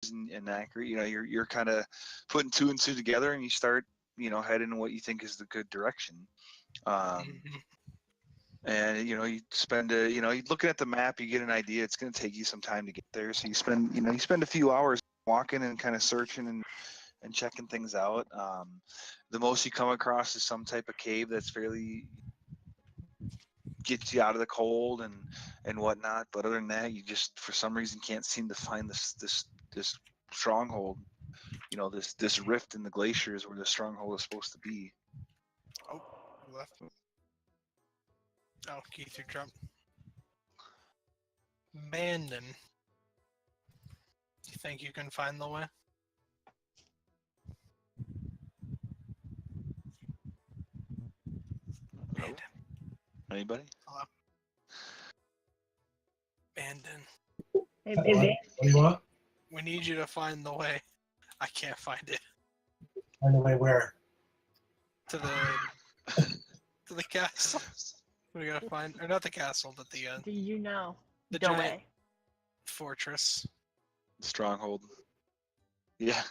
and accurate. You're kind of putting two and two together, and you start heading in what you think is the good direction. And you spend you looking at the map, you get an idea. It's going to take you some time to get there, so you spend a few hours walking and kind of searching and checking things out. The most you come across is some type of cave that's fairly gets you out of the cold and whatnot. But other than that, you just for some reason can't seem to find this stronghold. This rift in the glacier is where the stronghold is supposed to be. Oh, left. Oh, Keith, you jumped. Bandon. You think you can find the way? Hello? Anybody? Hello? Bandon. Hey, baby. What do you want? We need you to find the way. I can't find it. Find the way where? To the castle. We gotta find, or not the castle, but the Do you know the the giant way? fortress. Stronghold. Yeah.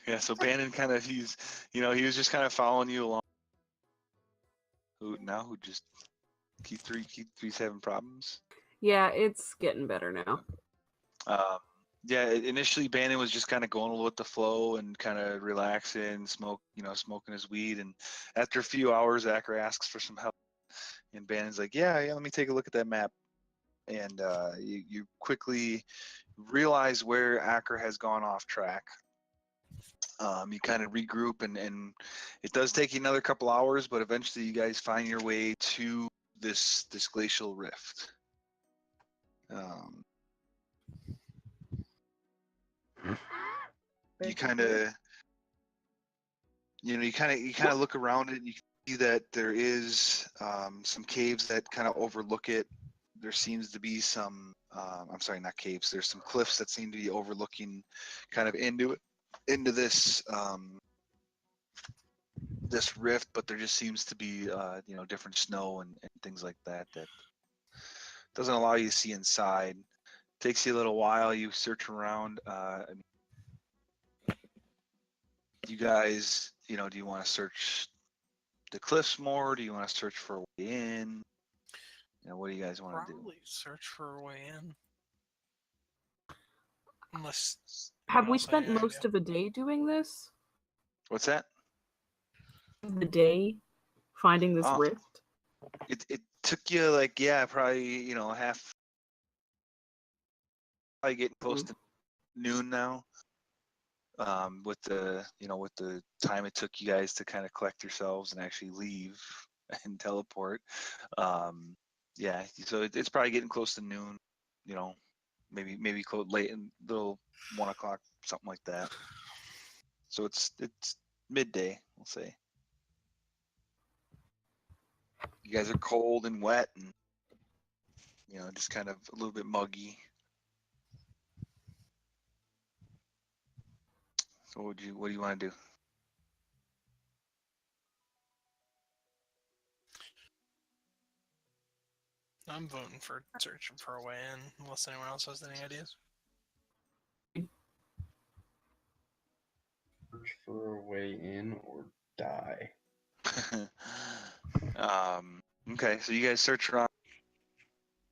Yeah, so Bannon he was just kind of following you along. Who just Keith 3's having problems? Yeah, it's getting better now. Yeah, initially Bannon was just kind of going with the flow and kind of relaxing, smoking his weed, and after a few hours, Acker asks for some help, and Bannon's like, yeah, let me take a look at that map, and you quickly realize where Acker has gone off track. You kind of regroup, and it does take you another couple hours, but eventually you guys find your way to this glacial rift. You kind of look around it, and you can see that there is some caves that kind of overlook it. There seems to be some I'm sorry, not caves, there's some cliffs that seem to be overlooking kind of into this this rift, but there just seems to be different snow and things like that doesn't allow you to see inside. Takes you a little while. You search around. You guys, do you want to search the cliffs more? Do you want to search for a way in? What do you guys want to do? Probably search for a way in. Unless. Have we spent most of the day doing this? What's that? The day finding this rift? It took you probably half. Probably getting close to noon now. With the time it took you guys to kind of collect yourselves and actually leave and teleport. Yeah, so it's probably getting close to noon. Maybe close late in little 1 o'clock, something like that. So it's midday, we'll say. You guys are cold and wet, and just kind of a little bit muggy. So what do you want to do? I'm voting for searching for a way in, unless anyone else has any ideas. Search for a way in or die. Okay, so you guys search around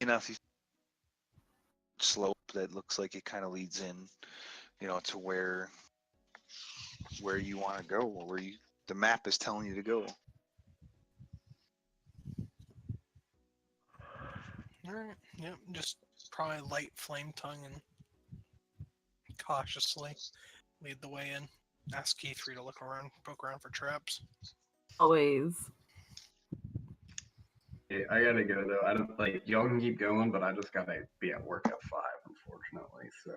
enough slope that looks like it kind of leads in, to where you want to go, or the map is telling you to go. Alright, yep, just probably light flame tongue and cautiously lead the way in. Ask Keith3 to poke around for traps. Always. Yeah, I gotta go though. I don't y'all can keep going, but I just gotta be at work at 5, unfortunately. So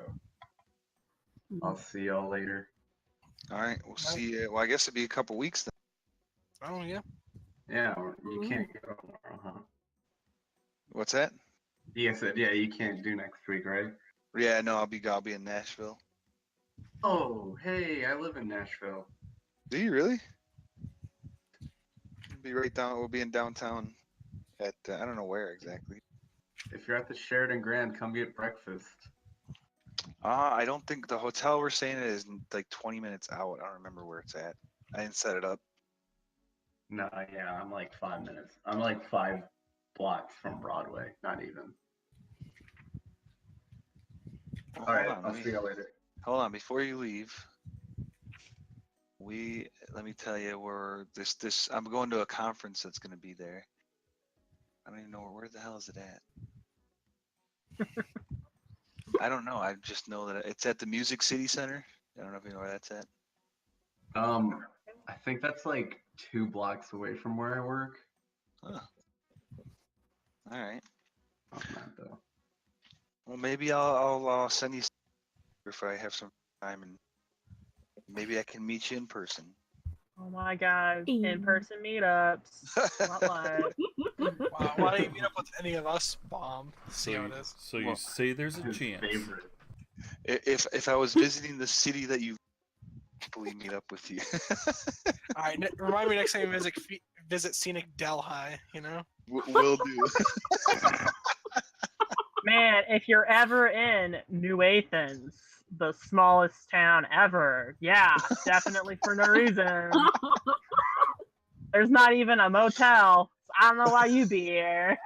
I'll see y'all later. All right, we'll see you. Well, I guess it'll be a couple weeks then. Oh yeah. Yeah, you can't go tomorrow, huh? What's that? Yeah, said you can't do next week, right? Yeah, no, I'll be in Nashville. Oh, hey, I live in Nashville. Do you really? We'll be in downtown at I don't know where exactly. If you're at the Sheridan Grand, come get breakfast. I don't think the hotel we're staying at is like 20 minutes out. I don't remember where it's at. I didn't set it up. No, yeah, I'm like 5 minutes. I'm like 5 blocks from Broadway. Not even. Well, All right, hold on, I'll let me- see you later. Hold on, before you leave, let me tell you where this I'm going to a conference that's going to be there. I don't even know where the hell is it at. I don't know. I just know that it's at the Music City Center. I don't know if you know where that's at. I think that's like 2 blocks away from where I work. Huh. All right. On that though. Well, maybe I'll send you if I have some time, and maybe I can meet you in person. Oh my god. In-person meetups. Not live. Wow, why don't you meet up with any of us, Bomb? See So how you, it is. so you Well, say there's a His chance. favorite. If I was visiting the city that you happily meet up with you. All right, remind me next time you visit scenic Delhi. You know. Will do. Man, if you're ever in New Athens, the smallest town ever, yeah, definitely for no reason. There's not even a motel. So I don't know why you be here.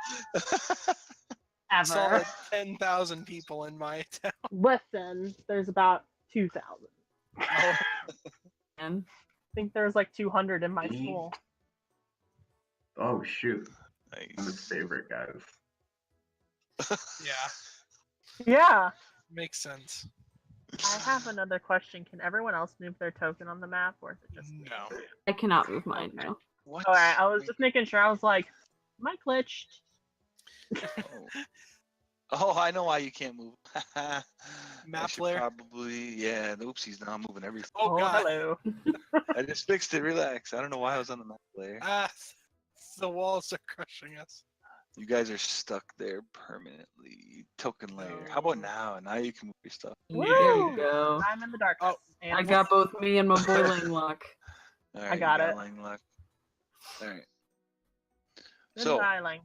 I saw Ever. like 10,000 people in my town. Listen, there's about 2,000. Oh, And I think there's like 200 in my Me? school. Oh shoot. I'm his Nice. favorite, guys. yeah, Yeah. makes sense. I have another question. Can everyone else move their token on the map, or is it just me? No. I cannot move mine now. What? Alright, I was just making sure. I was like, am I glitched? Oh, I know why you can't move. I Map should layer? probably, yeah. The oopsies, now I'm moving everything. Oh, God. hello. I just fixed it. Relax. I don't know why I was on the map layer. Ah, the walls are crushing us. You guys are stuck there permanently. Token layer. How about No. now? Now you can move your stuff. There you Woo! go. I'm in the darkness. Oh, and I got both me and my boy Lane Luck. All right, got you it. Line luck. All right. Good So, dialing.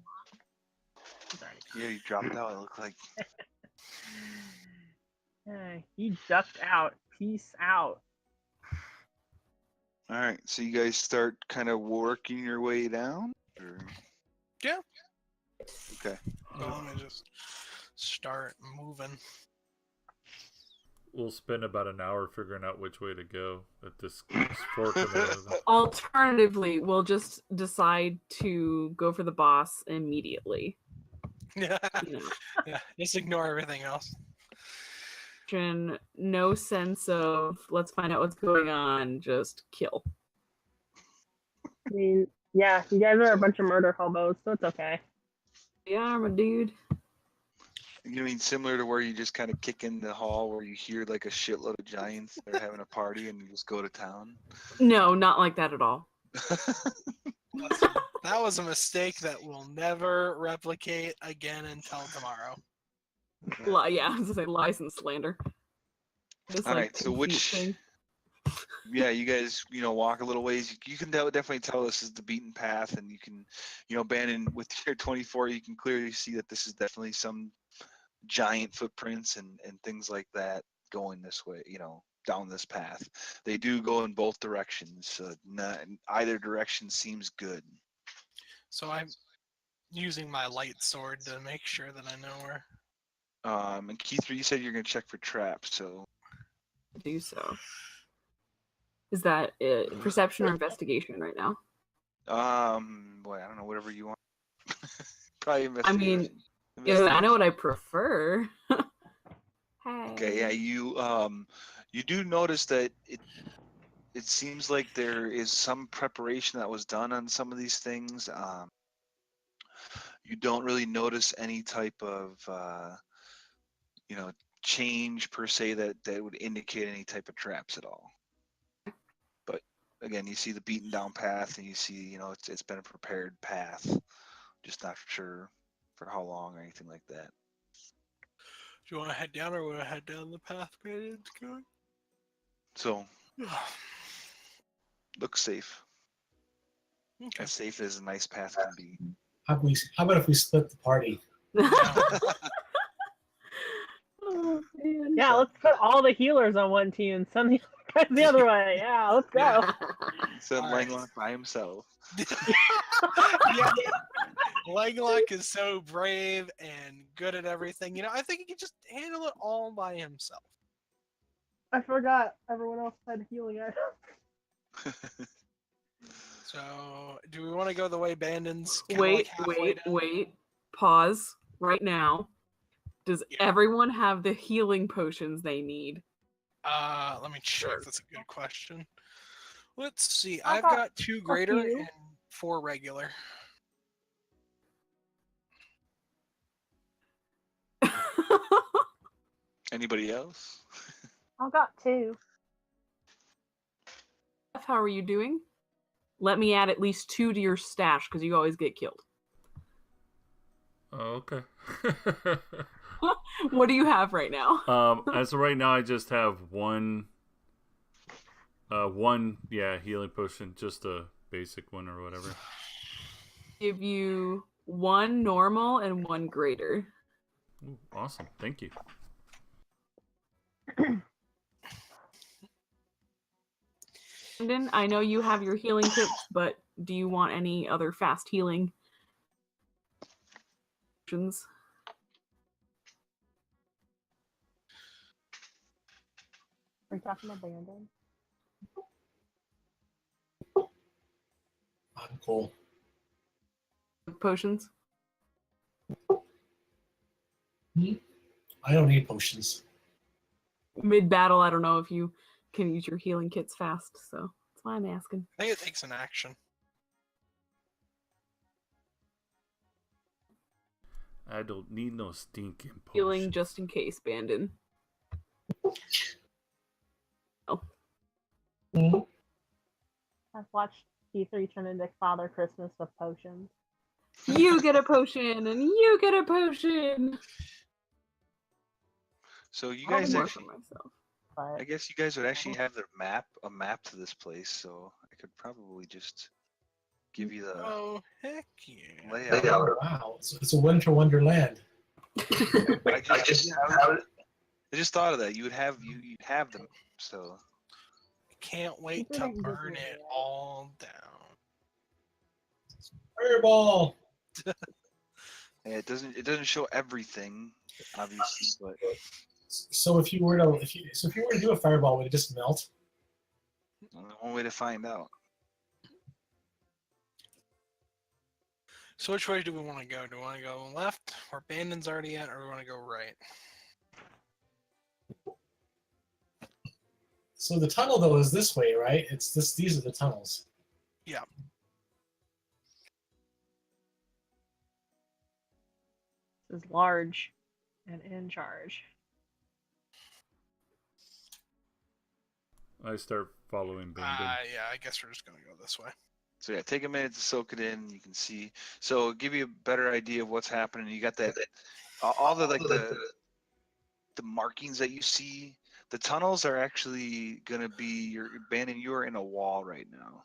Sorry. yeah, you dropped out. It looked like. Hey, he ducked out. Peace out. All right. So you guys start kind of working your way down. Or... Yeah. Okay. Well, let me just start moving. We'll spend about an hour figuring out which way to go at this fork in the road. Alternatively, we'll just decide to go for the boss immediately. Yeah. You know, Yeah. Just ignore everything else. no sense of let's find out what's going on. Just kill. I mean, yeah, you guys are a bunch of murder hobos, so it's okay. Yeah, my dude. You mean similar to where you just kind of kick in the hall where you hear like a shitload of giants that are having a party and you just go to town? No, not like that at all. That was a mistake that we'll never replicate again until tomorrow. Yeah, I was gonna say lies and slander. This, All like, right, so conceit which, thing. yeah, you guys, walk a little ways. You can definitely tell this is the beaten path, and you can, Bannon, with your 24, you can clearly see that this is definitely some giant footprints and things like that going this way, down this path. They do go in both directions. So either direction seems good. So I'm using my light sword to make sure that I know where. And Keith, you said you're going to check for traps, so. Do so. Is that perception or investigation right now? Boy, I don't know, whatever you want. Probably I mean, investigation. I know what I prefer. Hey. Okay, yeah, you do notice that it seems like there is some preparation that was done on some of these things. You don't really notice any type of change per se that would indicate any type of traps at all. But again, you see the beaten down path, and you see it's been a prepared path. Just not sure for how long or anything like that. Do you want to head down, or want to head down the path Brandon's going? So looks safe. Okay. As safe as a nice path can be. How about if we split the party? Oh, man. Yeah, let's put all the healers on one team and send the other guys the other way. Yeah, let's go. Send Alright. Langlock by himself. Yeah, Langlock is so brave and good at everything. I think he can just handle it all by himself. I forgot everyone else had healing items. So, do we want to go the way Bandon's kinda like halfway down? Wait. Pause right now. Does Yeah. everyone have the healing potions they need? Let me check. That's a good question. Let's see. I've I've got got 2 greater few. and 4 regular. Anybody else? I've got 2. How are you doing? Let me add at least 2 to your stash because you always get killed. Oh, okay. What do you have right now? As of right now, I just have one healing potion, just a basic one or whatever. Give you 1 normal and 1 greater. Ooh, awesome, thank you. Brandon, I know you have your healing kits, but do you want any other fast healing potions? Are you talking about Bandon? I'm cool. Potions? I don't need potions. Mid-battle, I don't know if you can use your healing kits fast, so that's why I'm asking. I think it takes an action. I don't need no stinking potion. Healing just in case, Bandon. I've watched P3 turn into Father Christmas with potions. You get a potion, and you get a potion! So you I'll guys do more actually, for myself. But I guess you guys would actually have a map to this place, so I could probably just give you the Oh, heck yeah. layout. Oh, wow. So it's a winter wonderland. I just thought of that. You'd have them, so Can't wait Keep it to in burn Disney, it right? all down. Fireball! yeah, it doesn't show everything, obviously, but So if you were to do a fireball, would it just melt? only one way to find out. So which way do we want to go? Do we want to go left, where Bandon's already at, or do we want to go right? So the tunnel though is this way, right? It's this. These are the tunnels. Yeah. this is large and in charge. I start following Bandon. Yeah, I guess we're just going to go this way. So yeah, take a minute to soak it in. You can see. So give you a better idea of what's happening. You got that all the the markings that you see. The tunnels are actually gonna be your Bandon. You are in a wall right now.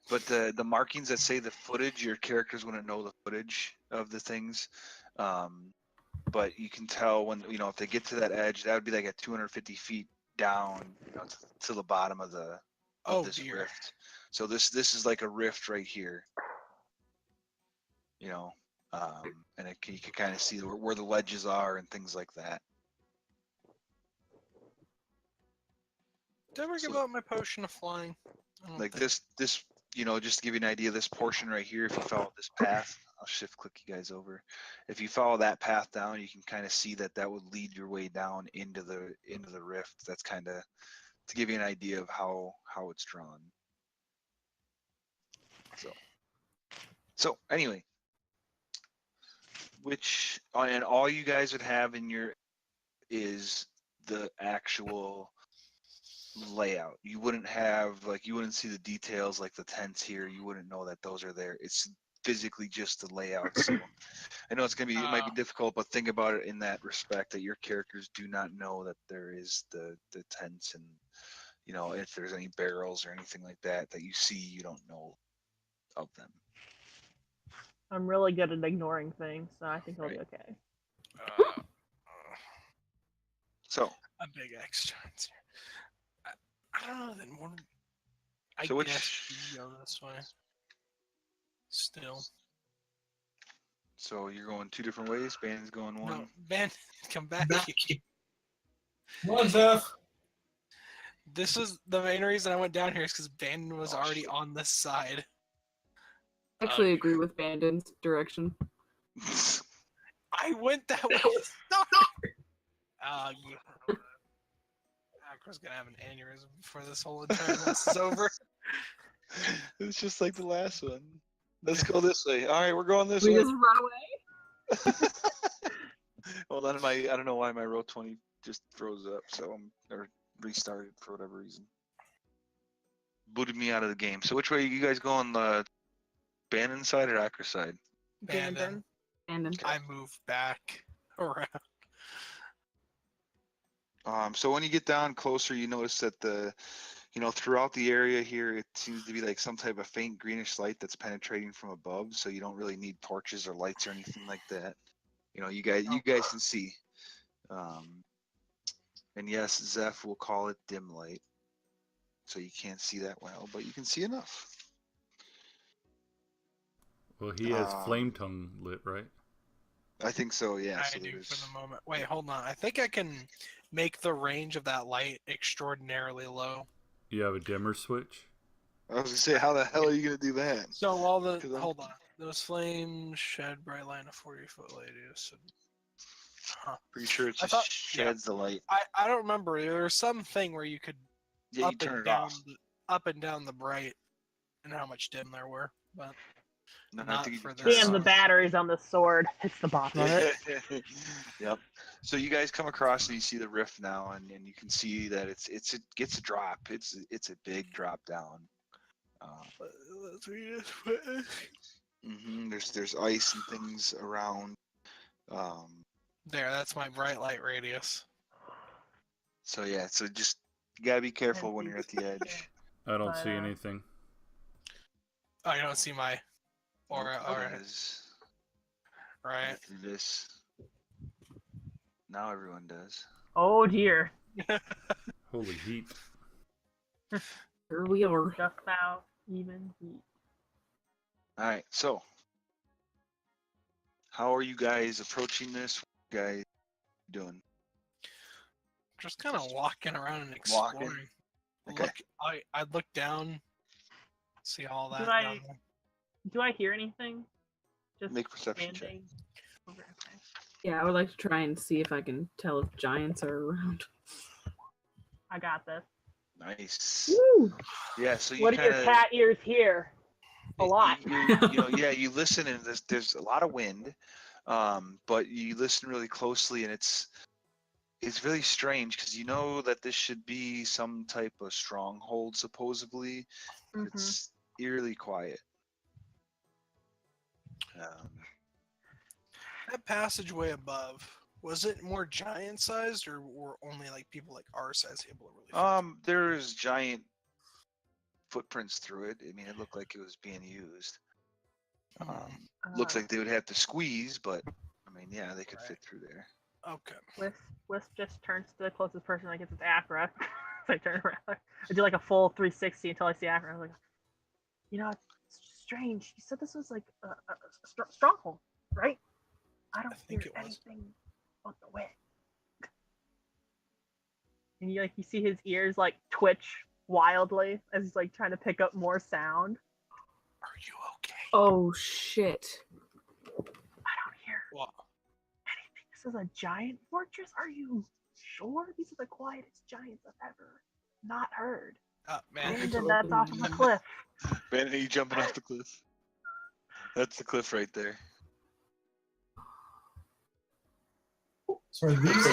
But the markings that say the footage, your characters wouldn't know the footage of the things. But you can tell when if they get to that edge, that would be like at 250 feet down, to the bottom of this dear. rift. So this is like a rift right here. And you can kind of see where the ledges are and things like that. Did I ever give So- out my potion of flying? I don't Like think- this, just to give you an idea, this portion right here, if you follow this path, I'll shift click you guys over. If you follow that path down, you can kind of see that would lead your way down into the rift. That's kind of to give you an idea of how it's drawn. So anyway, and all you guys would have in your is the actual layout. You wouldn't have you wouldn't see the details like the tents here. You wouldn't know that those are there. It's physically just the layout. So I know it might be difficult, but think about it in that respect, that your characters do not know that there is the tents, and if there's any barrels or anything like that you see, you don't know of them. I'm really good at ignoring things, so I think it'll be Right. okay. So, A big X giants here. I don't know. Then one. I So which- guess you go this way. Still. so you're going 2 different ways. Bandon's going one. No, Ben, come back. here. Come on, Zeph. This is the main reason I went down here is because Bandon was Oh, already shit. on this side. I actually agree with Bandon's direction. I went that way. You. Aqua's gonna have an aneurysm before this whole entire mess is over. It's just like the last one. Let's go this way. All right, we're going this We way. just run away. Well, then I don't know why my row 20 just froze up, so or restarted for whatever reason. Booted me out of the game. So which way you guys going? The Bandon side or Accra side? Bandon. Bandon. I moved back around. So when you get down closer, you notice that throughout the area here, it seems to be like some type of faint greenish light that's penetrating from above. So you don't really need torches or lights or anything like that. You guys can see. And yes, Zeph will call it dim light. So you can't see that well, but you can see enough. Well, he has flame tongue lit, right? I think so, yeah. I So do there's- for the moment. Wait, hold on. I think I can make the range of that light extraordinarily low. You have a dimmer switch? I was gonna say, how the hell are you gonna do that? So all the 'Cause I'm- hold on, those flames shed bright light in a 40-foot radius. Pretty sure it I just thought- sheds the light. I don't remember. There was something where you could Yeah, you turn it off. up and down the bright, and how much dim there were, but No, I not think you for can this. turn it Damn, the off. batteries on the sword. It's the bottom of it. Yep. So you guys come across and you see the rift now, and you can see that it gets a drop. It's a big drop down. There's ice and things around. There, that's my bright light radius. So yeah, so just you gotta be careful when you're at the edge. I don't see But, anything. Oh, you don't see my aura, Nope, alright, because right? through this. Now everyone does. Oh dear. Holy heat. Here we are. Just about even heat. All right, so how are you guys approaching this? What are you guys doing? Just kind of walking around and Walking. exploring. Okay. Look, I'd look down, see all that. Do I- down there. Do I hear anything? Just Make perception check. standing over. Okay. Yeah, I would like to try and see if I can tell if giants are around. I got this. Nice. Woo! Yeah, so you What do your kinda- cat ears hear? A lot. You listen and there's a lot of wind, but you listen really closely and it's really strange because you know that this should be some type of stronghold supposedly. Mhm. It's eerily quiet. That passageway above, was it more giant sized or were only like people like our size able to really fit through? There's giant footprints through it. I mean, it looked like it was being used. Looks Uh, like they would have to squeeze, but I mean, yeah, they could fit through there. Okay. Wisp just turns to the closest person. I guess it's Accra. So I turn around. I do like a full 360 until I see Accra. I was like, it's strange. You said this was like a stronghold, right? I don't think hear it was. anything but the wind. And you see his ears like twitch wildly as he's like trying to pick up more sound. Are you okay? Oh shit. I don't hear Well, anything. This is a giant fortress. Are you sure? These are the quietest giants I've ever not heard. man, It's And that's off of a cliff. Ben, are you jumping off the cliff? That's the cliff right there. Sorry, these.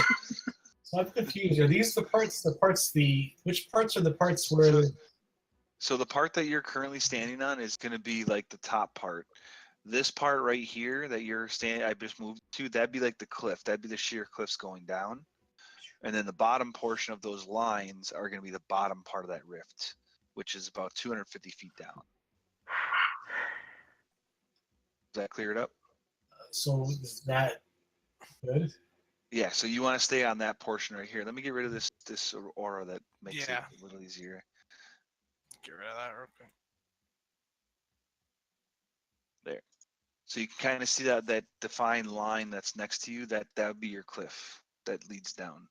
So I'm confused. Are these which parts are the parts where? So the part that you're currently standing on is going to be like the top part. This part right here that you're standing, I just moved to, that'd be like the cliff. That'd be the sheer cliffs going down. And then the bottom portion of those lines are going to be the bottom part of that rift, which is about 250 feet down. Does that clear it up? So is that good? Yeah, so you want to stay on that portion right here. Let me get rid of this aura that makes Yeah. it a little easier. Get rid of that real quick. There. So you can kind of see that defined line that's next to you. That would be your cliff that leads down,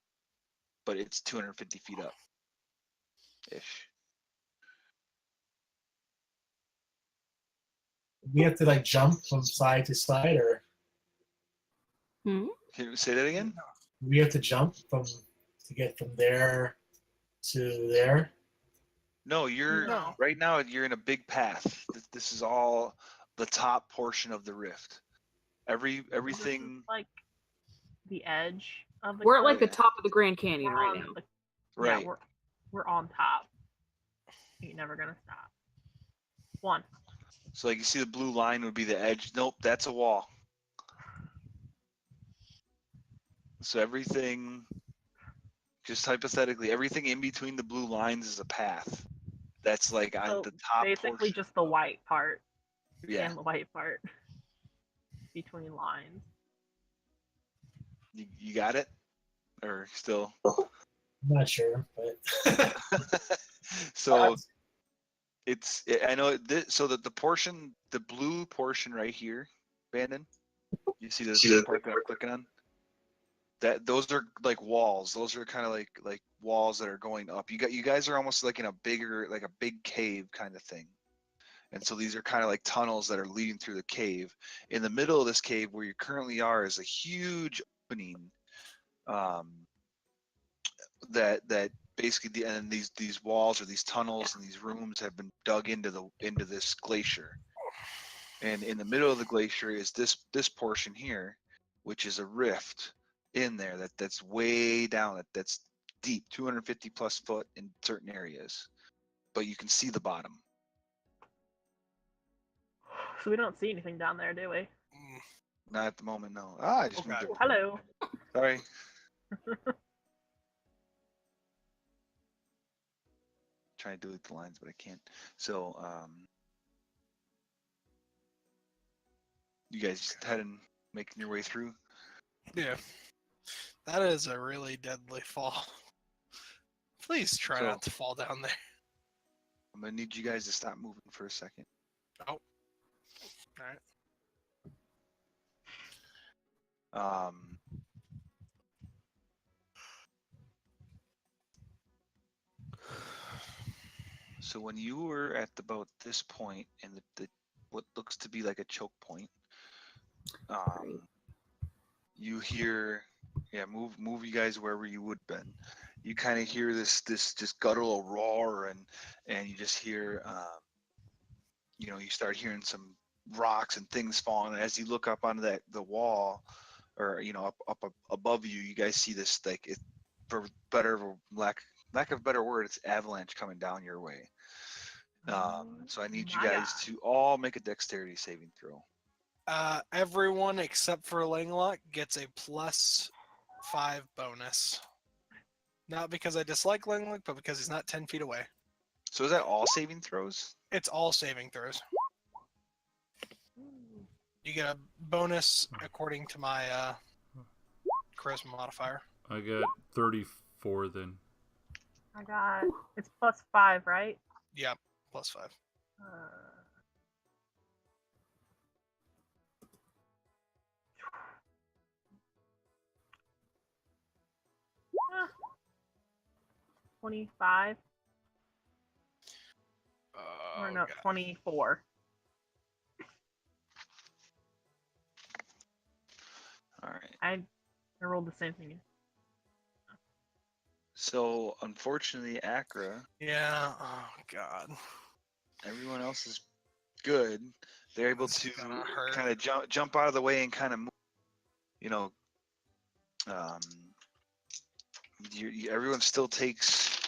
but it's 250 feet up, ish. We have to like jump from side to side, or Hmm? Can you say that again? we have to jump to get from there to there. No, you're No. right now. You're in a big path. This is all the top portion of the rift. Everything. Like the edge of the We're at like the cliff. top of the Grand Canyon We're right on now. the- Right. Yeah, we're on top. Ain't never gonna stop. One. So like you see the blue line would be the edge. Nope, that's a wall. So everything, just hypothetically, everything in between the blue lines is a path. That's like on So the top basically portion. just the white part Yeah, and the white part between lines. you got it, or still? I'm not sure, but So it's I know so that the portion, the blue portion right here, Bandon. You see the part that I'm clicking on? Those are like walls. Those are kind of like walls that are going up. You guys are almost like in a big cave kind of thing. And so these are kind of like tunnels that are leading through the cave. In the middle of this cave where you currently are is a huge opening that basically and these walls or these tunnels and these rooms have been dug into this glacier. And in the middle of the glacier is this portion here, which is a rift in there that's way down, that's deep, 250 plus foot in certain areas, but you can see the bottom. So we don't see anything down there, do we? Mm. Not at the moment, no. I just Okay. moved it. Oh, hello. Sorry. Trying to delete the lines, but I can't. So you guys just head and making your way through. Yeah. That is a really deadly fall. Please try So- not to fall down there. I'm gonna need you guys to stop moving for a second. Oh. Alright. So when you were at about this point in the what looks to be like a choke point, you hear, move you guys wherever you would been. You kind of hear this just guttural roar, and you just hear, you start hearing some rocks and things falling. And as you look up onto the wall, or up above you, you guys see this, like, it, for lack of a better word, it's avalanche coming down your way. So I need you My guys God. to all make a dexterity saving throw. Everyone except for Langlock gets a +5 bonus. Not because I dislike Langlock, but because he's not 10 feet away. So is that all saving throws? It's all saving throws. You get a bonus according to my charisma modifier. I got 34 then. I got it's +5, right? Yeah, +5. Uh, ah, 25 or no, God. 24. All right. I rolled the same thing. So unfortunately, Acra, Yeah. Oh God. everyone else is good. They're able This to is gonna hurt. kind of jump out of the way and kind of move. Everyone still takes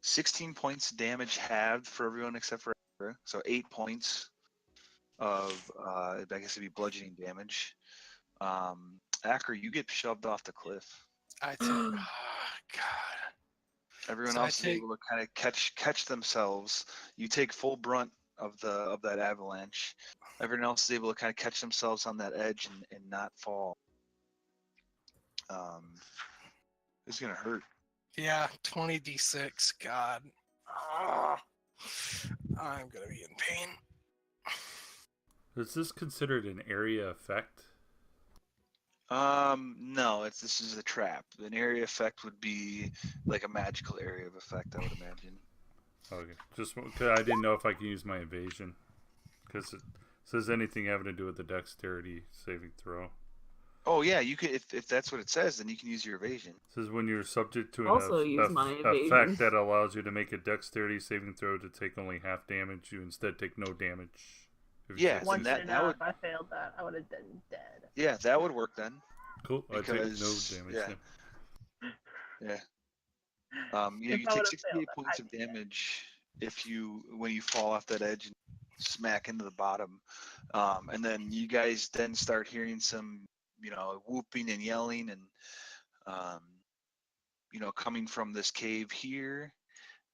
16 points damage halved for everyone except for Acra. So 8 points of I guess it'd be bludgeoning damage. Acra, you get shoved off the cliff. I took. Oh, God. Everyone So I else is take- able to kind of catch themselves. You take full brunt of that avalanche. Everyone else is able to kind of catch themselves on that edge and not fall. It's gonna hurt. Yeah, 20d6. God. Ah, I'm gonna be in pain. Is this considered an area effect? No, this is a trap. An area effect would be like a magical area of effect, I would imagine. Okay, just cause I didn't know if I can use my evasion, because it says anything having to do with the dexterity saving throw. Oh yeah, you could if that's what it says, then you can use your evasion. It says when you're subject to an Also use my evasion. effect that allows you to make a dexterity saving throw to take only half damage, you instead take no damage. If you Yeah, succeed. Once Once that would- I failed that, I would have been dead. Yeah, that would work then. Cool. I take no because- damage. yeah. then. Yeah. If You I take would've 68 failed it, points I'd of be dead. damage when you fall off that edge and smack into the bottom. And then you guys then start hearing some, whooping and yelling and, coming from this cave here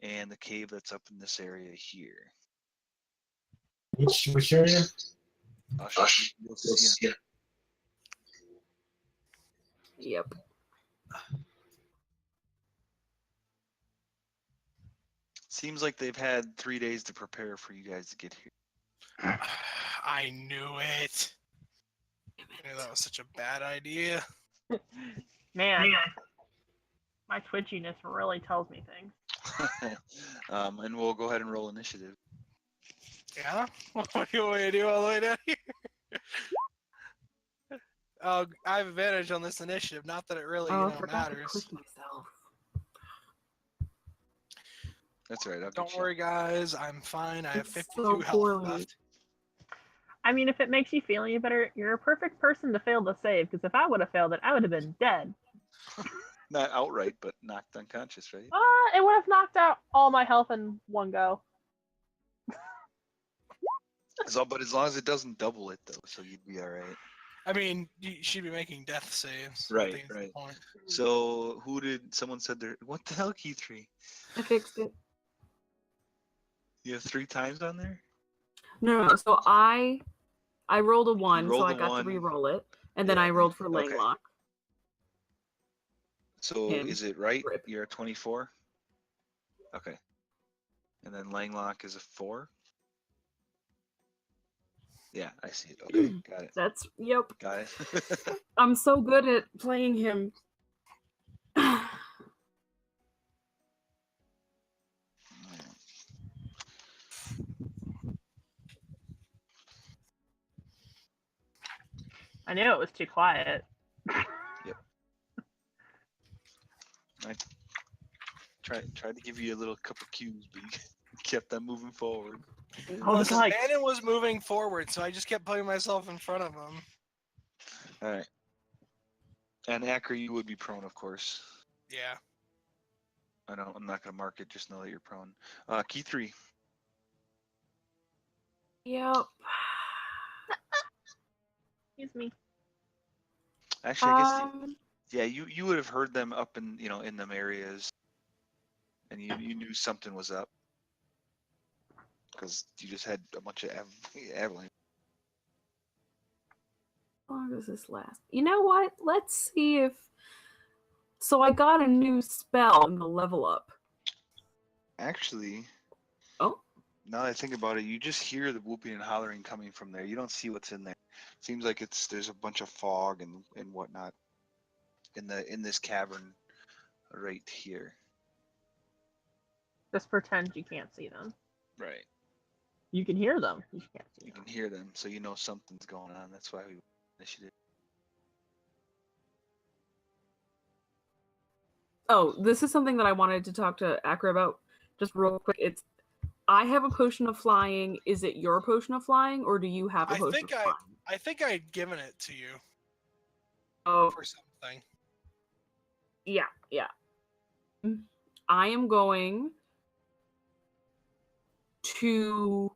and the cave that's up in this area here. Which area? I'll show you. You'll see. Yep. Seems like they've had 3 days to prepare for you guys to get here. I knew it. I knew that was such a bad idea. Man, my twitchiness really tells me things. And we'll go ahead and roll initiative. Yeah? What do you want me to do all the way down here? I have advantage on this initiative. Not that it really Oh, I forgot to matters. click myself. That's all right. I'll Don't get you. worry, guys. I'm fine. I have It's 52 so health poorly. left. I mean, if it makes you feel any better, you're a perfect person to fail the save, because if I would have failed it, I would have been dead. Not outright, but knocked unconscious, right? It would have knocked out all my health in one go. But as long as it doesn't double it, though, so you'd be all right. I mean, you should be making death saves. I Right, think is the right. point. So someone said there, what the hell, key 3? I fixed it. You have 3 times on there? No. So I rolled a 1, rolled so I a got 1. to re-roll it, and then Yeah, I rolled for okay. Langlock. So Him. is it right? Rip. You're at 24? Okay. And then Langlock is a 4? Yeah, I see it. Okay, got it. Yep. Got it. I'm so good at playing him. I knew it was too quiet. Tried to give you a little couple cues, but you kept them moving forward. I was Listen, like, Bannon was moving forward, so I just kept putting myself in front of him. All right. And Acker, you would be prone, of course. Yeah. I know. I'm not gonna mark it. Just know that you're prone. Key 3. Yep. excuse me. Actually, I guess Um, yeah. You would have heard them up in in them areas, and you knew something was up because you just had a bunch of avalanche. how long does this last? You know what? Let's see if. So I got a new spell in the level up. Actually, Oh. now that I think about it, you just hear the whooping and hollering coming from there. You don't see what's in there. Seems like there's a bunch of fog and whatnot in this cavern right here. Just pretend you can't see them. Right. You can hear them. You can't see You them. can hear them, so you know something's going on. That's why we initiative. Oh, this is something that I wanted to talk to Akra about just real quick. I have a potion of flying. Is it your potion of flying, or do you have a I potion think of flying? I think I'd given it to you Oh, for something. yeah. I am going to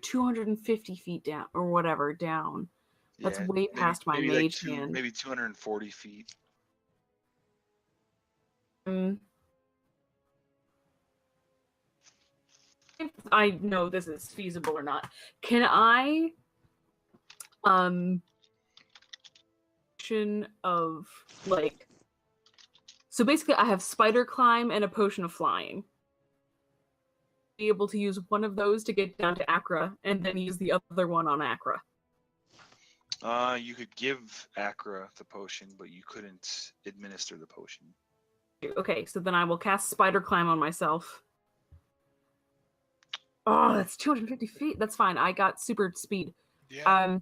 250 feet down, or whatever, down. That's way maybe- past my maybe like mage hand. Maybe 240 feet. if I know this is feasible or not, can I of like, so basically I have spider climb and a potion of flying. Be able to use one of those to get down to Acra and then use the other one on Acra. You could give Acra the potion, but you couldn't administer the potion. Okay, so then I will cast spider climb on myself. Oh, that's 250 feet. That's fine. I got super speed. Yeah,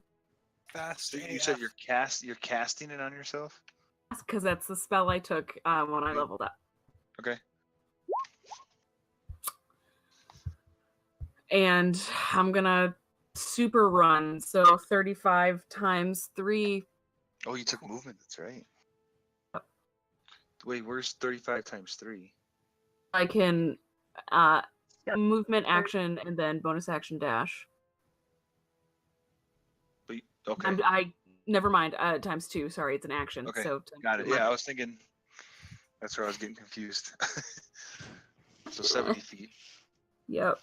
fast. So you AF. said you're casting it on yourself? Because that's the spell I took when I Okay. leveled up. Okay. And I'm gonna super run, so 35 times 3. Oh, you took movement. That's right. Wait, where's 35 times 3? I can movement action and then bonus action dash. But okay, I never mind. Times 2. Sorry, it's an action. Okay, So got it. Yeah, I was thinking. That's where I was getting confused. So 70 feet. Yep.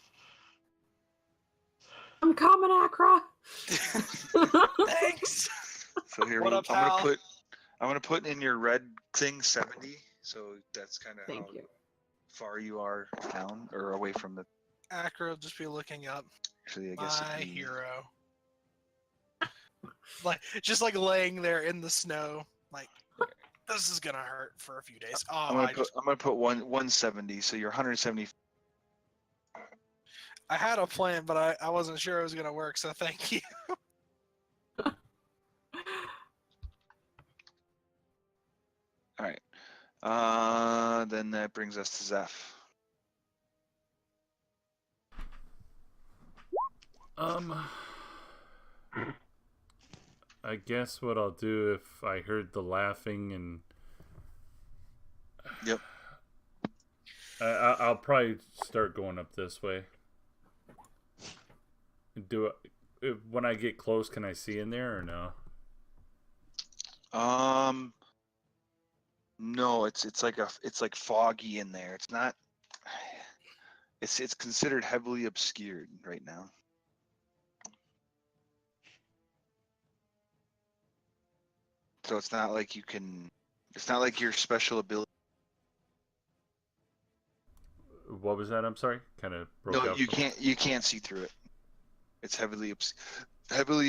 I'm coming, Acra. Thanks. So here What we, up, I'm pal? gonna put in your red thing 70. So that's kind of Thank how you. far you are down or away from the. Acro will just be looking up. Actually, I guess My it'd be- hero. Like just like laying there in the snow, like this is gonna hurt for a few days. Oh, I'm gonna put 170. So you're 170. I had a plan, but I wasn't sure it was gonna work. So thank you. All right. Then that brings us to Zeph. I guess what I'll do if I heard the laughing and Yep. I'll probably start going up this way. When I get close, can I see in there or no? No, it's like foggy in there. It's not. It's considered heavily obscured right now. So it's not like you can. It's not like your special ability. What was that? I'm sorry. Kind of broke No, out. you can't. You can't see through it. It's heavily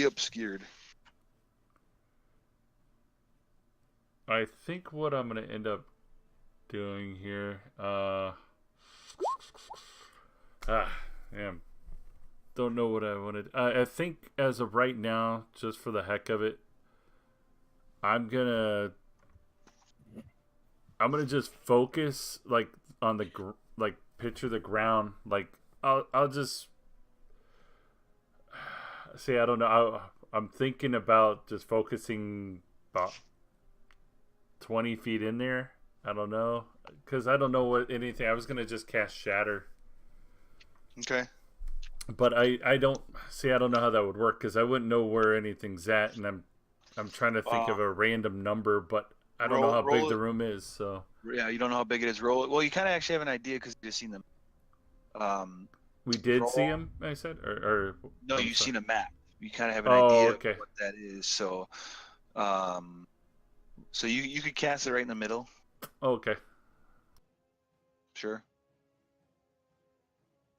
obscured. I think what I'm gonna end up doing here. Don't know what I wanted. I think as of right now, just for the heck of it, I'm gonna just focus like on the like picture the ground. Like I'll just see. I don't know. I'm thinking about just focusing about 20 feet in there. I don't know, because I don't know what anything. I was gonna just cast Shatter, Okay. but I don't see. I don't know how that would work because I wouldn't know where anything's at, and I'm trying to think of a random number, but I don't know how big the room is. So Yeah, you don't know how big it is. Roll it. Well, you kind of actually have an idea because you've seen them. we did roll- see him. I said, or No, I'm you've sorry. seen a map. You kind of have an Oh, idea okay. of what that is. So, so you could cast it right in the middle. Oh, okay. Sure.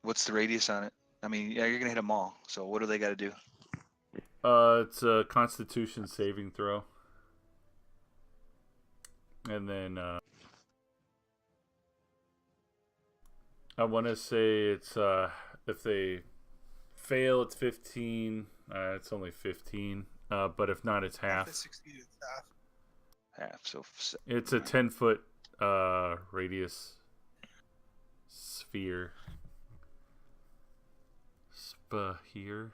What's the radius on it? I mean, yeah, you're gonna hit them all. So what do they got to do? It's a Constitution saving throw, and then I want to say it's if they fail, it's 15. It's only 15. But if not, it's If half. it succeeded, it's half. Half. So It's a 10-foot radius sphere. Sphere.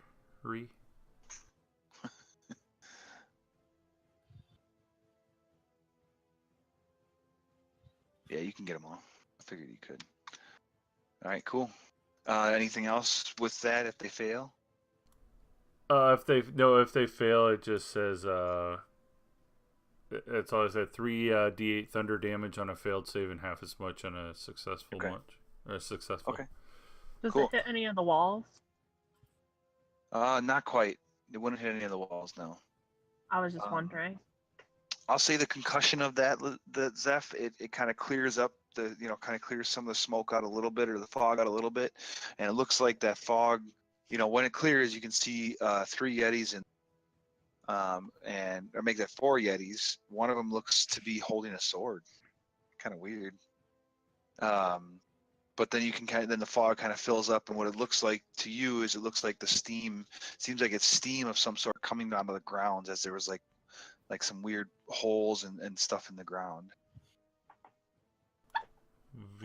yeah, you can get them all. I figured you could. All right, cool. Anything else with that if they fail? If they fail, it just says it's always at 3 d8 thunder damage on a failed save and half as much on a successful Okay. launch or successful. Okay. Does Cool. it hit any of the walls? Not quite. It wouldn't hit any of the walls, no. I was just wondering. I'll say the concussion of the Zeph, it kind of clears up kind of clears some of the smoke out a little bit, or the fog out a little bit, and it looks like that fog, when it clears, you can see 3 Yetis or make that 4 Yetis. One of them looks to be holding a sword. Kind of weird. But then you can then the fog kind of fills up, and what it looks like to you is it looks like the steam. Seems like it's steam of some sort coming down to the grounds, as there was like some weird holes and stuff in the ground.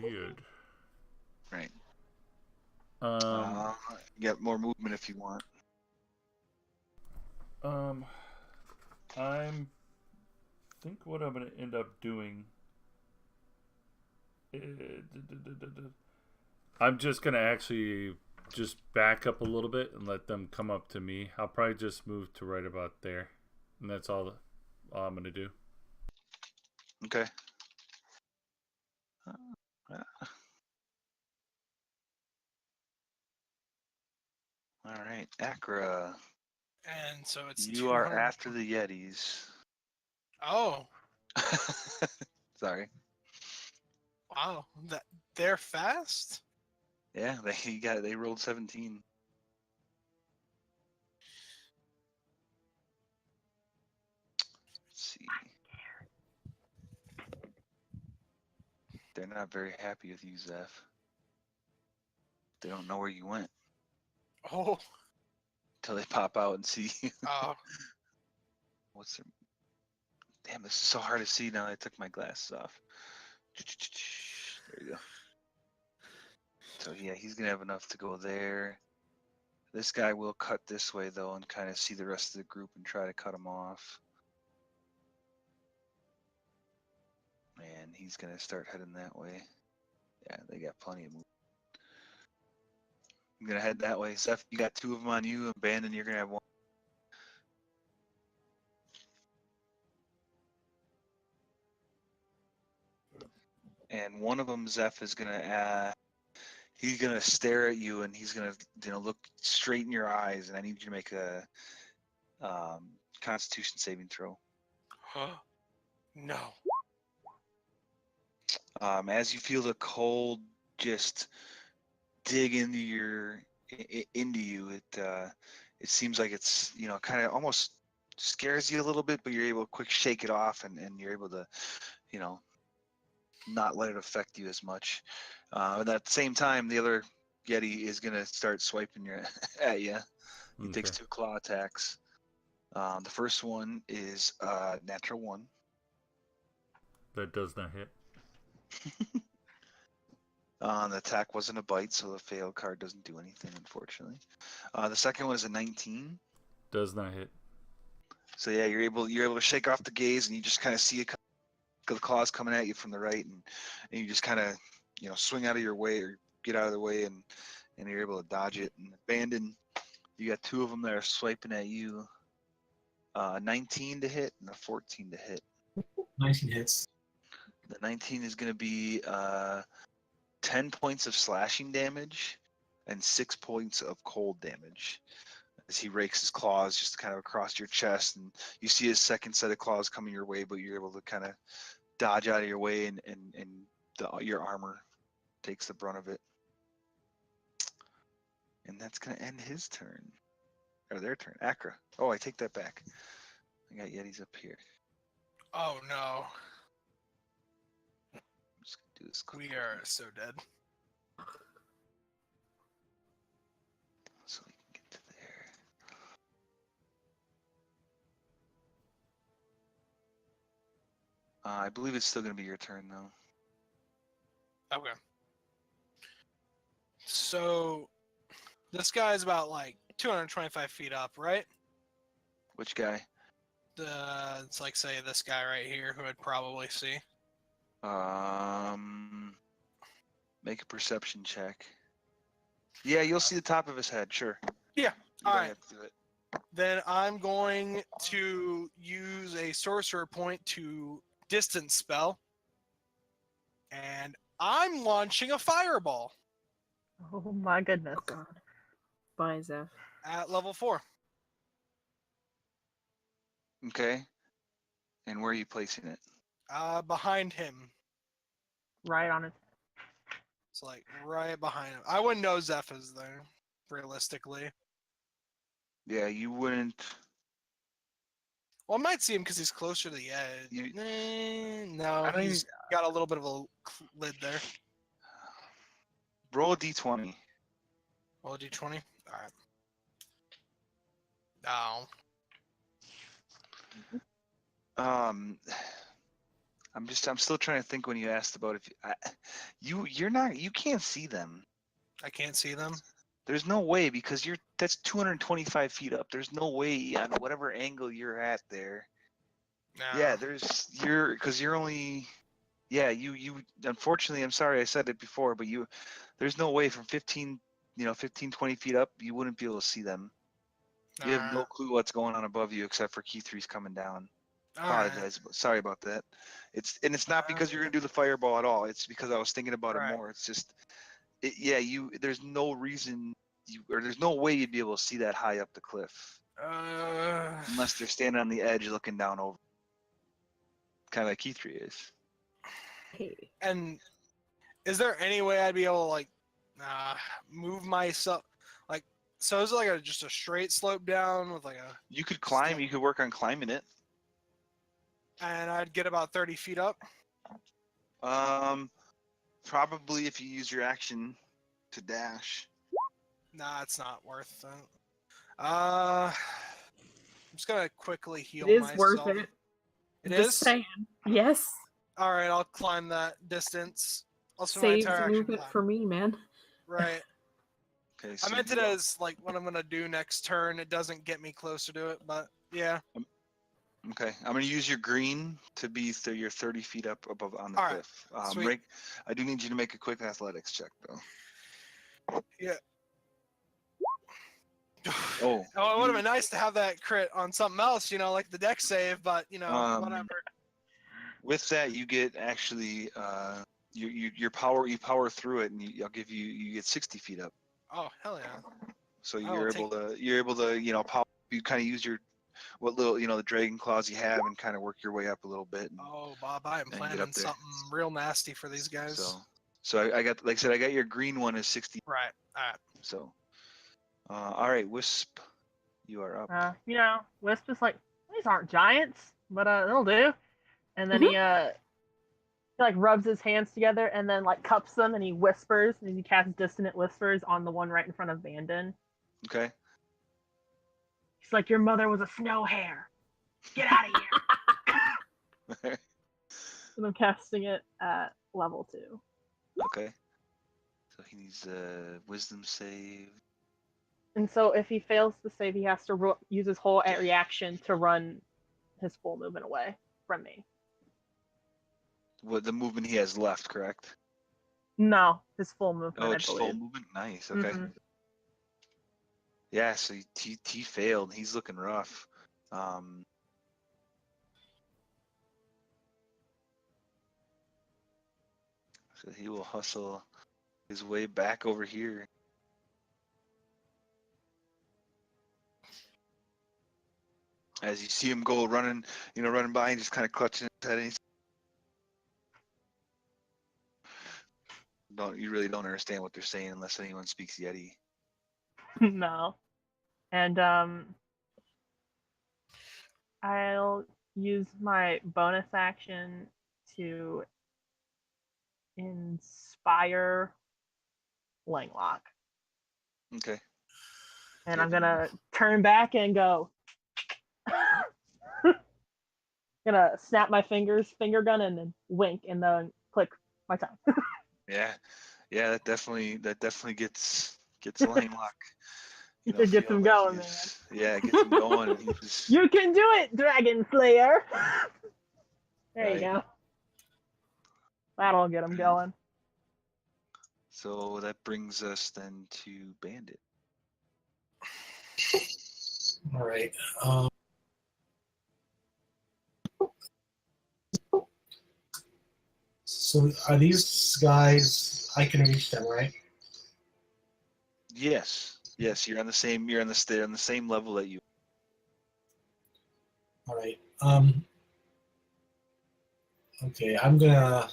Weird. Right. Um, Get more movement if you want. I'm think what I'm gonna end up doing. I'm just gonna actually just back up a little bit and let them come up to me. I'll probably just move to right about there, and that's all I'm gonna do. Okay. All right, Acra. And so it's You are 200 after the Yetis. Oh, Sorry. wow. They're fast? Yeah, they rolled 17. Let's see. They're not very happy with you, Zeph. They don't know where you went Oh, until they pop out and see you. oh. What's their... Damn, this is so hard to see now that I took my glasses off. There you go. So yeah, he's gonna have enough to go there. This guy will cut this way though, and kind of see the rest of the group and try to cut him off. And he's gonna start heading that way. Yeah, they got plenty of movement. I'm gonna head that way. Zeph, you got 2 of them on you, and Bandon, you're gonna have 1. And one of them, Zeph, is gonna he's gonna stare at you, and he's gonna look straight in your eyes, and I need you to make a Constitution saving throw. No. As you feel the cold just dig into you, it seems like it's kind of almost scares you a little bit, but you're able to quick shake it off, and you're able to not let it affect you as much. At that same time, the other Yeti is gonna start swiping at you. He takes 2 claw attacks. The first one is natural 1. That does not hit. The attack wasn't a bite, so the failed card doesn't do anything, unfortunately. The second one is a 19. Does not hit. So yeah, you're able to shake off the gaze, and you just kind of see the claws coming at you from the right, and you just kind of swing out of your way or get out of the way, and you're able to dodge it. And Bandon, you got 2 of them that are swiping at you. 19 to hit and a 14 to hit. 19 hits. The 19 is going to be 10 points of slashing damage and 6 points of cold damage as he rakes his claws just kind of across your chest, and you see his second set of claws coming your way, but you're able to kind of dodge out of your way, and your armor takes the brunt of it. And that's going to end his turn. Or their turn. Acra. Oh, I take that back. I got Yetis up here. Oh no. I'm just going to do this quick. We are so dead. So we can get to there. I believe it's still going to be your turn, though. Okay. So this guy's about like 225 feet up, right? Which guy? It's like, say, this guy right here who I'd probably see. Make a perception check. Yeah, you'll see the top of his head, sure. Yeah, You don't alright. have to do it. Then I'm going to use a sorcerer point to distance spell. And I'm launching a fireball. Oh my goodness. Oh god. Bye, Zeph. At level 4. Okay. And where are you placing it? Behind him. Right on it. It's like right behind him. I wouldn't know Zeph is there, realistically. Yeah, you wouldn't. Well, I might see him because he's closer to the edge. You- No, I don't he's got a little bit of a lid there. Roll a d20. Roll a d20. All right. Oh. I'm still trying to think when you asked about if you can't see them. I can't see them. There's no way because that's 225 feet up. There's no way on whatever angle you're at there. No. Yeah, because you're only, yeah, you unfortunately, I'm sorry I said it before, but there's no way from 15, 20 feet up, you wouldn't be able to see them. You have no clue what's going on above you except for key three's coming down. Alright. Apologize, sorry about that. It's not because you're gonna do the fireball at all. It's because I was thinking about it Right. more. It's just, there's no reason there's no way you'd be able to see that high up the cliff unless they're standing on the edge looking down over, kind of like key three is. Hey. And is there any way I'd be able to like move myself? Like, so is it like just a straight slope down with like a? You could climb. Still- You could work on climbing it. And I'd get about 30 feet up. Probably if you use your action to dash. Nah, it's not worth it. I'm just gonna quickly heal It is myself. worth it. It Just is? saying. Yes. All right, I'll climb that distance. I'll spend my Saves entire action movement climb. for me, man. Right. Okay. I meant it as like what I'm gonna do next turn. It doesn't get me closer to it, but yeah. Okay, I'm gonna use your green to be you're 30 feet up above on the All right, cliff. sweet. Rick, I do need you to make a quick athletics check though. Yeah. Oh. Oh, it would have been nice to have that crit on something else, like the deck save, but whatever. With that, you get actually your power. You power through it, and you get 60 feet up. Oh hell yeah! So I will you're able to power. You kind of use what little the dragon claws you have, and kind of work your way up a little bit. And, Oh, Bob, I am get planning up there. something real nasty for these guys. So I got, like I said, I got your green one is 60. Right. All right. So, all right, Wisp, you are up. Wisp is like, these aren't giants, but they'll do. And then he like rubs his hands together and then like cups them and he whispers and he casts dissonant whispers on the one right in front of Bandon. Okay. He's like, your mother was a snow hare. Get out of here. And I'm casting it at level 2. Okay. So he needs a wisdom save. And so if he fails to save, he has to use his whole reaction to run his full movement away from me. What the movement he has left, correct? No, his full movement. Oh, I it's full believe. movement. Nice. Okay. Mhm. Yeah. So he failed. He's looking rough. So he will hustle his way back over here. As you see him go running by and just kind of clutching his head. You really don't understand what they're saying unless anyone speaks Yeti. No. And I'll use my bonus action to inspire Langlock. Okay. And I'm gonna turn back and go. Gonna snap my finger gun and then wink and then click my tongue. Yeah. That definitely gets Langlock. It gets him going, man. Yeah, it gets him going. And he was, You can do it, Dragon Slayer. There you Right. go. That'll get him going. So that brings us then to Bandit. All right. So are these guys? I can reach them, right? Yes, you're on the same. They're on the same level that you. All right. Okay, I'm gonna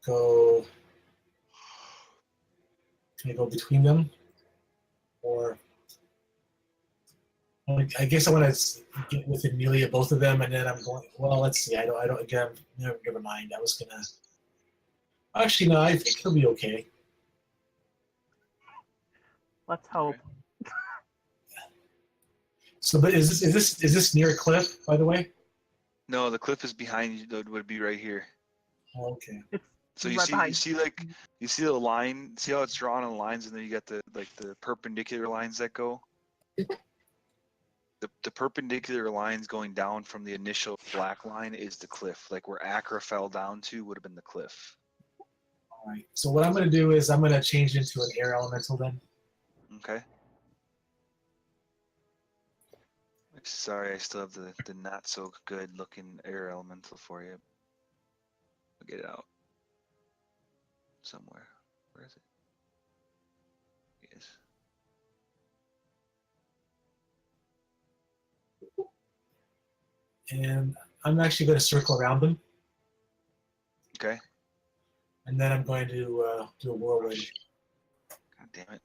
go. Can I go between them, or I guess I want to get within melee of both of them, and then I'm going. Well, let's see. I don't. Again, never mind. I was gonna. Actually, no. I think he'll be okay. Let's hope. So, but is this near a cliff, by the way? No, the cliff is behind you. That would be right here. Oh, okay. So you Right see, behind. you see the line. See how it's drawn on lines, and then you got the perpendicular lines that go. The perpendicular lines going down from the initial black line is the cliff. Like where Accra fell down to would have been the cliff. All right. So what I'm gonna do is I'm gonna change into an air elemental then. Okay. Sorry, I still have the not so good looking air elemental for you. I'll get it out somewhere. Where is it? Yes. And I'm actually going to circle around them, Okay. and then I'm going to do a whirlwind. God damn it.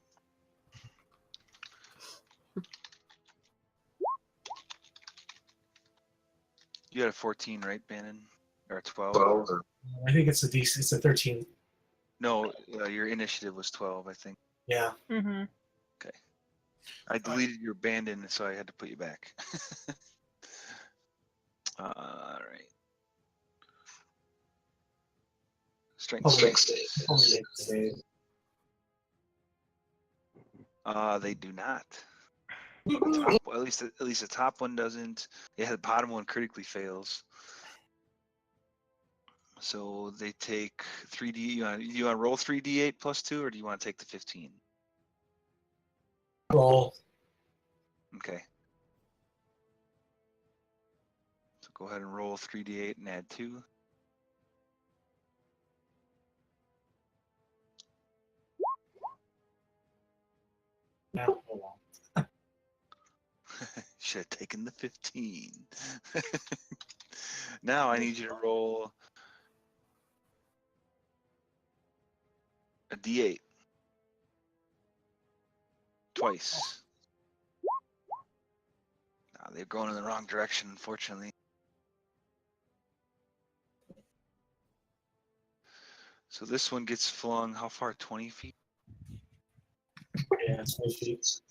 You had a 14, right, Bannon? Or a 12? I think it's it's a 13. No, your initiative was 12, I think. Yeah. Mm-hmm. I deleted your Bandon, so I had to put you back. All right. Strength save. Only save. They do not. The top, at least the top one doesn't. Yeah, the bottom one critically fails. So they take 3d. You want to roll 3d8 plus 2, or do you want to take the 15? Roll. Okay. So go ahead and roll 3d8 and add 2. Yeah, hold on. Should have taken the 15. Now I need you to roll a d8 twice. Nah, they're going in the wrong direction, unfortunately. So this one gets flung how far? 20 feet? Yeah, it's 20 feet.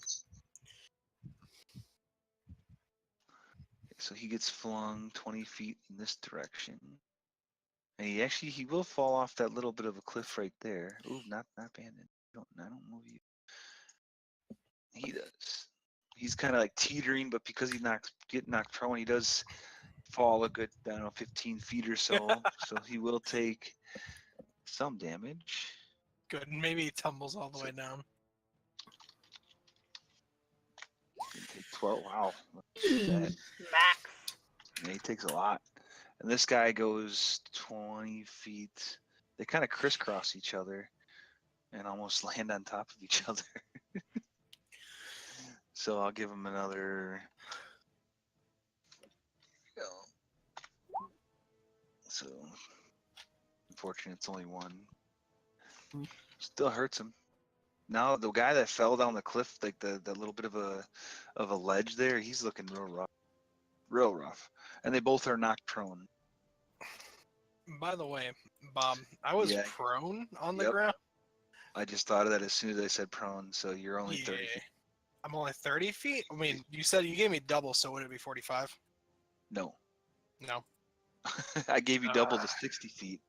So he gets flung 20 feet in this direction. And he will fall off that little bit of a cliff right there. Ooh, not Bandit. I don't move you. He does. He's kind of like teetering, but because he's not getting knocked prone, he does fall a good, 15 feet or so. So he will take some damage. Good. Maybe he tumbles all the way down. He'll take 12. Wow. That. Max. Yeah, he takes a lot. And this guy goes 20 feet. They kind of crisscross each other and almost land on top of each other. So I'll give him another. So unfortunately, it's only one. Still hurts him. Now the guy that fell down the cliff, like the little bit of a ledge there, he's looking real rough. And they both are knocked prone. By the way, Bob, I was Yeah. prone on the Yep. ground. I just thought of that as soon as I said prone. So you're only 30 Yeah. feet. I'm only 30 feet? I mean, you said you gave me double, so would it be 45? No. No. I gave you double to 60 feet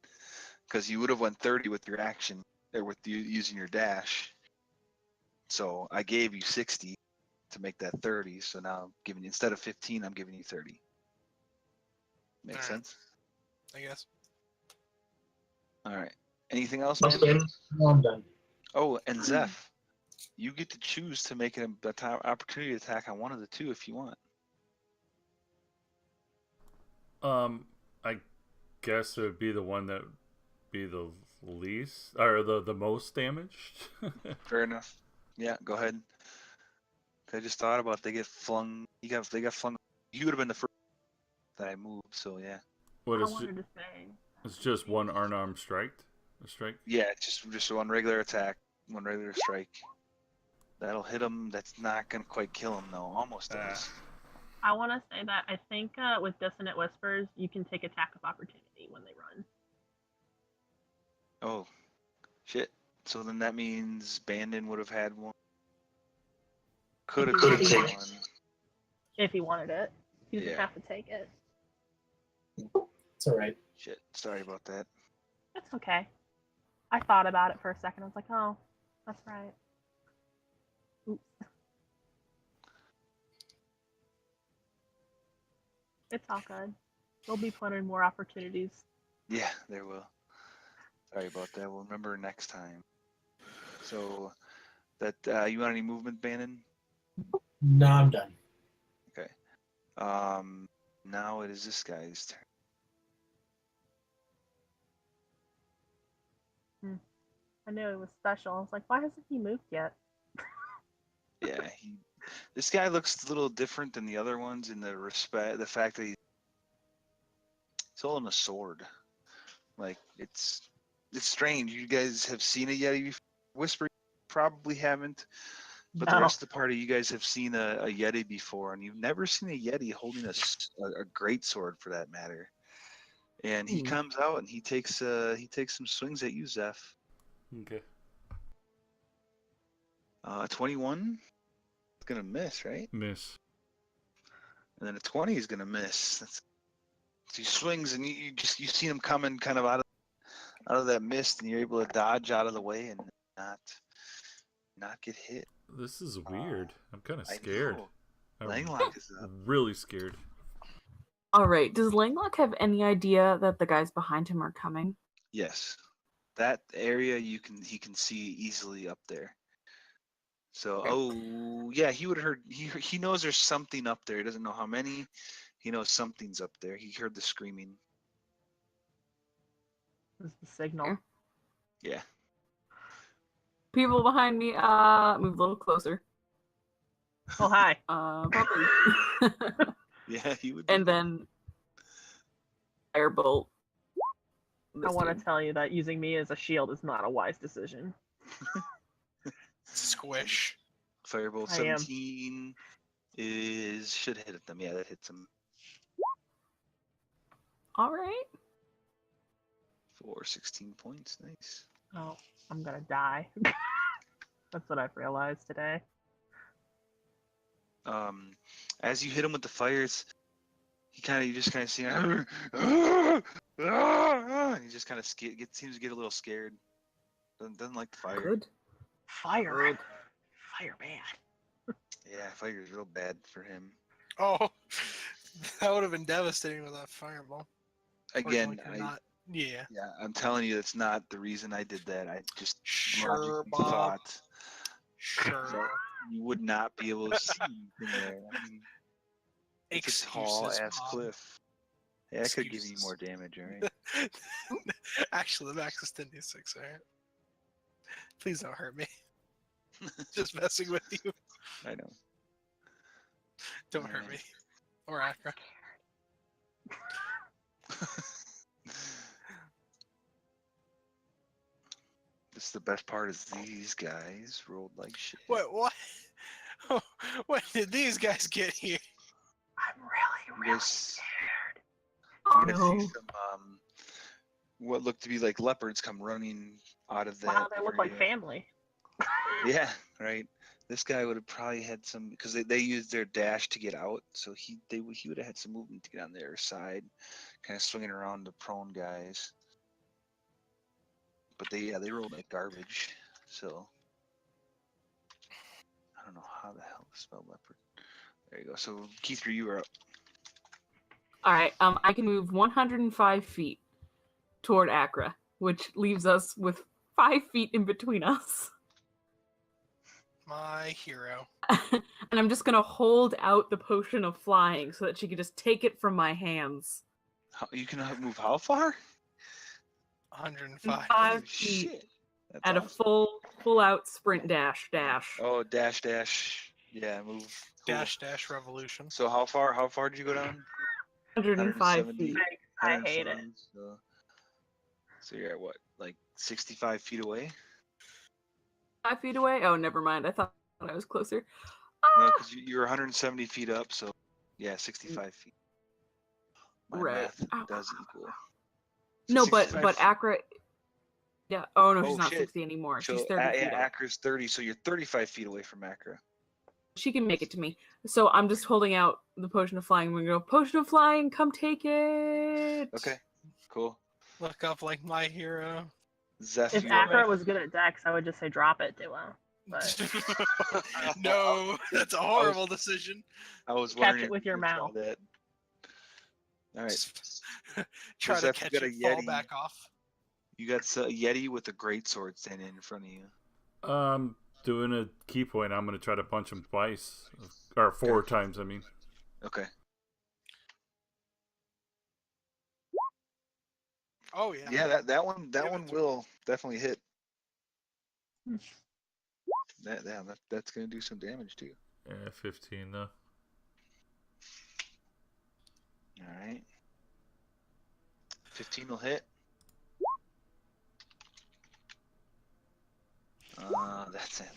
because you would have went 30 with your action or with you using your dash. So I gave you 60 to make that 30. So now I'm giving you, instead of 15, I'm giving you 30. Makes Alright. sense? I guess. All right. Anything else, Okay. man? No, I'm done. Oh, and Zeph, you get to choose to make an opportunity attack on one of the two if you want. I guess it would be the one that would be the least or the most damaged. Fair enough. Yeah, go ahead. I just thought about they get flung. They got flung. You would have been the first that I moved. So yeah. What I is wanted to say. it's just one unarmed strike? A strike? Yeah, it's just one regular attack, one regular strike. That'll hit him. That's not gonna quite kill him though. Almost does. I want to say that I think with Dissonant Whispers, you can take attack of opportunity when they run. Oh, shit. So then that means Bandon would have had one. Could have Could've taken taken one. If he wanted it, he doesn't Yeah. have to take it. It's all right. Shit. Sorry about that. That's okay. I thought about it for a second. I was like, oh, that's right. Oops. It's all good. There'll be plenty more opportunities. Yeah, there will. Sorry about that. We'll remember next time. So, that you want any movement, Bannon? No, I'm done. Okay. Now it is this guy's turn. I knew it was special. I was like, why hasn't he moved yet? Yeah, this guy looks a little different than the other ones in the fact that he's holding a sword. Like it's strange. You guys have seen a Yeti before. Whisper you probably haven't, but the No. rest of the party, you guys have seen a Yeti before, and you've never seen a Yeti holding a great sword for that matter. And he comes out and he takes some swings at you, Zeph. Okay. 21, it's gonna miss, right? Miss. And then a 20 is gonna miss. So he swings, and you see him coming kind of out of that mist, and you're able to dodge out of the way and not get hit. This is weird. I'm kind of I scared. know. I'm Langlock is up. really scared. All right. Does Langlock have any idea that the guys behind him are coming? Yes, that area he can see easily up there. So, oh yeah, he would have heard. He knows there's something up there. He doesn't know how many. He knows something's up there. He heard the screaming. This is the signal. Yeah. People behind me, move a little closer. Oh, hi. Probably. Yeah, he would. Do And that. then firebolt. I want to tell you that using me as a shield is not a wise decision. Squish. Firebolt I am. 17 should hit them. Yeah, that hits him All right. for 16 points. Nice. Oh, I'm gonna die. That's what I've realized today. As you hit him with the fires, you just kind of see him. And he just kind of seems to get a little scared. Doesn't like the fire. Good. Fire. Fire bad. Yeah, fire is real bad for him. Oh, that would have been devastating with that fireball. Again, Fortunately, not. Yeah. yeah, I'm telling you, that's not the reason I did that. I just Sure, logically Bob. thought Sure. that you would not be able to see anything there. I mean, it's a tall Excuses, ass Bob. cliff. Yeah, I could give you Excuses. more damage, alright? Actually, the max is 10d6, alright? Please don't hurt me. Just messing with you. I know. Don't hurt me. Or Akra. This is the best part is these guys rolled like shit. What? When did these guys get here? I'm really You guys, scared. Oh you guys no. see some what looked to be like leopards come running out of that. Wow, they look like area. family. Yeah, right. This guy would have probably had some because they used their dash to get out, so he would have had some movement to get on their side, kind of swinging around the prone guys. But they rolled like garbage, so I don't know how the hell to spell leopard. There you go. So Keith, you are up. All right. I can move 105 feet toward Accra, which leaves us with 5 feet in between us. My hero. And I'm just gonna hold out the potion of flying so that she can just take it from my hands. You can move how far? 105. Five Oh, feet shit. That's At a awesome. full out sprint dash. Oh, dash. Yeah, move. Cool. Dash revolution. So how far did you go down? 105 170. feet. I hate it. 170, So you're at what, like 65 feet away? 5 feet away? Oh, never mind. I thought I was closer. No, because you're 170 feet up, so yeah, 65 feet. My Right. math Ow. does equal. No, but 65 feet. Accra. Yeah. Oh no, she's Oh, not shit. 60 anymore. So She's 30 feet yeah, away. Accra's 30, so you're 35 feet away from Accra. She can make it to me. So I'm just holding out the potion of flying. We're gonna go, potion of flying, come take it. Okay, cool. Look up like my hero. Zeph, If you are Akra was good at Dex, I would just say drop it to him. But No, that's a horrible decision. I was catch wondering it if with you your could try mouth. that. All right, Try to Zeph, catch you got it, a fall Yeti. back off. you got a Yeti with a great sword standing in front of you. Doing a key point. I'm gonna try to punch him twice, or 4 Okay. times. I mean, Okay. Oh yeah. Yeah, that one Give it one to will definitely hit. That's gonna do some damage too. yeah, 15 though. All right. 15 will hit.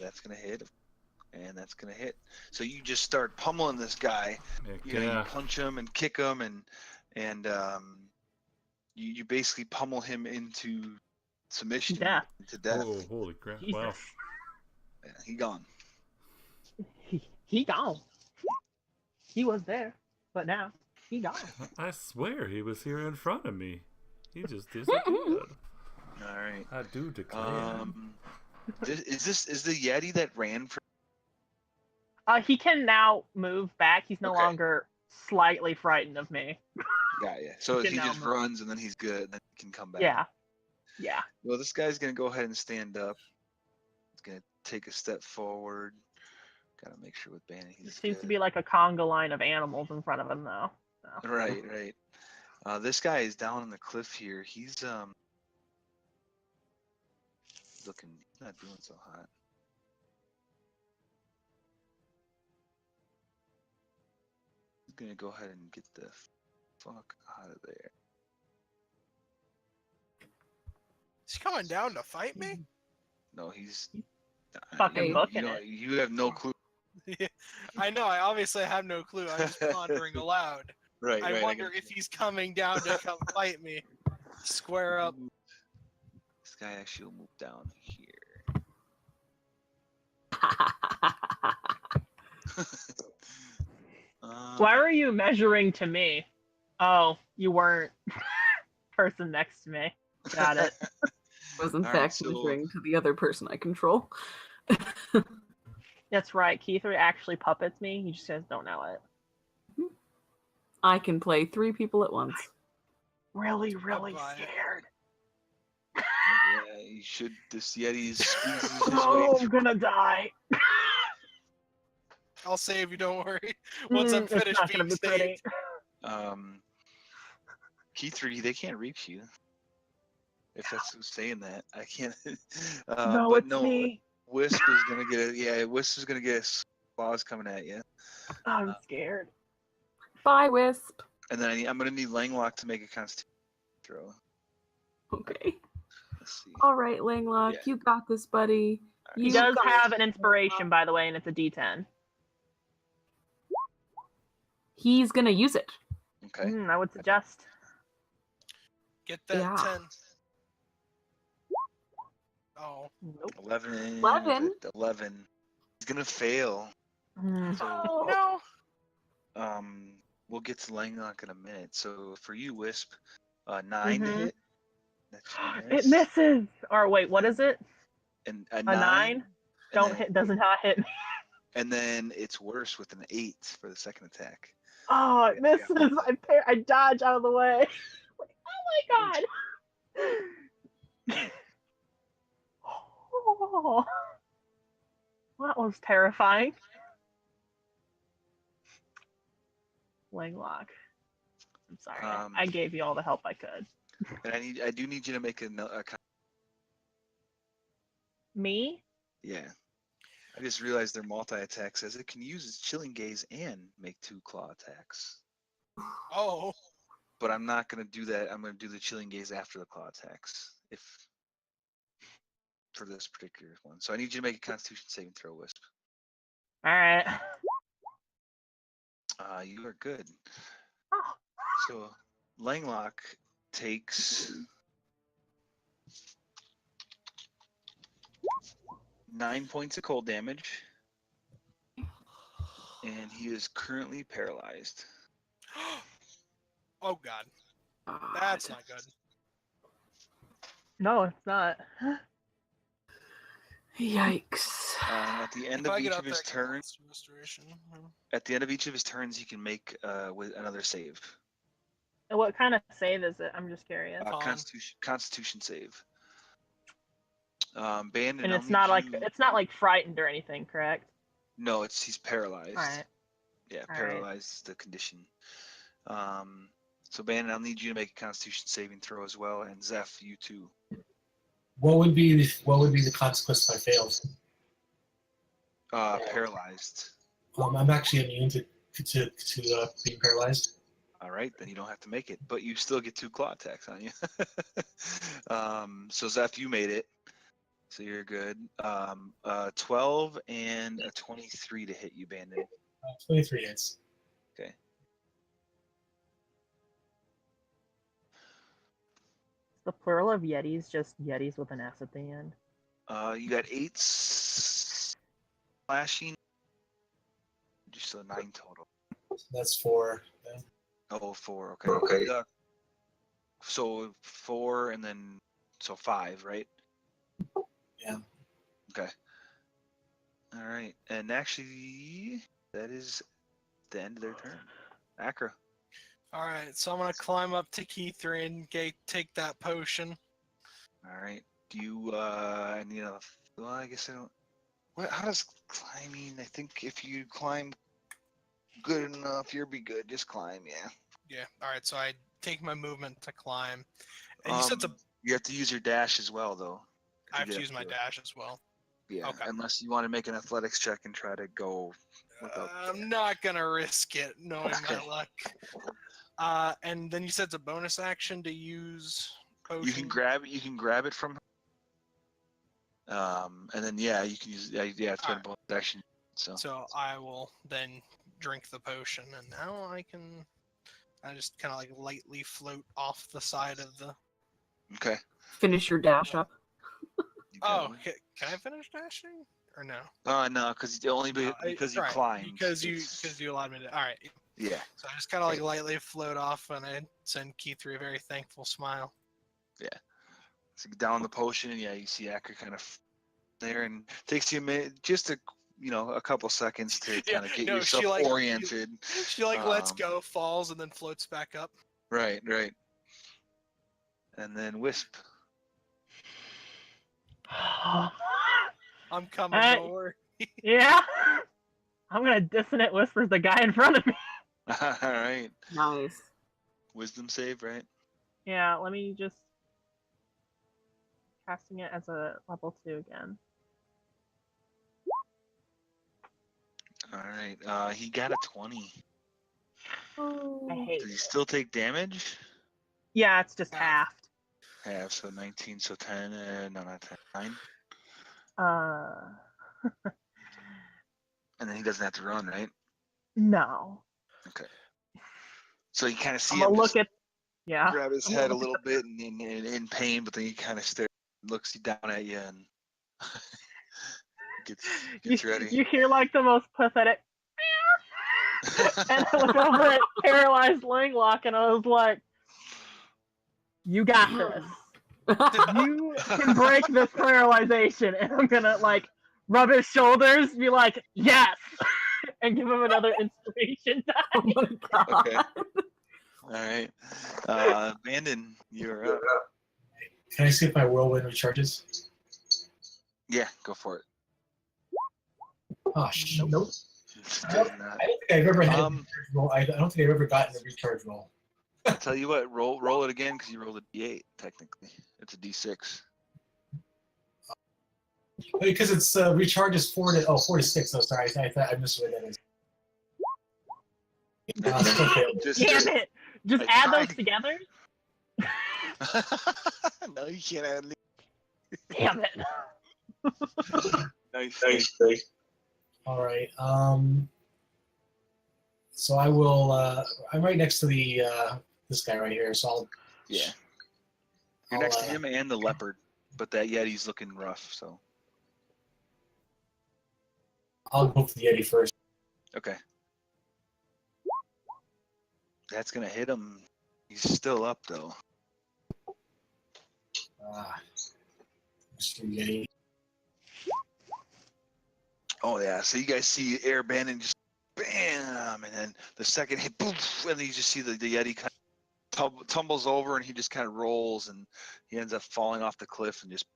That's gonna hit, and that's gonna hit. So you just start pummeling this guy. Heck You know, yeah. you punch him and kick him, and you basically pummel him into submission, Death. to death. Oh, holy crap! Jesus. Wow. Yeah, he gone. He gone. He was there, but now he gone. I swear he was here in front of me. He just disappeared. All right. I do declare. Is the Yeti that ran for? He can now move back. He's no Okay. longer slightly frightened of me. Got ya. So He he can now just move. runs and then he's good. And then he can come back. Yeah. Yeah. Well, this guy's gonna go ahead and stand up. He's gonna take a step forward. Gotta make sure with Bannon There he's seems to good. be like a conga line of animals in front of him, though. So. Right. This guy is down on the cliff here. He's looking not doing so hot. He's gonna go ahead and get the fuck out of there. He's coming down to fight me. No, he's Fucking you, booking you, it. you have no clue. Yeah, I know. I obviously have no clue. I'm just pondering aloud. Right. I right, wonder got if you. he's coming down to come fight me. Square up. This guy actually will move down here. Why were you measuring to me? Oh, you weren't. Person next to me. Got it. Was in All right, fact so- measuring to the other person I control. That's right. Keith actually puppets me. You just guys don't know it. I can play 3 people at once. Really buy it. scared. Yeah, you should. This Yeti squeezes his way Oh, I'm through. gonna die. I'll save you. Don't worry. Once I'm It's finished not gonna being be pretty. Um, Key3, they can't reach you. If that's who's saying that, I can't. No, but it's no, me. Wisp is gonna get it. Yeah, Wisp is gonna get claws coming at you, I'm scared. Bye, Wisp. and then I'm gonna need Langlock to make a Constitution throw. Okay. Let's see. All right, Langlock, Yeah. you got this, buddy. He You does got have this. an inspiration, by the way, and it's a D10. He's gonna use it. Okay. I would suggest. Get that Yeah. 10. Oh. Nope. 11. 11? 11. He's gonna fail. So No. we'll get to Langlock in a minute. So for you, Wisp, 9 to Mhm. hit. That's your It miss. misses. Or wait, what is it? And A 9. 9? and Don't then- hit. Does not hit me. And then it's worse with an 8 for the second attack. Oh, it Yeah, misses. I dodge out of the way. Like, oh my god. Oh, that was terrifying. Langlock. I'm sorry. Um, I gave you all the help I could. And I do need you to make Me? yeah. I just realized their multi-attack says it can use its chilling gaze and make 2 claw attacks. Oh, But I'm not gonna do that. I'm gonna do the chilling gaze after the claw attacks. If for this particular one. So I need you to make a Constitution saving throw, Wisp. All right. You are good. Oh. So Langlock takes 9 points of cold damage, and he is currently paralyzed. oh God, that's not good. No, it's not. Yikes. At the end If of I each get of out his there, turns, restoration. at the end of each of his turns, he can make with another save. What kind of save is it? I'm just curious. Con. Constitution save. Bandit, And I'll it's need not like you- it's not like frightened or anything, correct? No, he's paralyzed. All right. Yeah, All right. paralyzed is the condition. So Bandit, I'll need you to make a Constitution saving throw as well, and Zeph, you too. What would be the consequence if I failed? Paralyzed. I'm actually immune to being paralyzed. All right, then you don't have to make it, but you still get 2 claw attacks on you. So Zeph, you made it, so you're good. 12 and a 23 to hit you, Bandit. 23 hits. Okay. The plural of Yetis just Yetis with an S at the end. You got 8 slashing, just a 9 total. That's 4. Oh, 4. Okay. So 4 and then 5, right? Yeah. Okay. All right, and actually, that is the end of their turn. Akra. All right, so I'm gonna climb up to key 3 and take that potion. All right. Do you need a? Well, I guess I don't. What? How does climbing? I think if you climb good enough, you'll be good. Just climb, yeah. Yeah. All right, so I take my movement to climb, and you said You have to use your dash as well, though. I have to get use up my it. dash as well. Yeah. Okay. Unless you want to make an athletics check and try to go without. I'm not gonna risk it, knowing Okay. my luck. And then you said it's a bonus action to use potion. You can grab it. You can grab it from. And then yeah, you can use it's been a Alright. bonus action. So. So I will then drink the potion, and now I just kind of like lightly float off the side of the. Okay. Finish your dash up. You got Oh, one. can I finish dashing or no? No, because because you Right, climbed. Because it's- you allowed me to. All right. Yeah. So I just kind of like lightly float off, and I send Key 3 a very thankful smile. So you down the potion, and yeah, you see Akra kind of there, and takes you a minute, just a couple seconds to Yeah, kind of get no, yourself she, like, oriented. She like lets Um, go, falls, and then floats back up. Right. And then Wisp. I'm coming. Alright. Don't worry. Yeah. I'm gonna dissonant whisper the guy in front of me. All right. Nice. Wisdom save, right? Yeah, let me just casting it as a level 2 again. All right. He got a 20. I hate Does he it. still take damage? Yeah, it's just Half. halved. Half, so 19, so 10. No, not 10. 9. And then he doesn't have to run, right? No. So you kind of see I'm him gonna just look at. Yeah. grab his I'm head a gonna little bit and in pain, but then he kind of looks down at you and gets ready. You hear like the most pathetic. And I look over at paralyzed Langlock and I was like, "You got this. You can break this paralyzation." And I'm gonna like rub his shoulders, be like, "Yes," and give him another inspiration die. Oh my god. Okay. All right. Bandon, you're up. Can I see if my whirlwind recharges? Yeah, go for it. Oh, nope. Does not. I don't think I've ever had Um, a recharge roll. I don't think I've ever gotten a recharge roll. I'll tell you what, roll it again because you rolled a d8. Technically, it's a d6. Because it's recharges 4 to 6. Oh, sorry, I thought I missed what that is. Still failed. Just Damn it! Just I add those tried. together? no, you can't add. Damn it. Nice. All right. So I will. I'm right next to the this guy right here. So I'll. Yeah. You're next to him and the leopard, but that Yeti's looking rough. So. I'll go for the Yeti first. Okay. That's gonna hit him. He's still up though. Mr. Yeti. Oh yeah. So you guys see Air Bandit just bam, and then the second hit, poof, and then you just see the Yeti kind of tumbles over, and he just kind of rolls, and he ends up falling off the cliff and just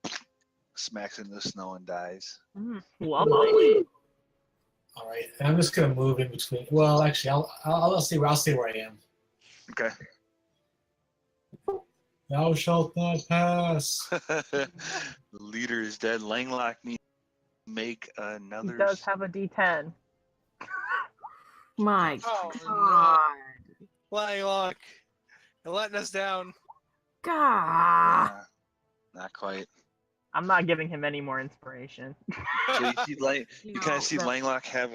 smacks into the snow and dies. Lovely. All right, and I'm just gonna move in between. Well, actually, I'll stay where I am. Okay. Thou shalt not pass. The leader is dead. Langlock needs to make He another. does have a D10. My Oh, God. Langlock, you're letting us down. God. Not quite. I'm not giving him any more inspiration. So you see, you kind No, of see that's- Langlock have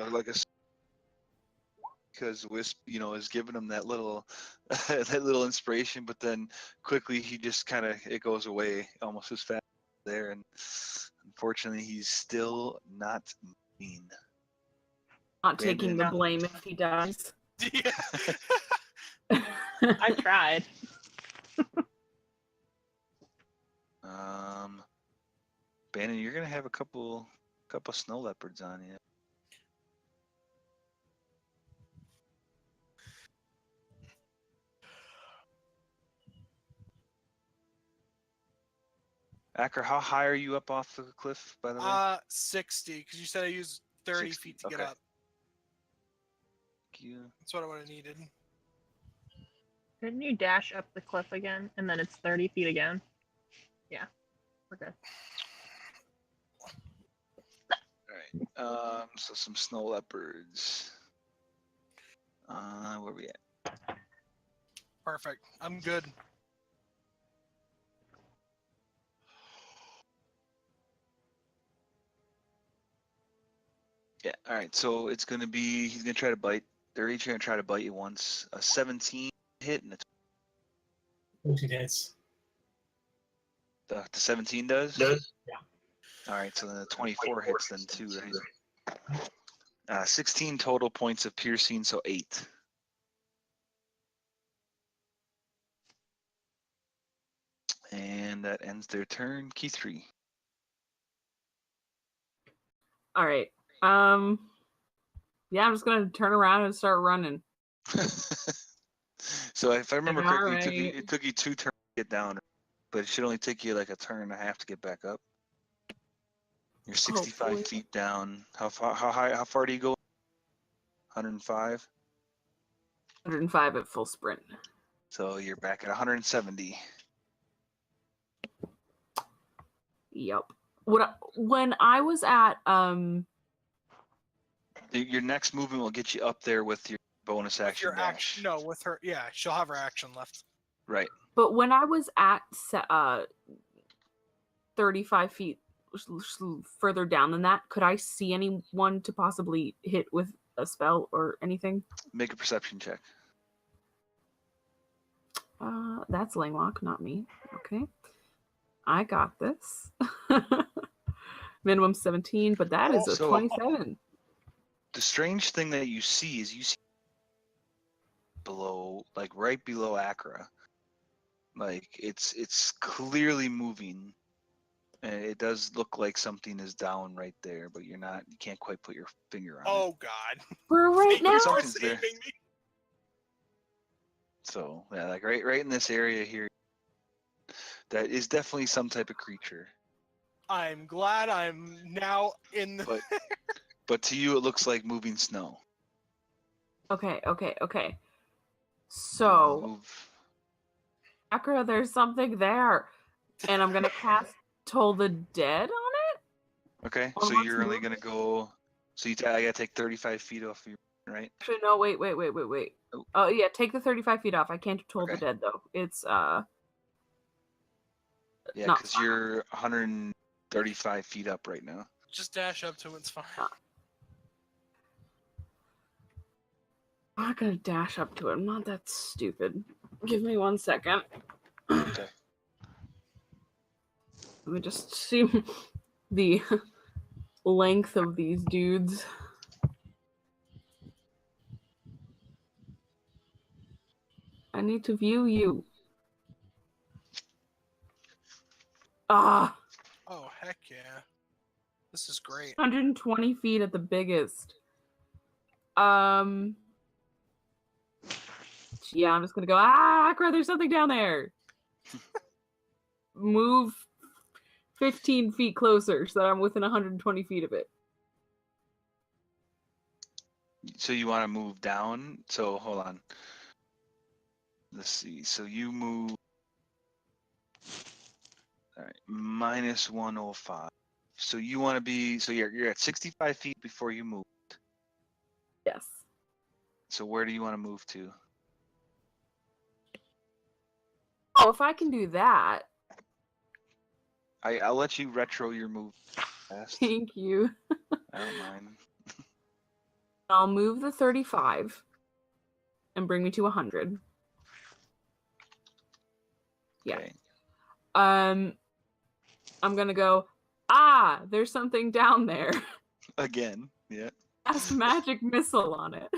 because Wisp, is giving him that little, that little inspiration, but then quickly he just kind of it goes away almost as fast there, and unfortunately he's still not mean. Not taking the Bandit. blame if he dies. I tried. Bannon, you're gonna have a couple snow leopards on you. Acker, how high are you up off the cliff, by the way? 60, because you said I used 30 60, feet to get okay. up. You, That's what I would have needed. Didn't you dash up the cliff again, and then it's 30 feet again? Yeah, we're good. all right. So some snow leopards. Where we at? Perfect. I'm good. Yeah. All right. So it's gonna be he's gonna try to bite. They're each gonna try to bite you once. A 17 hit and Those hits. the 17 does. Yeah. All right. So then the 24 hits then too, right? 16 total points of piercing, so 8. And that ends their turn. Key 3. All right. Yeah, I'm just gonna turn around and start running. So if I remember All correctly, right. it took you 2 turns to get down, but it should only take you like a turn and a half to get back up. You're 65 Hopefully. feet down. How far do you go? 105. 105 at full sprint. So you're back at 170. Yep. When I was at Your next movement will get you up there with your bonus action Your dash. action, no, with her, yeah, she'll have her action left. Right. but when I was at 35 feet further down than that, could I see anyone to possibly hit with a spell or anything? Make a perception check. That's Langlock, not me. Okay. I got this. Minimum 17, but that is a So- 27. The strange thing that you see is below, like right below Accra. Like it's clearly moving, and it does look like something is down right there, but you can't quite put your finger on it. Oh God! We're right Thank you now. for Something's there. saving me. So yeah, like right in this area here, that is definitely some type of creature. I'm glad I'm now in the. But but to you, it looks like moving snow. Okay. So Move. Akra, there's something there. And I'm gonna cast Toll the Dead on it? Okay, On so what's you're only moving? gonna go. So I gotta take 35 feet off you, right? Actually, no, wait. Oh. Oh, yeah, take the 35 feet off. I can't Toll the Okay. Dead, though. It's, Yeah, not because you're 135 feet up right now. Just dash up to him. It's fine. I'm not gonna dash up to it. I'm not that stupid. Give me 1 second. Okay. Let me just see the length of these dudes. I need to view you. Ah, Oh, heck yeah. This is great. 120 feet at the biggest. Yeah, I'm just gonna go, Akra, there's something down there. Move 15 feet closer so that I'm within 120 feet of it. So you want to move down? So hold on. Let's see. So you move. All right, minus 105. So you want to be. So you're at 65 feet before you move. Yes. So where do you want to move to? Oh, if I can do that, I'll let you retro your move fast. thank you. I don't mind. I'll move the 35 and bring me to 100. Yeah. Okay. I'm gonna go, there's something down there. Again. Yeah. Cast magic missile on it.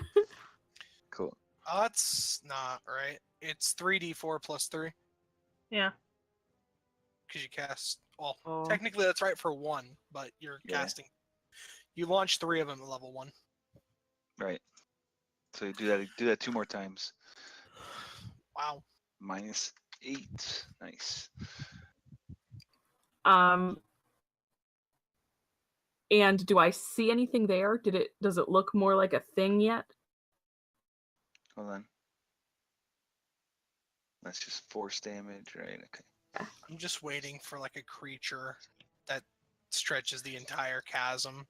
Cool. That's not right. It's 3d4 plus 3 Yeah. because you cast. Well, Oh. technically that's right for 1, but you're Yeah. casting. You launch 3 of them at level 1. Right. So you do that 2 more times. Wow. Minus 8. Nice. And do I see anything there? Does it look more like a thing yet? Hold on. That's just force damage, right? Okay. I'm just waiting for like a creature that stretches the entire chasm.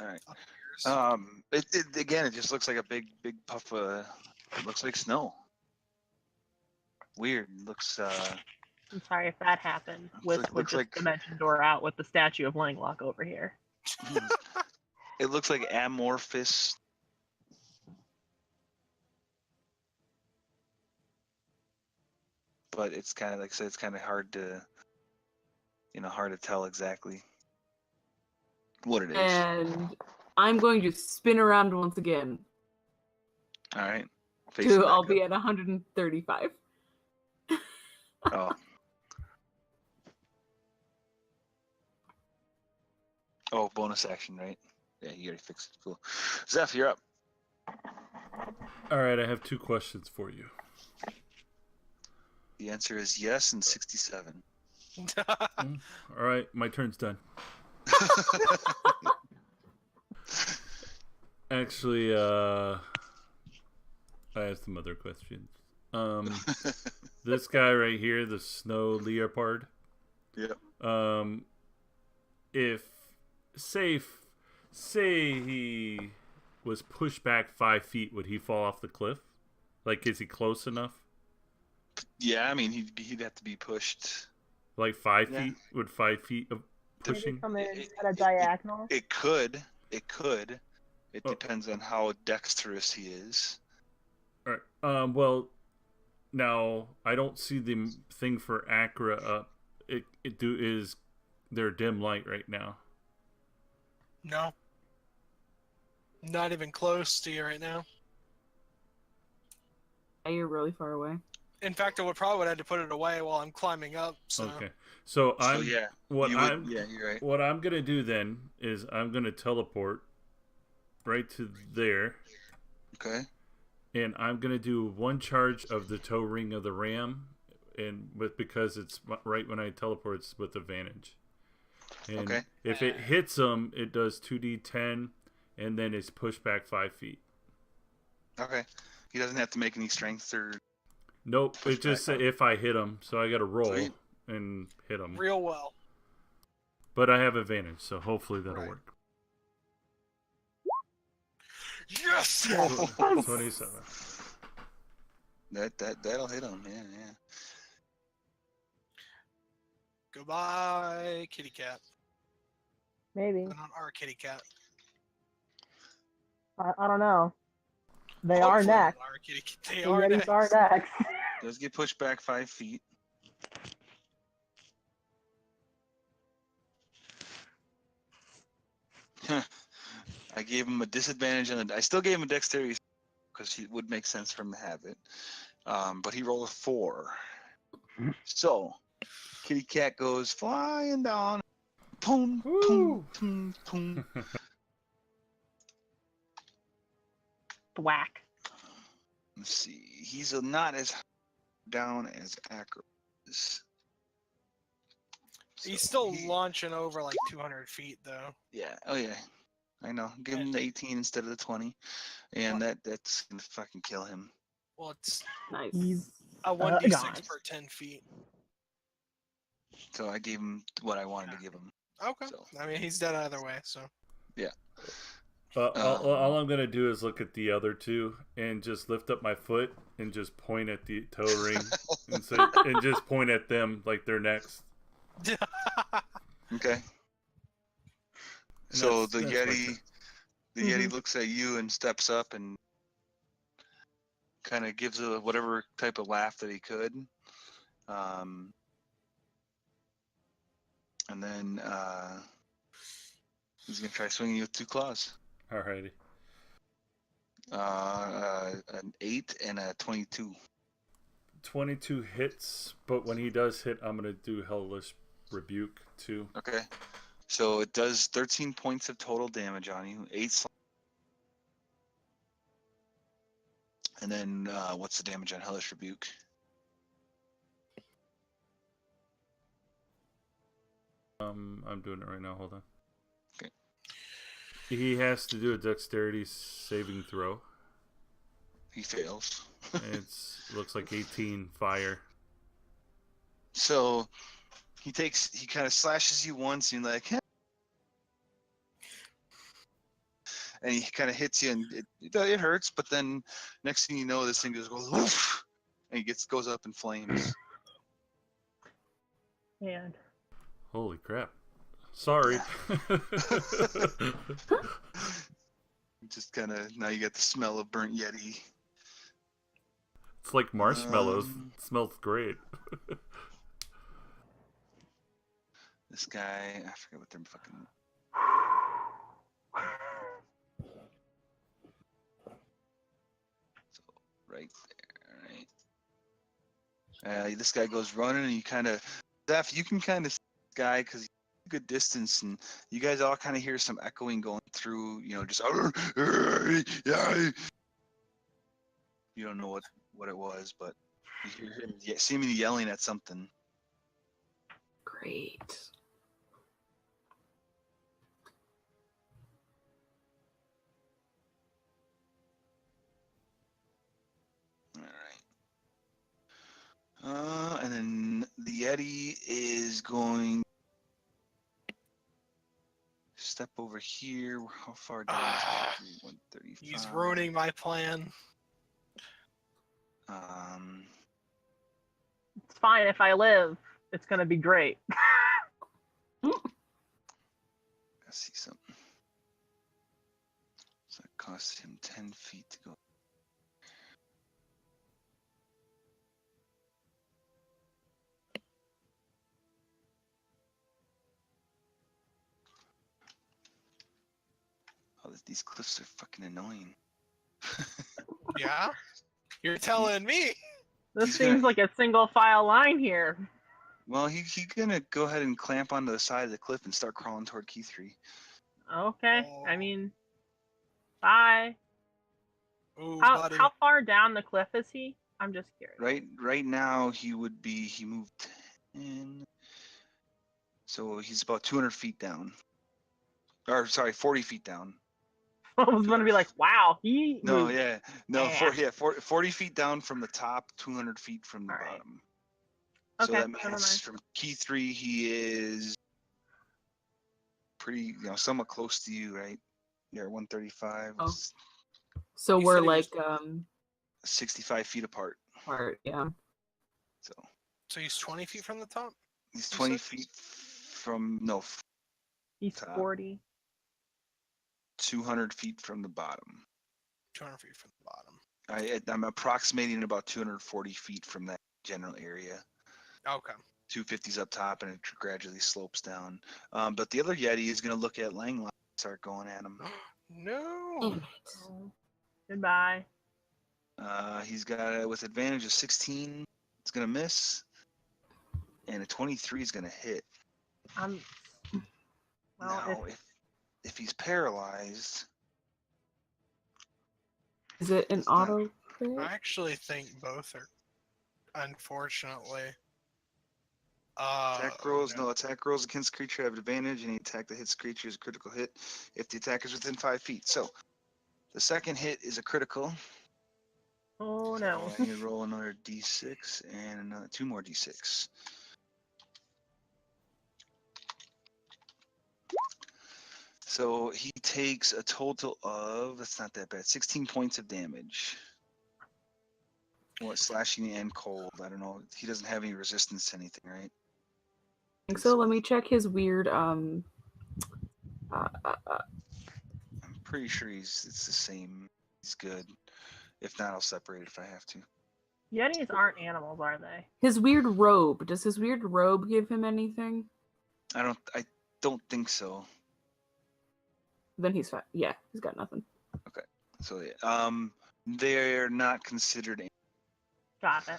All right. Appears. It again, it just looks like a big puff of. It looks like snow. Weird. It looks. I'm sorry if that happened. Wisp would looks just like- dimension door out with the statue of Langlock over here. It looks like amorphous. But it's kind of like I said, it's kind of hard to, hard to tell exactly what it is. And I'm going to spin around once again. All right. I'll be at 135. Oh. Oh, bonus action, right? Yeah, you already fixed it. Cool. Zeph, you're up. All right, I have 2 questions for you. The answer is yes and 67. All right, my turn's done. Actually, I have some other questions. This guy right here, the snow leopard. Yep. If say he was pushed back 5 feet, would he fall off the cliff? Like, is he close enough? Yeah, I mean he'd have to be pushed. Like 5 Yeah. feet? Would 5 feet of pushing? Come in It- at a diagonal. It could. It Oh. depends on how dexterous he is. All right. Well, now I don't see the thing for Akra up. Is there dim light right now? No. Not even close to you right now. Yeah, you're really far away. In fact, I would probably have to put it away while I'm climbing up. So. Okay. So I'm yeah, what you would, I'm yeah, you're right. what I'm gonna do then is I'm gonna teleport right to there, Okay. and I'm gonna do 1 charge of the toe ring of the ram, because it's right when I teleport, it's with advantage. And Okay. if it hits him, it does 2d10, and then it's pushed back 5 feet. Okay. He doesn't have to make any strength or. Nope. Push It just back said if I hit him, so I got to roll Sweet. and hit him. Real well. But I have advantage, so hopefully that'll Right. work. Yes! 27. That'll hit him. Yeah. Goodbye, kitty cat. Maybe. But not our kitty cat. I don't know. They are Hopefully not next. our kitty cat. They The are Yetis next. are next. Does get pushed back 5 feet. I gave him a disadvantage on it. I still gave him a dexterity because it would make sense for him to have it. But he rolled a 4. So, kitty cat goes flying down. Boom, boom, boom, boom. Thwack. Let's see. He's not as down as Acro is. He's So still he- launching over like 200 feet, though. Yeah. Oh yeah. I know. Give him the 18 instead of the 20, and that's gonna fucking kill him. Well, it's Nice. He's a 1d6 gone. per 10 feet. So I gave him what I wanted to give him. Okay. So. I mean, he's dead either way, so. All I'm gonna do is look at the other two and just lift up my foot and just point at the toe ring and say, and just point at them like they're next. Okay. And So that's- the that's my Yeti, turn. the Yeti looks at you and steps up and kind of gives a whatever type of laugh that he could. And then he's gonna try swinging you with 2 claws. Alrighty. An 8 and a 22. 22 hits, but when he does hit, I'm gonna do Hellish Rebuke too. Okay. So it does 13 points of total damage on you. 8. And then what's the damage on Hellish Rebuke? I'm doing it right now. Hold on. Okay. He has to do a dexterity saving throw. He fails. Looks like 18 fire. So he kind of slashes you once and you're like, and he kind of hits you and it hurts, but then next thing you know, this thing just goes woof, and he goes up in flames. And Holy crap. Sorry. Just kind of, now you got the smell of burnt Yeti. It's like marshmallows. It smells great. This guy, I forget what they're fucking. So right there, right. This guy goes running, and you kind of, Zeph, you can kind of see this guy because he's a good distance, and you guys all kind of hear some echoing going through. Just you don't know what it was, but you hear him seemingly yelling at something. Great. All right. And then the Yeti is going to step over here. How far down? Ah, 135. He's ruining my plan. it's fine if I live. It's gonna be great. I see something. So it costs him 10 feet to go. Oh, these cliffs are fucking annoying. Yeah? You're telling me? This He's seems gonna- like a single file line here. Well, he's gonna go ahead and clamp onto the side of the cliff and start crawling toward Key 3. Okay. I Oh. mean, bye. Ooh, How buddy. how far down the cliff is he? I'm just curious. Right now he moved 10. So he's about 200 feet down. Or sorry, 40 feet down. I was gonna be like, wow, he No, moved. yeah, no, Yeah. 40 feet down from the top, 200 feet from the All right. bottom. So Okay, that never means mind. from key 3, he is pretty, somewhat close to you, right? You're at 135, Oh. it's So You we're said he like was- 65 feet apart. apart, yeah. So So he's 20 feet from the top. he's You 20 said? feet from, no, He's top. 40. 200 feet from the bottom. 200 feet from the bottom. I'm approximating about 240 feet from that general area. Okay. 250's up top, and it gradually slopes down. But the other Yeti is going to look at Langlock and start going at him. No. Oh, goodbye. He's got with advantage of 16. It's going to miss, and a 23 is going to hit. Well, Now, if he's paralyzed, Is it an It's not- auto crit? I actually think both are, unfortunately. attack rolls, no attack rolls against creature have advantage. Any attack that hits creature is a critical hit if the attack is within 5 feet. So the second hit is a critical. oh So no. I need to roll another d6 and another 2 more d6. So he takes a total of, that's not that bad, 16 points of damage. What, slashing and cold? I don't know. He doesn't have any resistance to anything, right? I think so. Let me check his weird I'm pretty sure it's the same. He's good. If not, I'll separate it if I have to. Yetis aren't animals, are they? his weird robe. Does his weird robe give him anything? I don't think so. Then he's fine. Yeah, he's got nothing. So yeah, they're not considered. Got it.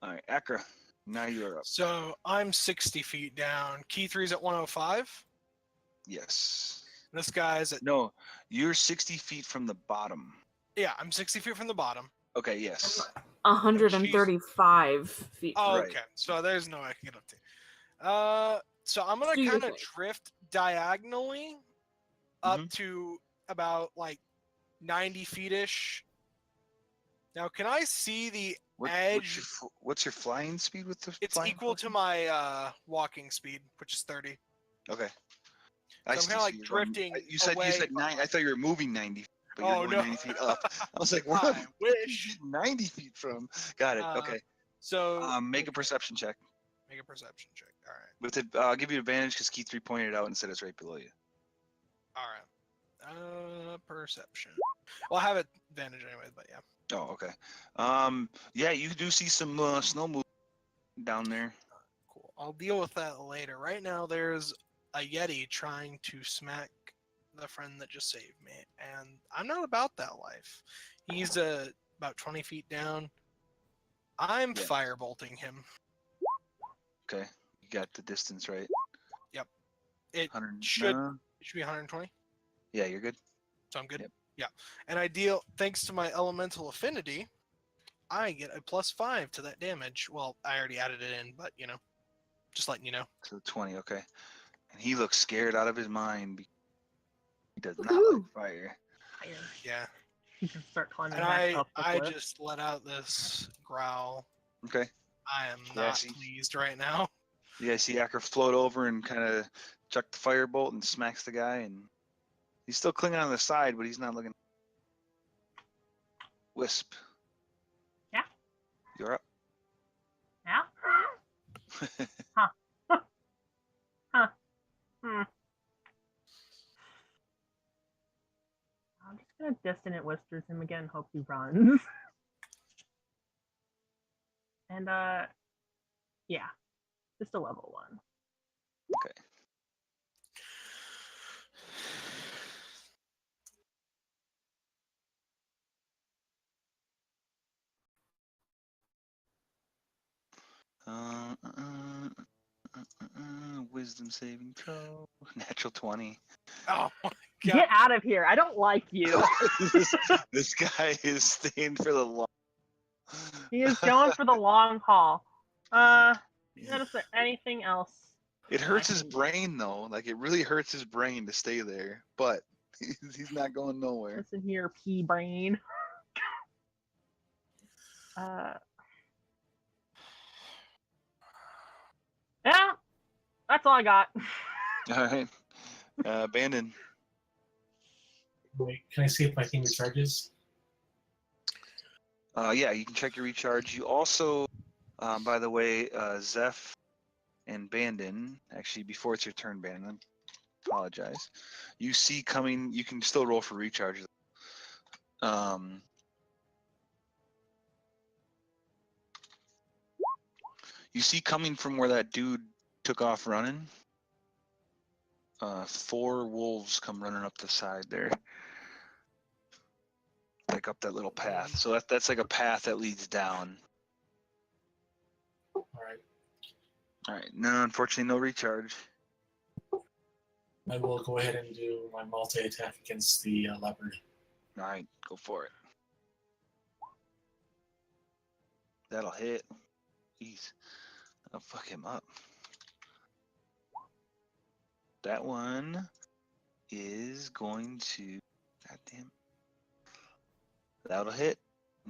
All right, Akra, now you're up. So I'm 60 feet down. Key 3's at 105. Yes. This guy's at. No, you're 60 feet from the bottom. Yeah, I'm 60 feet from the bottom. Okay, yes. 135 feet. Oh, Right. okay. So there's no way I can get up to. So I'm gonna Do your kind of thing. drift diagonally up Mhm. to about like 90 feet ish. Now, can I see the edge? What's your flying speed with the It's flying equal to potion? my walking speed, which is 30. Okay. I'm kinda still like see you going- drifting You said away 9. I thought you were moving 90, but you're Oh, going no. 90 feet up. I was like, what? I wish. 90 feet from. Got it. Okay. So Make a perception check. make a perception check. All right. With it, I'll give you advantage because Key 3 pointed it out and said it's right below you. All right. Perception. Well, I have advantage anyway, but yeah. Oh, okay. Yeah, you do see some snow moving down there. Cool. I'll deal with that later. Right now, there's a Yeti trying to smack the friend that just saved me, and I'm not about that life. He's about 20 feet down. I'm Yeah. firebolting him. Okay. You got the distance right. It 100. should be 120, Yeah, you're good. so I'm good. Yep. Yeah, and I deal thanks to my elemental affinity. I get a +5 to that damage. Well, I already added it in, but just letting you know. So 20. Okay. And he looks scared out of his mind. He does not Woohoo. like fire. Fire. Yeah, You can start climbing and back up the I cliff. just let out this growl. Okay. I am Yeah, not see. pleased right now. You guys see Acker float over and kind of chuck the firebolt and smacks the guy, and he's still clinging on the side, but he's not looking. Wisp. Yeah. You're up. Yeah. Hmm. I'm just gonna dissonant whispers him again. Hope he runs. And yeah, just a level 1. Okay. Wisdom saving throw. Natural 20. Oh my Get god! out of here! I don't like you. this guy is staying for the long. He is going for the long haul. Is there anything else? It hurts I his can- brain though. Like it really hurts his brain to stay there. But He's not going nowhere. Listen here, pea brain. Yeah, that's all I got. All right. Bandon. Wait, can I see if my thing recharges? Yeah, you can check your recharge. You also, by the way, Zeph and Bandon, actually, before it's your turn, Bandon, apologize. You see coming, you can still roll for recharge. You see coming from where that dude took off running, 4 wolves come running up the side there. Like up that little path. So that's like a path that leads down. All right. All right. No, unfortunately, no recharge. I will go ahead and do my multi attack against the leopard. All right, go for it. That'll hit. Jeez. I'll fuck him up. That one is going to. Goddamn. That'll hit.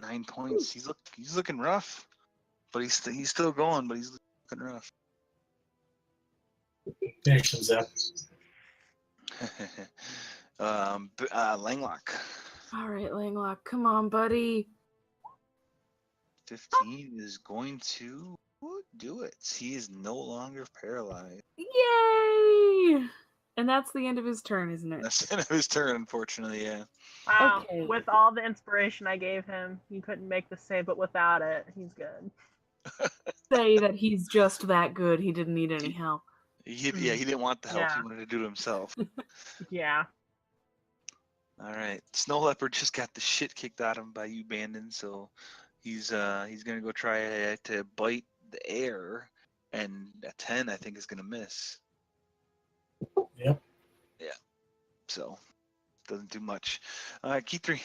9 points. He's looking rough, but he's still going, but he's looking rough. Finish him, Zep. Langlock. All right, Langlock, come on, buddy. 15 is going to do it. He is no longer paralyzed. Yay! And that's the end of his turn, isn't it? That's the end of his turn, unfortunately, yeah. Wow. Okay. With all the inspiration I gave him, he couldn't make the save, but without it, he's good. Say that he's just that good. He didn't need any help. He didn't want the help. Yeah. He wanted to do it himself. Yeah. All right. Snow Leopard just got the shit kicked out of him by you, Bandon, so he's gonna go try to bite the air, and a 10 I think is gonna miss. Yep. Yeah. So doesn't do much. All right, key 3.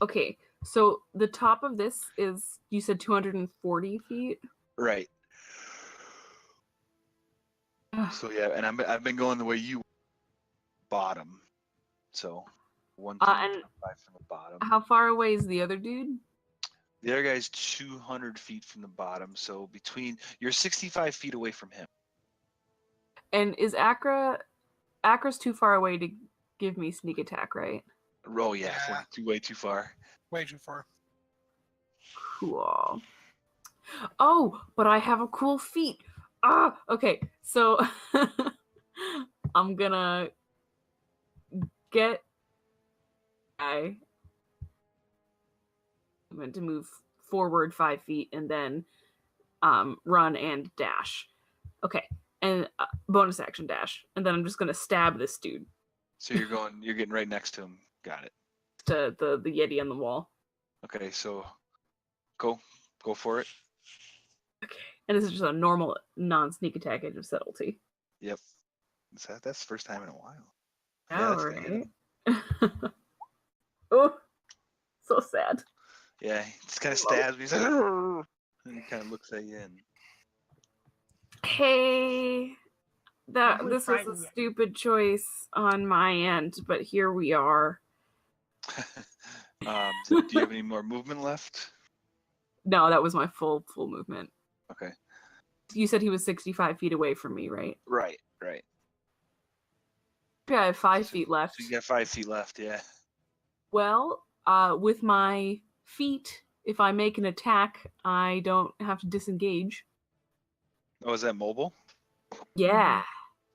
Okay, so the top of this is, you said 240 feet? Right. So yeah, and I've been going the way you bottom. So 1, 2, And 5 from the bottom. how far away is the other dude? The other guy's 200 feet from the bottom. So you're 65 feet away from him. And is Akra's too far away to give me sneak attack, right? Oh yeah, Yeah. way too far. Way too far. Cool. Oh, but I have a cool feat. Okay, so I'm gonna get I meant to move forward 5 feet and then run and dash. Okay, and bonus action dash, and then I'm just gonna stab this dude. So you're getting right next to him. Got it. To the Yeti on the wall. Okay, so go for it. Okay, and this is just a normal non-sneak attack edge of subtlety. Yep. That's the first time in a while. All that's gonna hit right. Oh, so sad. Yeah, he just kind of stabs me. He's like, "Arr!" And he kind of looks at you and Hey, That would this was frighten a you. stupid choice on my end, but here we are. do you have any more movement left? No, that was my full movement. Okay. You said he was 65 feet away from me, right? Right. Yeah, I have 5 feet left. So you got 5 feet left, yeah. Well, with my feet, if I make an attack, I don't have to disengage. Oh, is that mobile? Yeah.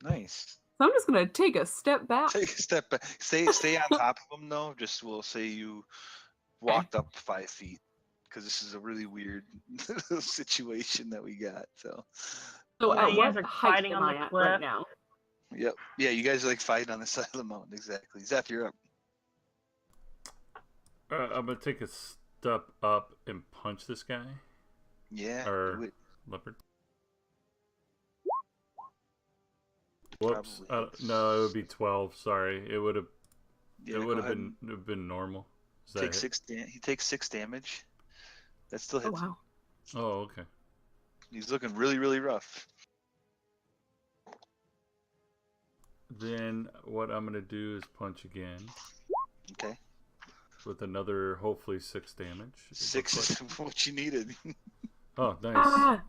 Nice. So I'm just gonna take a step back. Take a step back. Stay on top of him though. Just we'll say you walked up 5 feet, because this is a really weird situation that we got. So So Yeah, at you what guys are height fighting am on I the at cliff. right now? yep, yeah, you guys are like fighting on the side of the mountain. Exactly. Zeph, you're up. I'm gonna take a step up and punch this guy. Yeah. Or do it. leopard. Whoops. Probably. No, it would be 12. Sorry, it would have. Yeah, it go would have ahead been normal. Is and that take hit? 6 he takes 6 damage. That still Oh hits. wow. Oh, okay. He's looking really, really rough. then what I'm gonna do is punch again Okay. with another, hopefully 6 damage. It 6 looks is what you needed. like. Oh, nice. Ah,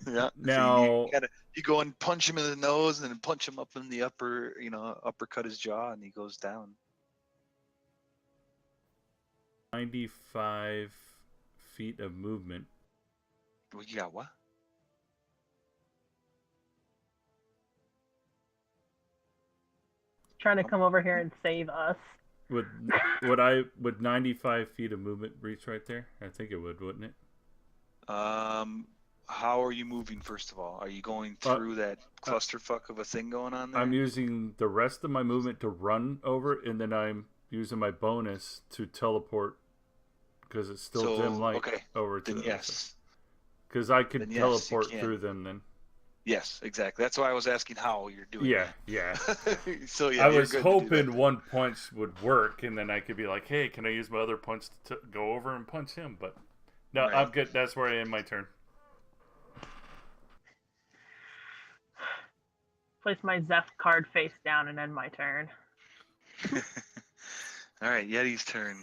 Yeah. Now- so you go and punch him in the nose, and then punch him up in the upper, uppercut his jaw, and he goes down. 95 feet of movement. Well, you got what? Trying to come over here and save us. Would 95 feet of movement reach right there? I think it would, wouldn't it? How are you moving? First of all, are you going through that clusterfuck of a thing going on there? I'm using the rest of my movement to run over, and then I'm using my bonus to teleport because it's still dim light over to then the yes. Because I could Then yes, teleport you can. through them then. Yes, exactly. That's why I was asking how you're doing. Yeah, yeah. So yeah, I you're was good to do hoping that. one punch would work, and then I could be like, "Hey, can I use my other punch to go over and punch him?" But no, Right. I'm good. That's where I end my turn. Place my Zeph card face down and end my turn. All right, Yeti's turn.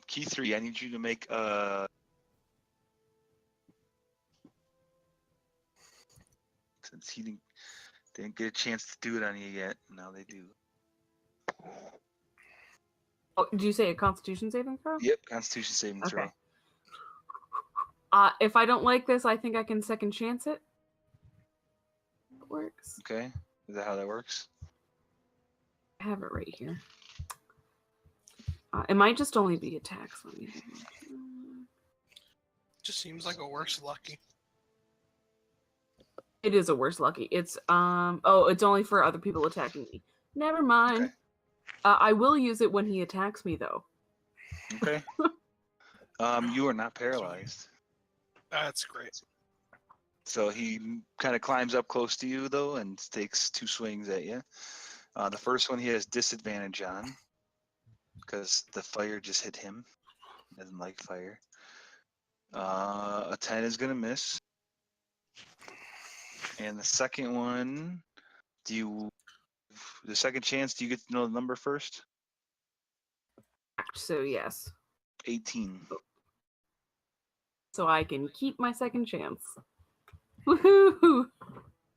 Key 3, I need you to make since he didn't get a chance to do it on you yet, now they do. oh, did you say a Constitution saving throw? Yep, Constitution saving throw. Okay. If I don't like this, I think I can second chance it. It works. Okay, is that how that works? I have it right here. It might just only be attacks. Let me. Just seems like a worse lucky. It is a worse lucky. It's it's only for other people attacking me. Never mind. Okay. I will use it when he attacks me though. Okay. You are not paralyzed. That's great. So he kind of climbs up close to you though and takes 2 swings at you. The first one he has disadvantage on because the fire just hit him. He doesn't like fire. A 10 is gonna miss. And the second one, the second chance, do you get to know the number first? So yes. 18. So I can keep my second chance. Woohoo!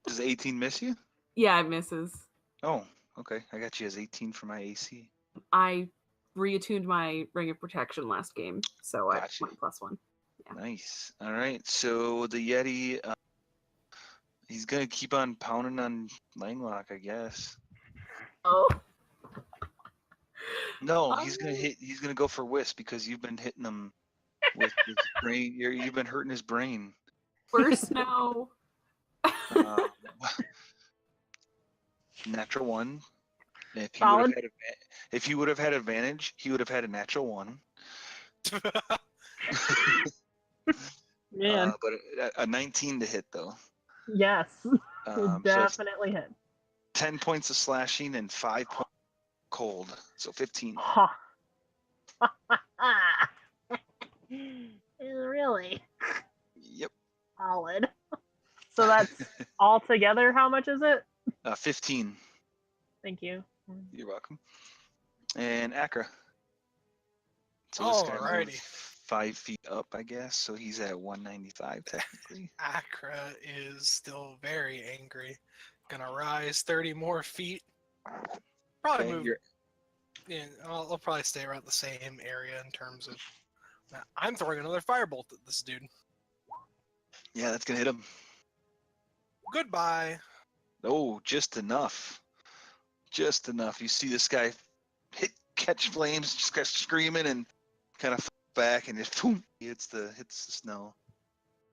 Does 18 miss you? Yeah, it misses. Oh, okay. I got you as 18 for my AC. I reattuned my Ring of Protection last game, so I Gotcha. went +1. Yeah. Nice. All right. So the Yeti, he's gonna keep on pounding on Langlock, I guess. Oh. No, he's gonna go for Wisp because you've been hitting him with his brain. You've been hurting his brain. First no. Natural 1. Solid. If he would have had advantage, he would have had a natural 1. Man, But a 19 to hit though. yes. So it's Definitely hit. 10 points of slashing and 5 points cold. So 15. Ha. Really Yep. solid. So that's all together. How much is it? 15. Thank you. You're welcome. And Akra. So this guy Alrighty. moved 5 feet up, I guess. So he's at 195 technically. Akra is still very angry. Gonna rise 30 more feet. Probably Okay, move. you're- Yeah, I'll probably stay around the same area in terms of. I'm throwing another firebolt at this dude. yeah, that's gonna hit him. Goodbye. Oh, just enough. Just enough. You see this guy catch flames, just got screaming and kind of back and just boom, hits the snow.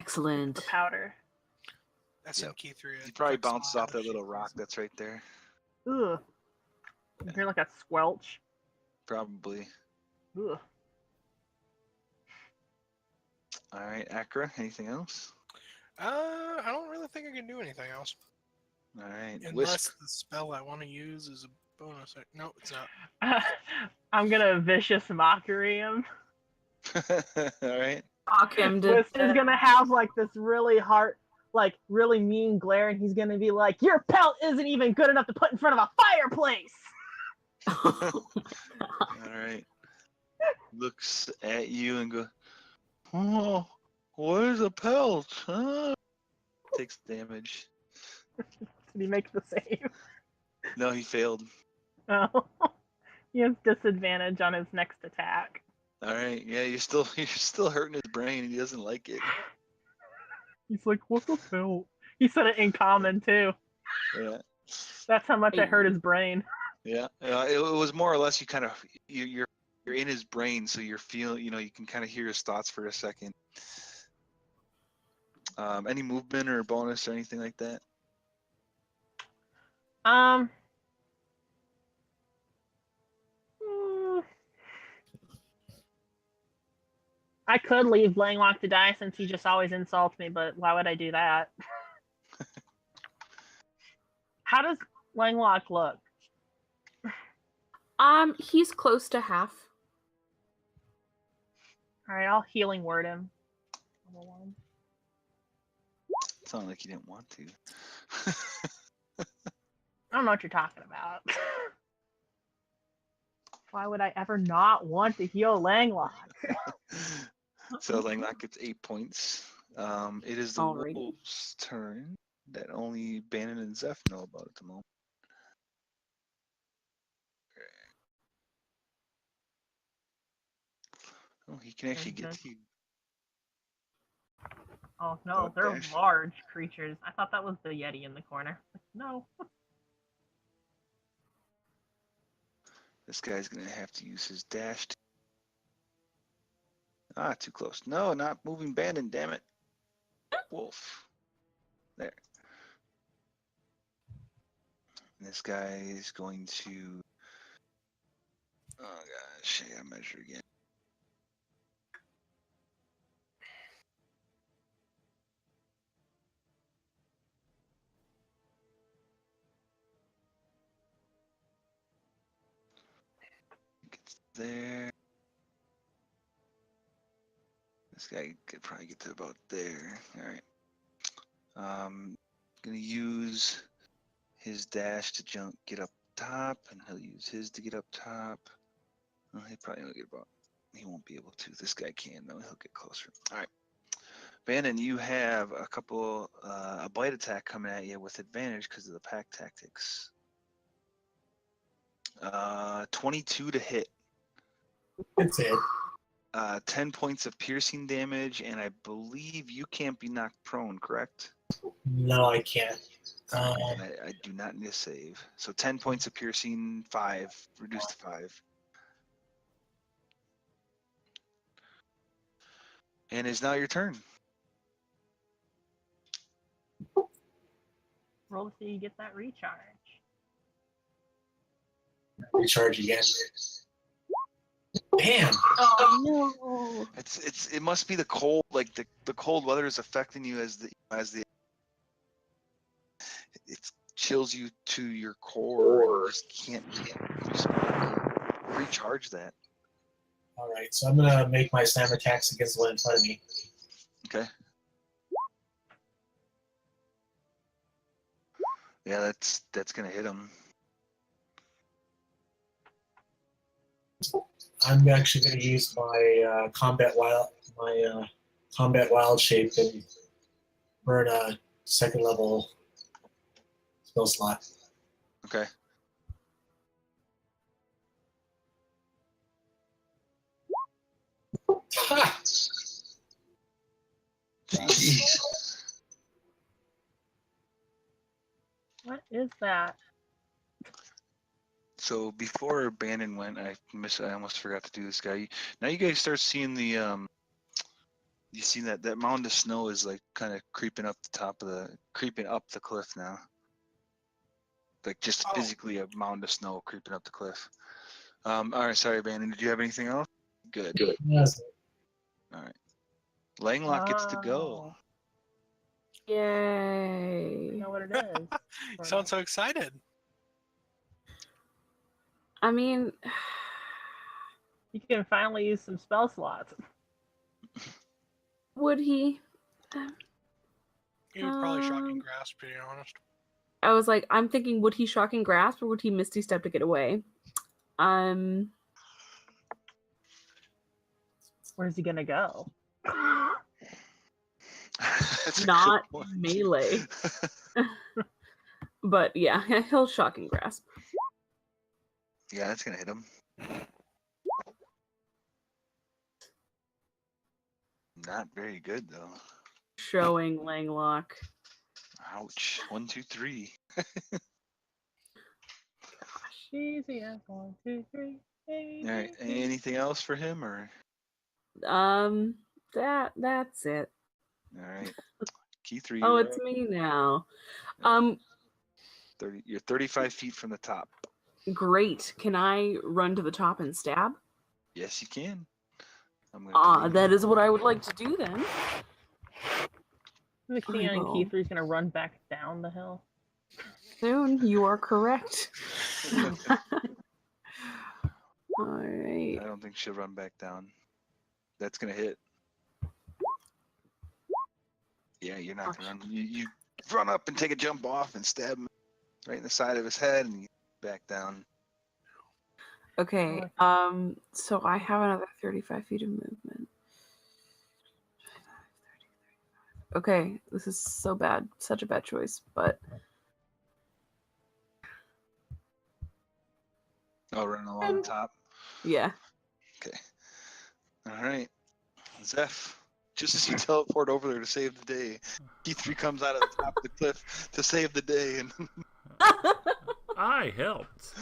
Excellent. The powder. SM Yep. key 3. He probably bounces off that little rock that's right there. Ugh. You hear like a squelch. Probably. Ugh. All right, Akra, anything else? I don't really think I can do anything else. All right, Unless Wisp. the spell I want to use is a bonus. No, it's not. I'm gonna vicious mockery him. All right. Talk him to Wisp is gonna have like this really like really mean glare, and he's gonna be like, "Your pelt isn't even good enough to put in front of a fireplace." All right. Looks at you and goes, "Oh, where's the pelt? Huh?" Takes damage. Did he make the save? No, he failed. Oh, he has disadvantage on his next attack. All right. Yeah, you're still hurting his brain. And he doesn't like it. He's like, "What's a pelt?" He said it in common too. Yeah. That's how much it hurt his brain. Yeah. It was more or less you're in his brain, so you're feeling. You can kind of hear his thoughts for a second. Any movement or bonus or anything like that? Mm, I could leave Langlock to die since he just always insults me, but why would I do that? How does Langlock look? He's close to half. All right, I'll healing word him. Sounded like you didn't want to. I don't know what you're talking about. Why would I ever not want to heal Langlock? So Langlock gets 8 points. It is the Alrighty. wolves' turn that only Bannon and Zeph know about at the moment. Oh, he can actually get to you. Oh no, Oh, they're dash. large creatures. I thought that was the Yeti in the corner. No. This guy's gonna have to use his dash. Too close. No, not moving Bannon, damn it. Wolf. There. And this guy is going to. Oh gosh, I gotta measure again. Gets there. This guy could probably get to about there. All right. Gonna use his dash to get up top, and he'll use his to get up top. Well, he probably won't get about. He won't be able to. This guy can though. He'll get closer. All right. Bannon, you have a bite attack coming at you with advantage because of the pack tactics. 22 to hit. That's it. 10 points of piercing damage, and I believe you can't be knocked prone, correct? No, I can't. I do not need a save. So 10 points of piercing, 5, reduced to 5. And it's now your turn. Roll to see you get that recharge. Recharge again. Bam! Oh no. It must be the cold, like the cold weather is affecting you as the it chills you to your core. You just can't recharge that. All right, so I'm gonna make my slam attacks against the one in front of me. Okay. Yeah, that's gonna hit him. I'm actually gonna use my combat wild shape and burn a second level spell slot. Okay. Ha! Jeez. What is that? So before Bannon went, I almost forgot to do this guy. Now you guys start seeing the you see that mound of snow is like kind of creeping up the cliff now. Like just physically a mound of snow creeping up the cliff. All right, sorry, Bannon. Did you have anything else? Good. Yes. All right. Langlock gets to go. I Yay. know what it is. You sound so excited. I mean, You can finally use some spell slots. would he? He would probably shocking Um, grasp, to be honest. I was like, I'm thinking, would he shocking grasp or would he misty step to get away? Where's he gonna go? That's a good Not point. melee. But yeah, he'll shocking grasp. Yeah, that's gonna hit him. Not very good though. Showing Langlock. Ouch. 1, 2, 3. Easy as 1, 2, 3. All right. Anything else for him or? That's it. All right. Key 3. Oh, you're it's up. me now. Yeah. 30. You're 35 feet from the top. Great. Can I run to the top and stab? Yes, you can. I'm gonna That is what I would like to do then. Xenon will. Kiefer's gonna run back down the hill. Soon, you are correct. Alright. I don't think she'll run back down. That's gonna hit. Yeah, you're not gonna run. You run up and take a jump off and stab him right in the side of his head and you back down. Okay, so I have another 35 feet of movement. Okay, this is so bad. Such a bad choice, but... Oh, running along the top. Yeah. Okay. All right. Zeph, just as you teleport over there to save the day, Key3 comes out of the top of the cliff to save the day. And I helped.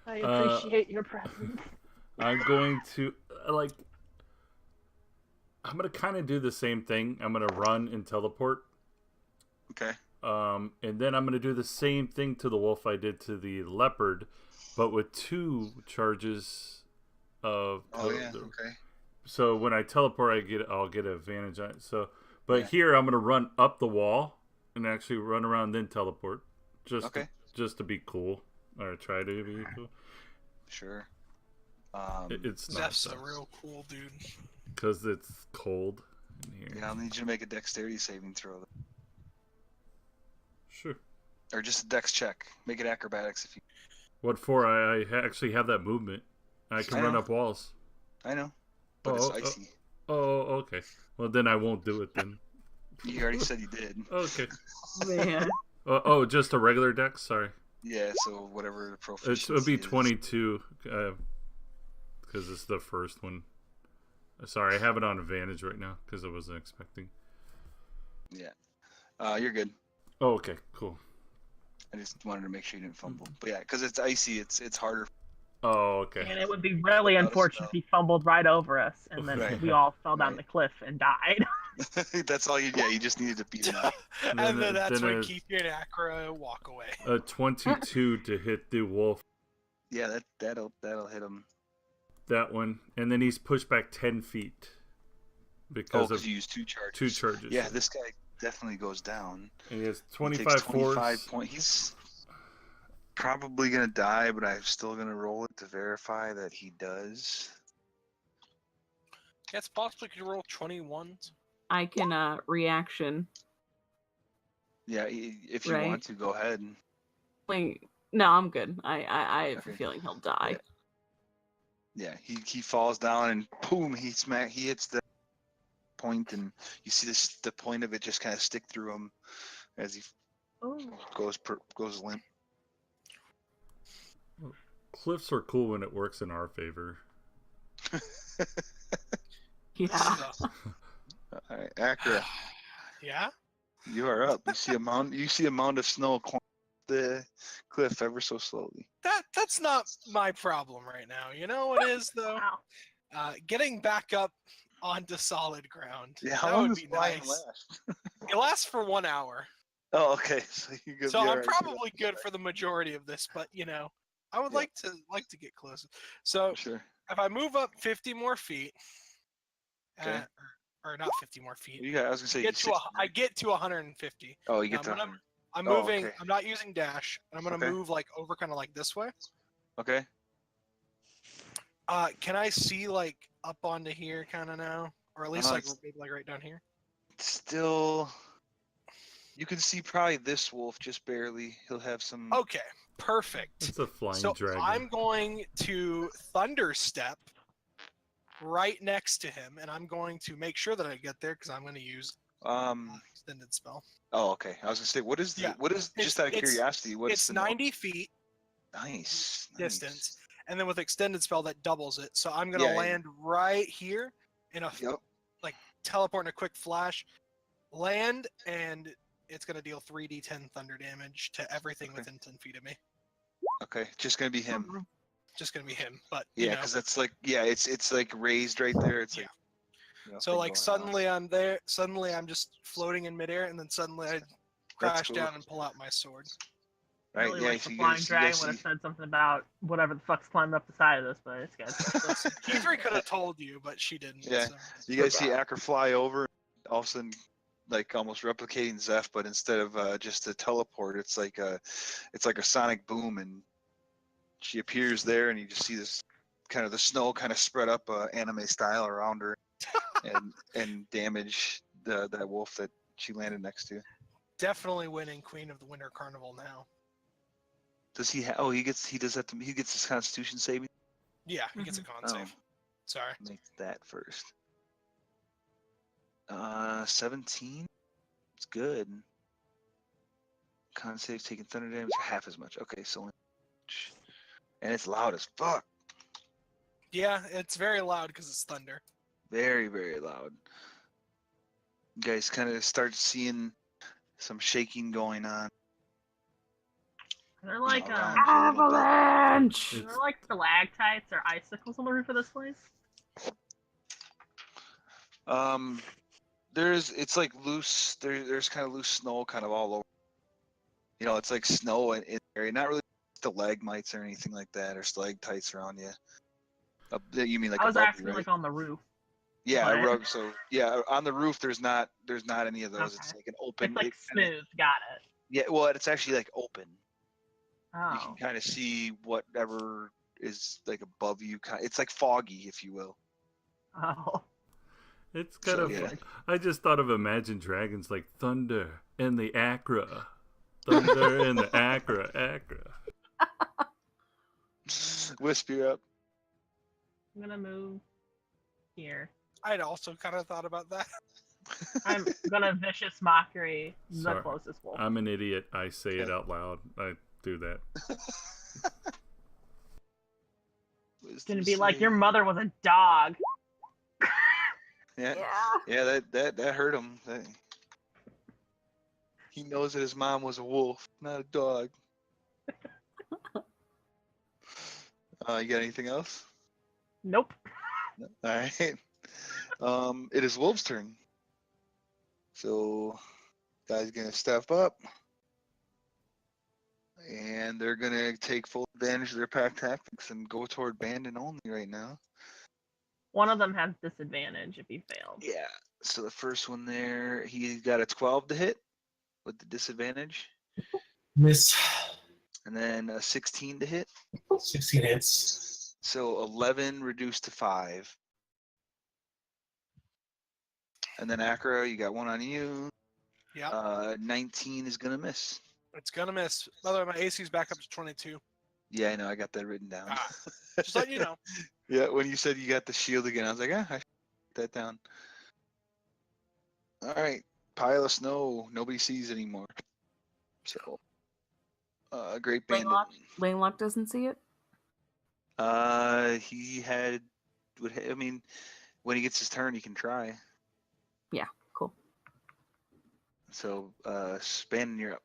I appreciate your presence. I'm going to I'm gonna kind of do the same thing. I'm gonna run and teleport. Okay. And then I'm gonna do the same thing to the wolf I did to the leopard, but with 2 charges of. Oh yeah. Okay. So when I teleport, I'll get an advantage on it. So, but Yeah. here I'm gonna run up the wall and actually run around, then teleport, just to be cool, or try to be cool. Sure. It's not Zeph's a real cool dude. because it's cold in here. Yeah, I'll need you to make a dexterity saving throw, Sure. or just a dex check. Make it acrobatics if you. What for? I actually have that movement. I can I run know. up walls. I know, but it's icy. Oh, okay. Well, then I won't do it then. You already said you did. Okay. Man. Just a regular dex? Sorry. Yeah, so whatever the proficiency It would be is. 22, because it's the first one. Sorry, I have it on advantage right now, because I wasn't expecting. Yeah. You're good. Oh, okay, cool. I just wanted to make sure you didn't fumble. But yeah, because it's icy, it's harder. Oh, okay. And it would be really Without a unfortunate if he fumbled right over us and then Right. we all fell down Right. the cliff and died. That's all you. Yeah, you just needed to beat him up. And Then then that's when it- Keith and Acra walk away. A 22 to hit the wolf. Yeah, that'll hit him. That one. And then he's pushed back 10 feet. Oh, Because because of you used 2 charges. 2 charges. Yeah, this guy definitely goes down. And he has He 25 takes 25 force. points. He's probably gonna die, but I'm still gonna roll it to verify that he does. Yeah, it's possible you could roll 21s. I can reaction. Yeah, if you Right. want to, go ahead. Like, no, I'm good. I have a Okay. feeling he'll die. Yeah, he falls down and boom, he hits the point, and you see the point of it just kind of stick through him as he Oh. goes limp. Cliffs are cool when it works in our favor. Yeah. So, All right, Acra, yeah? you are up. You see a mound of snow climb the cliff ever so slowly. That's not my problem right now. You know what is though? Wow. Getting back up onto solid ground. Yeah, how that long would does be flying nice. last? It lasts for 1 hour. Oh, okay. So you're good. So you're I'm alright. probably good for the majority of this, but you know, I would Yeah. like to get closer. So Sure. if I move up 50 more feet, Okay. or not 50 more feet, I was gonna say. I get to 150. Oh, you get Now, to. when I'm Oh, moving. okay. I'm not using dash. I'm gonna Okay. move like over, kind of like this way. Okay. Can I see like up onto here, kind of now, or at least like it's- maybe like right down here. Still, you can see probably this wolf just barely. He'll have some. Okay, perfect. It's a flying So dragon. I'm going to thunder step right next to him, and I'm going to make sure that I get there because I'm going to use extended spell. Oh, okay. I was gonna say, what is the, Yeah, what is just out of it's- curiosity? What's It's the 90 feet nice distance, and then with extended spell that doubles it. So I'm going to Yeah, yeah. land right here in a Yep. teleport in a quick flash, land, and it's going to deal 3d10 thunder damage to everything Okay. within 10 feet of me. Okay, just gonna be him. Just going to be him, but Yeah, you know. because that's like, yeah, it's like raised right there. It's Yeah. like. So nothing like going suddenly on. I'm there, suddenly I'm just floating in midair, and then suddenly I crash cool. down and pull out my sword. Right? Really Yeah. wish So the you flying guys, dragon would have said something about whatever the fuck's climbing up the side of this place, guys. Kithri could have told you, but she didn't. Yeah. So. you guys see Acker fly over, all of a sudden, like almost replicating Zeph, but instead of just a teleport, it's like a sonic boom, and she appears there, and you just see this kind of the snow kind of spread up anime style around her, and damage that wolf that she landed next to. Definitely winning Queen of the Winter Carnival now. Does he? Oh, he gets his Constitution saving. Yeah, he gets a con Oh, save. Sorry. make that first. 17. It's good. Con save taking thunder damage half as much. Okay, so and it's loud as fuck. Yeah, it's very loud because it's thunder. Very, very loud. You guys kind of start seeing some shaking going on. They're like around you a little bit. Avalanche! they're like stalactites or icicles on the roof of this place. It's like loose. There's kind of loose snow kind of all over. You know, it's like snow in the area. Not really stalagmites or anything like that, or stalactites around you. You mean like I was above actually you, right? like on the roof. Yeah, but- a rug. So yeah, on the roof there's not any of those. It's Okay. like an open. It's like it kinda- smooth. Got it. yeah, well, it's actually like open. You Oh. can kind of see whatever is like above you. It's like foggy, if you will. Oh. It's kind So, of. yeah. I just thought of Imagine Dragons like Thunder and the Acra. Thunder and the Acra. Wisp, you're up. I'm gonna move here. I'd also kind of thought about that. I'm gonna vicious mockery the Sorry. closest wolf. I'm an idiot. I say it Okay. out loud. I do that. It's gonna be like your mother was a dog. Yeah, yeah, that hurt him. He knows that his mom was a wolf, not a dog. You got anything else? Nope. All right. It is Wolf's turn. So, guys gonna step up, and they're gonna take full advantage of their pack tactics and go toward Bandon only right now. One of them has disadvantage if he failed. Yeah. So the first one there, he got a 12 to hit with the disadvantage, Miss. and then a 16 to hit. 16 hits. So 11 reduced to 5. And then Acro, you got one on you. Yeah, 19 is gonna miss. it's gonna miss. By the way, my AC's back up to 22. Yeah, I know. I got that written down. Ah, just letting you know. Yeah, when you said you got the shield again, I was like, I should write that down. All right, pile of snow. Nobody sees anymore. So, great bandit. Langlock doesn't see it. He had. I mean, when he gets his turn, he can try. Yeah, cool. So, Spannon, you're up.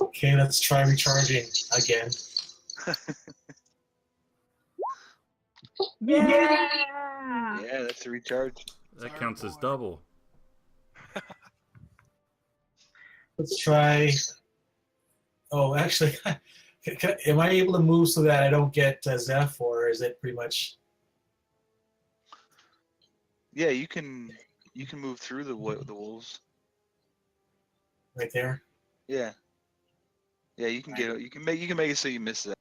Okay, let's try recharging again. Yeah. Yeah, that's a recharge. That Sorry, counts as boy. double. Let's try. Oh, actually, am I able to move so that I don't get Zeph, or is it pretty much? Yeah, you can move through the wolves. Right there. Yeah. Yeah, you can get it. You can make it so you miss that.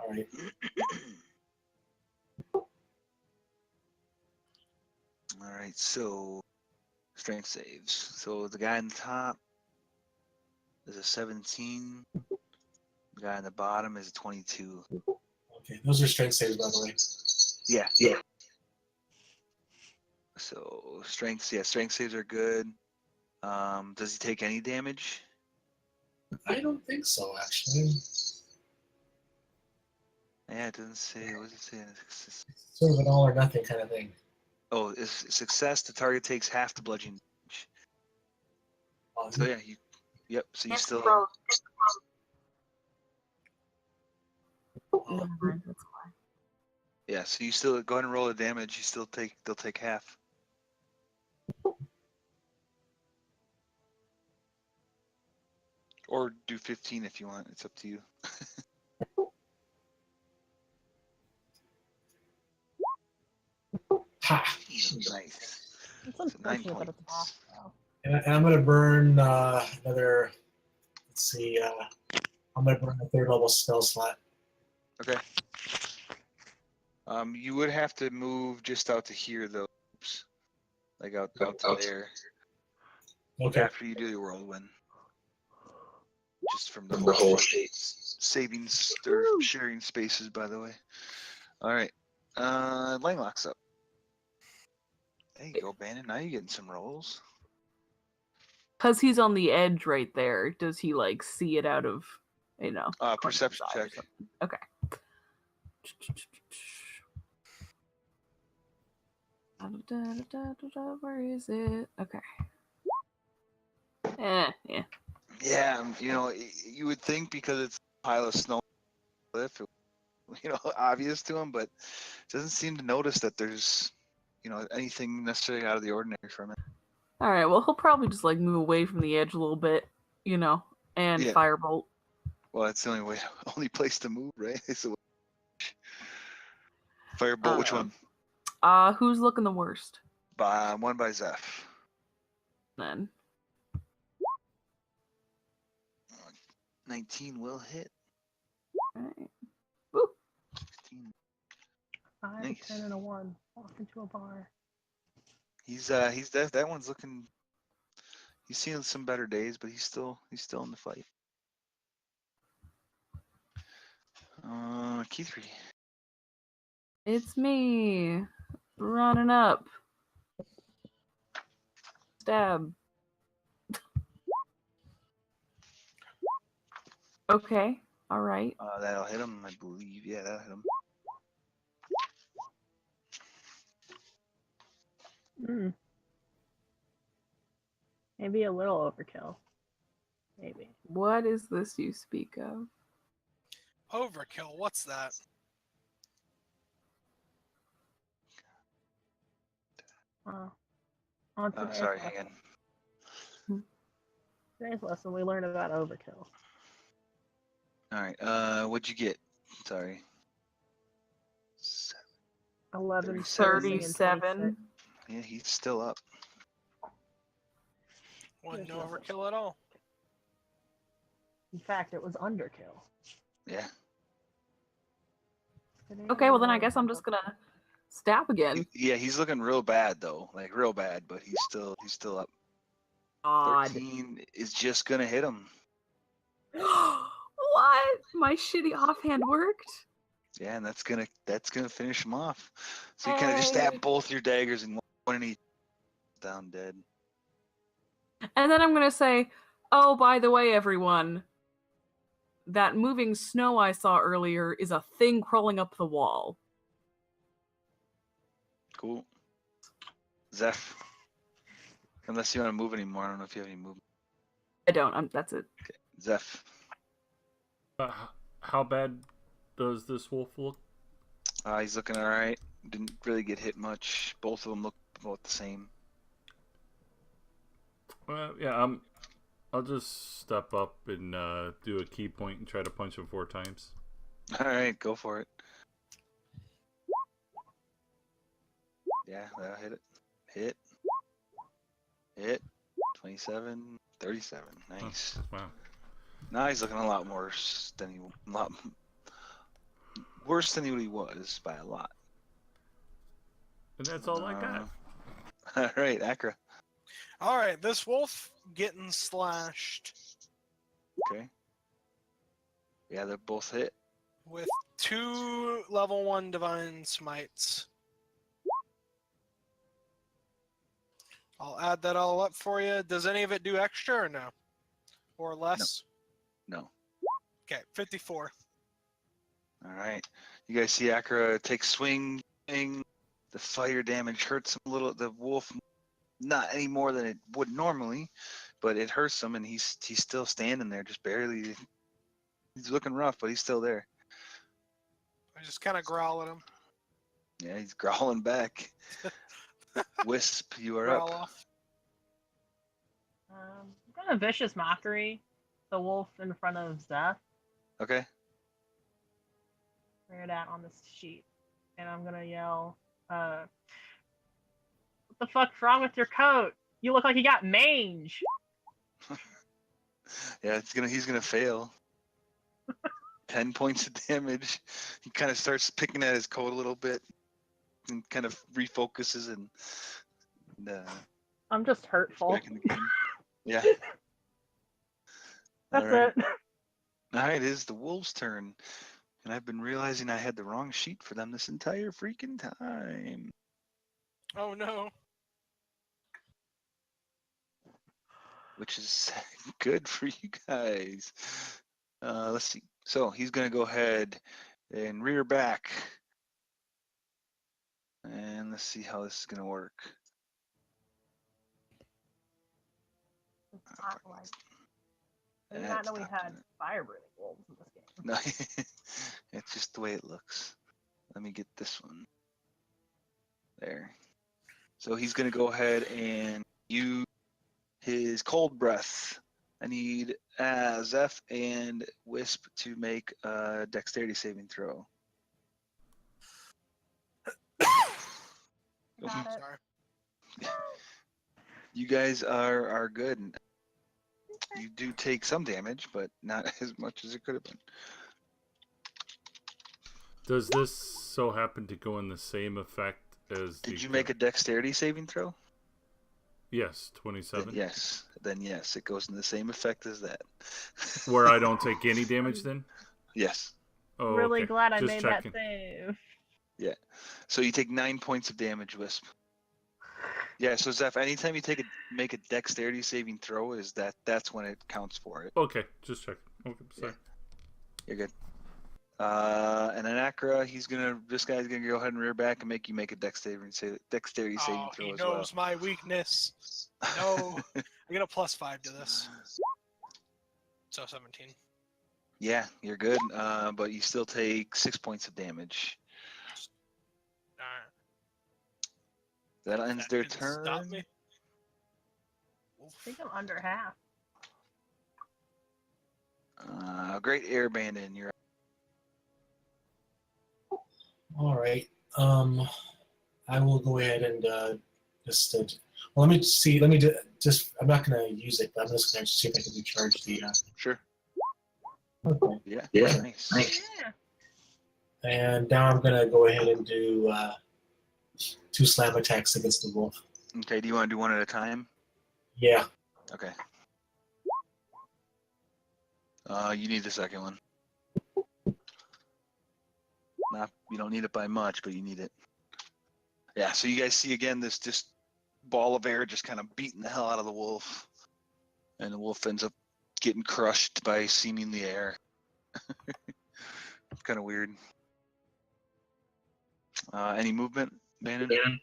All right. All right, so strength saves. So the guy on the top is a 17. The guy on the bottom is a 22. Okay, those are strength saves, by the way. Yeah. So strength saves are good. Does he take any damage? I don't think so, actually. Yeah, it doesn't say. What does it say? It's sort of an all or nothing kind of thing. Oh, is success, the target takes half the bludgeoning damage. So yeah, yep. So you still. Never mind, that's fine. Yeah, so you still go ahead and roll the damage. They'll take half. Or do 15 if you want. It's up to you. Ha! Nice. It's So 9 unfortunate that it's points. half, though. And I'm going to burn another. Let's see. I'm going to burn a third level spell slot. Okay. You would have to move just out to here, though. Oops. Like out to there. Okay. After you do your whirlwind. Just from the whole state. Savings or sharing spaces, by the way. All right. Langlock's up. There you go, Bannon. Now you're getting some rolls. Because he's on the edge right there, does he like see it out of, corner of his Perception eye or check. something? Okay. Where is it? Okay. Yeah. Yeah, you would think because it's a pile of snow, cliff, obvious to him, but doesn't seem to notice that there's, anything necessarily out of the ordinary from it. All right. Well, he'll probably just like move away from the edge a little bit, and Yeah. firebolt. Well, that's the only place to move, right? So, firebolt. Which one? Who's looking the worst? One by Zeph. Then 19 will hit. all right. Woo. 15. 5, Nice. 10, and a 1. Walk into a bar. He's that one's looking. He's seen some better days, but he's still in the fight. Keithree. It's me, running up. Stab. Okay. All right. That'll hit him, I believe. Yeah, that'll hit him. Maybe a little overkill. Maybe. What is this you speak of? Overkill. What's that? On today's Sorry, lesson. hang on. Today's lesson, we learned about overkill. All right. What'd you get? Sorry. 11, 37. Yeah, he's still up. Wasn't no overkill at all. In fact, it was underkill. Yeah. Okay, well then I guess I'm just gonna stab again. Yeah, he's looking real bad though, like real bad, but he's still up. Odd. 13 is just gonna hit him. What? My shitty offhand worked? Yeah, and that's gonna finish him off. So you kind of just stab both your daggers and one and he down dead. And then I'm gonna say, oh, by the way, everyone, that moving snow I saw earlier is a thing crawling up the wall. Cool. Zeph. Unless you want to move anymore, I don't know if you have any movement. I don't. That's it. Okay. Zeph. How bad does this wolf look? He's looking all right. Didn't really get hit much. Both of them look about the same. Yeah, I'll just step up and do a key point and try to punch him 4 times. All right, go for it. Yeah, that'll hit it. Hit. 27, 37. Nice. Oh, wow. Now he's looking a lot worse than he what he was by a lot. And that's all I got. All right, Akra. All right, this wolf getting slashed Okay. Yeah, they're both hit. with 2 level 1 divine smites. I'll add that all up for you. Does any of it do extra or no? Or less? No. Okay, 54. All right. You guys see Akra take swing. The fire damage hurts him a little. The wolf, not any more than it would normally, but it hurts him, and he's still standing there, just barely. He's looking rough, but he's still there. I just kind of growl at him. Yeah, he's growling back. Wisp, you are Growl up. off. I'm gonna vicious mockery the wolf in front of Zeph. Okay. Where it at on this sheet? And I'm gonna yell, "What the fuck's wrong with your coat? You look like you got mange." Yeah, he's gonna fail. 10 points of damage. He kind of starts picking at his coat a little bit, and kind of refocuses and I'm just hurtful. back in the game. Yeah. That's All right. it. All right, it is the wolves' turn, and I've been realizing I had the wrong sheet for them this entire freaking time. Oh no. Which is good for you guys. Let's see. So he's gonna go ahead and rear back, and let's see how this is gonna work. It's not like I did That's not know we not had gonna- fire breathing wolves in this game. No, it's just the way it looks. Let me get this one. There. So he's gonna go ahead and use his cold breath. I need Zeph and Wisp to make a dexterity saving throw. Got it. Sorry. You guys are good. You do take some damage, but not as much as it could have been. Does this so happen to go in the same effect as Did you make a dexterity saving throw? Yes, 27. Then yes, it goes in the same effect as that. Where I don't take any damage then? Yes. Oh, Really okay. glad I Just made checking. that save. Yeah. So you take 9 points of damage, Wisp. Yeah. So Zeph, anytime you make a dexterity saving throw, that's when it counts for it. Okay, just checking. Okay, sorry. You're good. And then Akra, this guy's gonna go ahead and rear back and make you make a dexterity saving Oh, throw he as well. knows my weakness. No. I get a +5 to this. So 17. Yeah, you're good. But you still take 6 points of damage. Alright. That ends That their didn't stop turn. me. I think I'm under half. Great air bandit. You're All right. I will go ahead and just. Well, let me see. Let me just. I'm not going to use it, but I'm just going to see if I can recharge the. sure. Okay. Yeah. Nice. Yeah. And now I'm going to go ahead and do 2 slam attacks against the wolf. Okay. Do you want to do one at a time? Yeah. Okay. You need the second one. You don't need it by much, but you need it. Yeah. So you guys see again this just ball of air just kind of beating the hell out of the wolf, and the wolf ends up getting crushed by seemingly air. It's kind of weird. Any movement, Bannon?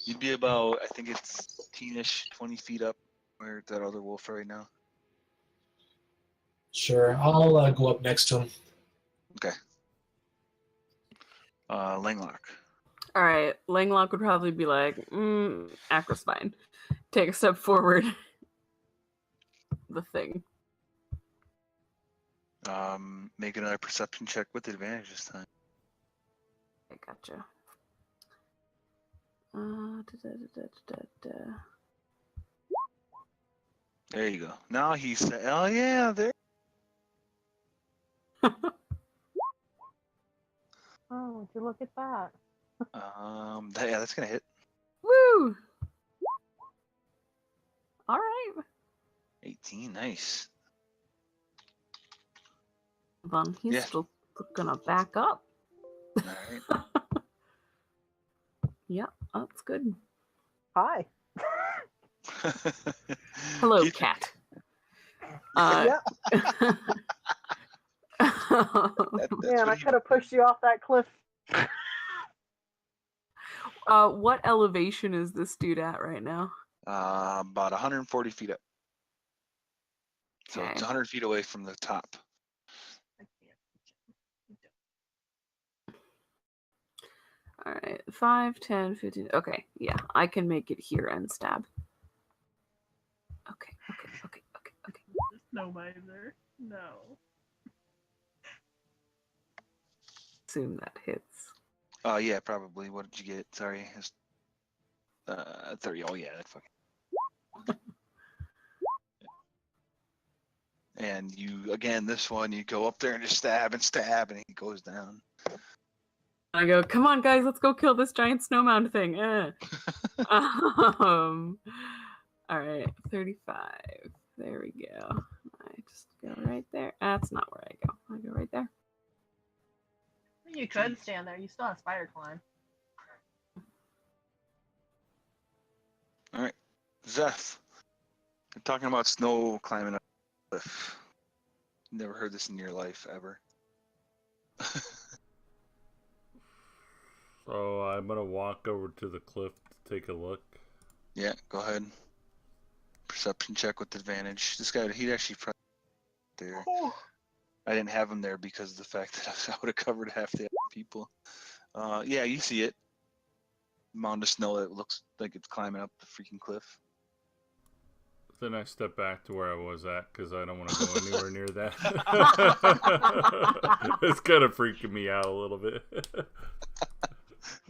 You'd be about, I think it's 15-ish, 20 feet up where that other wolf right now. Sure. I'll go up next to him. Okay. Langlock. All right, Langlock would probably be like, Akra's fine. Take a step forward. The thing. Make another perception check with advantage this time. I gotcha. There you go. Now he said, "Oh yeah, there." Oh, would you look at that? Yeah, that's gonna hit. Woo! All right. 18, nice. Hold on, he's Yeah. still gonna back up. All right. Yeah, that's good. Hi. Hello, Keith, cat. Yeah. that's Man, I what he- could have pushed you off that cliff. What elevation is this dude at right now? About 140 feet up. So Okay. it's 100 feet away from the top. All right, 5, 10, 15. Okay, yeah, I can make it here and stab. Okay. No visor. No. Assume that hits. Yeah, probably. What did you get? Sorry. It's, 30. Oh, yeah, that fucking. And you, again, this one, you go up there and just stab, and he goes down. I go, come on, guys, let's go kill this giant snow mound thing. All right, 35. There we go. I just go right there. That's not where I go. I go right there. You could stand there. You still have spider climb. All right. Zeph. You're talking about snow climbing up a cliff. Never heard this in your life, ever. So I'm gonna walk over to the cliff to take a look. Yeah, go ahead. Perception check with advantage. This guy, he'd actually probably there. I didn't have him there because of the fact that I would have covered half the other people. Yeah, you see it. Mound of snow that looks like it's climbing up the freaking cliff. Then I step back to where I was at because I don't want to go anywhere near that. It's kind of freaking me out a little bit.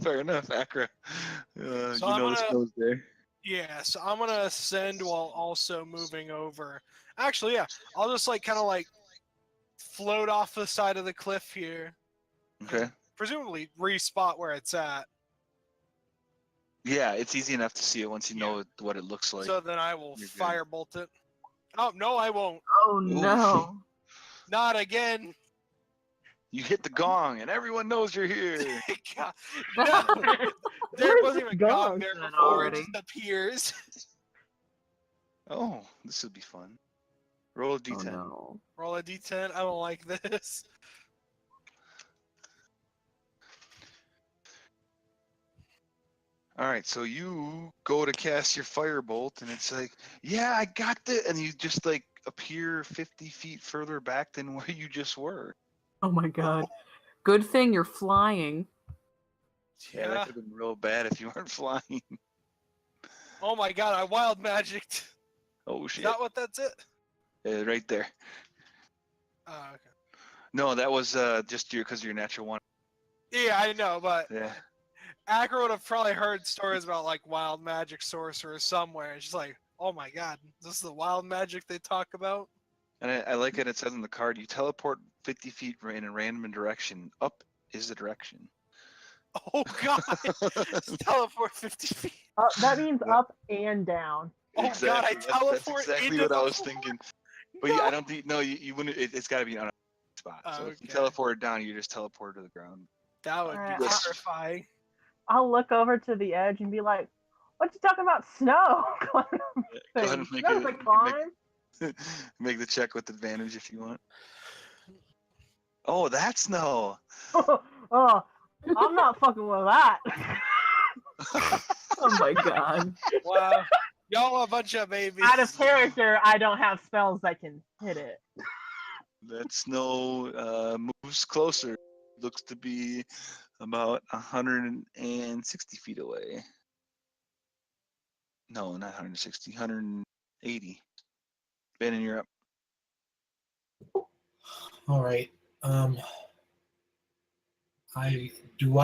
Fair enough, Accra. So you I'm know the gonna- snow's there. Yeah, so I'm gonna ascend while also moving over. Actually, yeah, I'll just like kind of like float off the side of the cliff here. Okay. Presumably respot where it's at. Yeah, it's easy enough to see it once you Yeah. know what it looks like. So then I will you're good. firebolt it. Oh no, I won't. Oh no. Not again. You hit the gong, and everyone knows you're here. God, no, there Where's wasn't this even a gong gong there then before. already? It just appears. Oh, this would be fun. Roll a Oh d10. no. Roll a d10. I don't like this. All right, so you go to cast your firebolt, and it's like, yeah, I got this, and you just like appear 50 feet further back than where you just were. Oh my god. Good thing you're flying. Yeah, that could have been real bad if you weren't flying. Oh my god, I wild magicked. Oh Is shit! that what that's it? Right there. Oh, okay. No, that was just because you're natural one. Yeah, I know, but Yeah. Agra would have probably heard stories about like wild magic sorcerers somewhere. She's like, oh my god, this is the wild magic they talk about? And I like it. It says on the card, you teleport 50 feet in a random direction. Up is the direction. Oh god, teleport 50 feet. That means Yeah. up and down. Oh god, I That's teleport exactly into what the I was floor. thinking. But yeah, I don't think, no, you wouldn't, it's got to be on a spot. So if you Okay. teleport down, you just teleport to the ground. That would Alright, be I'll- terrifying. I'll look over to the edge and be like, "What you talking about? Snow? Go ahead and make Snow's it, a climb." make the check with advantage if you want. Oh, that's no. Oh, I'm not fucking with that. Oh my god. Wow. Y'all a bunch of babies. Out of character, I don't have spells that can hit it. That snow moves closer. Looks to be about 160 feet away. No, not 160, 180. Bannon, you're up. All right. I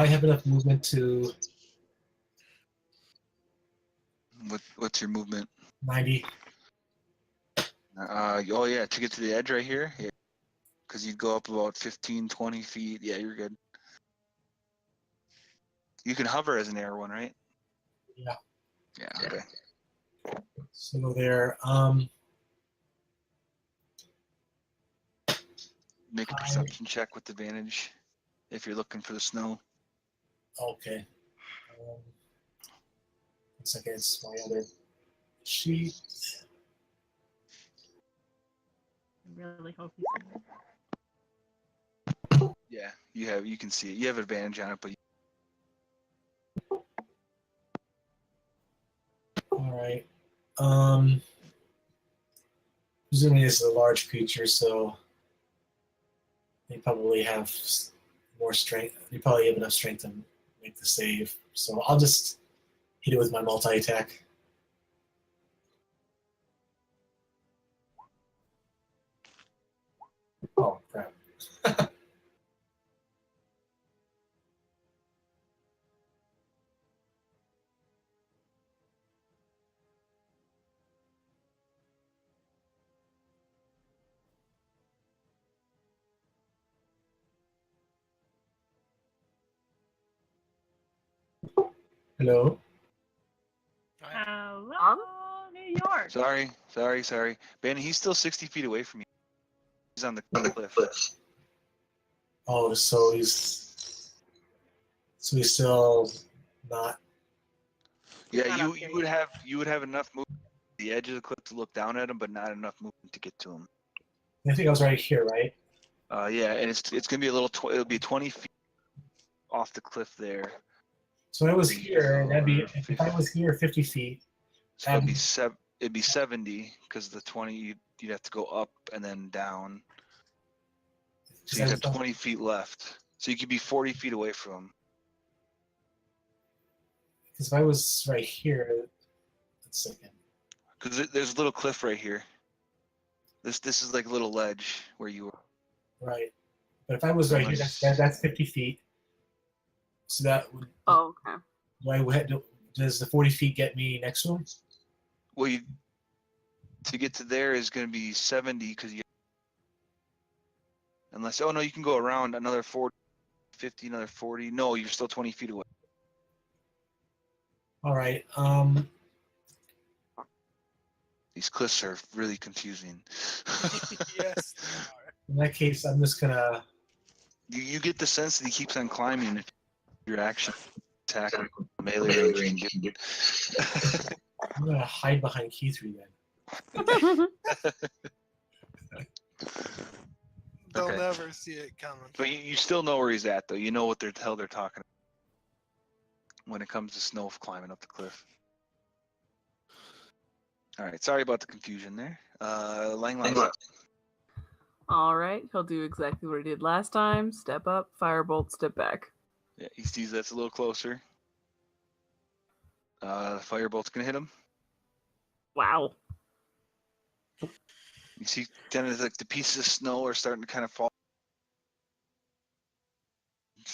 have enough movement to What's your movement? 90. Oh yeah, to get to the edge right here. Yeah, because you'd go up about 15, 20 feet. Yeah, you're good. You can hover as an air one, right? Yeah. Yeah. Okay. So go there. Make a perception check with advantage if you're looking for the snow. Okay. 1 second, it's my other sheet. I really hope he's. Yeah, you can see it. You have advantage on it, but All right. Presumably this is a large creature, so they probably have more strength. They probably have enough strength to make the save. So I'll just hit it with my multi-attack. Oh, crap. Hello? Hello, New York. sorry. Ben, he's still 60 feet away from you. He's on the cliff. Oh, so he's still not. Yeah, Not you up here would have enough movement at the edge of the cliff to look down at him, but not enough movement to get to him. I think I was right here, right? Yeah, and it's gonna be a little. It'll be 20 feet off the cliff there. So I was here. That'd be if I was here 50 feet. So it'd be 70 because the 20 you'd have to go up and then down. So you'd have 20 feet left. So you could be 40 feet away from him. Because if I was right here, 1 second. Because there's a little cliff right here. This is like a little ledge where you were. Right. But if I was right here, that's 50 feet. So that would. Oh, okay. Does the 40 feet get me next to him? Well, to get to there is going to be 70 because you. Unless, oh no, you can go around another 40, 50, another 40. No, you're still 20 feet away. All right. These cliffs are really confusing. Yes. In that case, I'm just gonna. You get the sense that he keeps on climbing. If your action attack melee range you can get. I'm gonna hide behind Key3 then. They'll Okay. never see it coming. But you still know where he's at, though. You know what the hell they're talking about when it comes to snow climbing up the cliff. All right, sorry about the confusion there. Lang. All right, he'll do exactly what he did last time. Step up, firebolt, step back. Yeah, he sees that's a little closer. Firebolt's gonna hit him. Wow. You see, kind of like the pieces of snow are starting to kind of fall.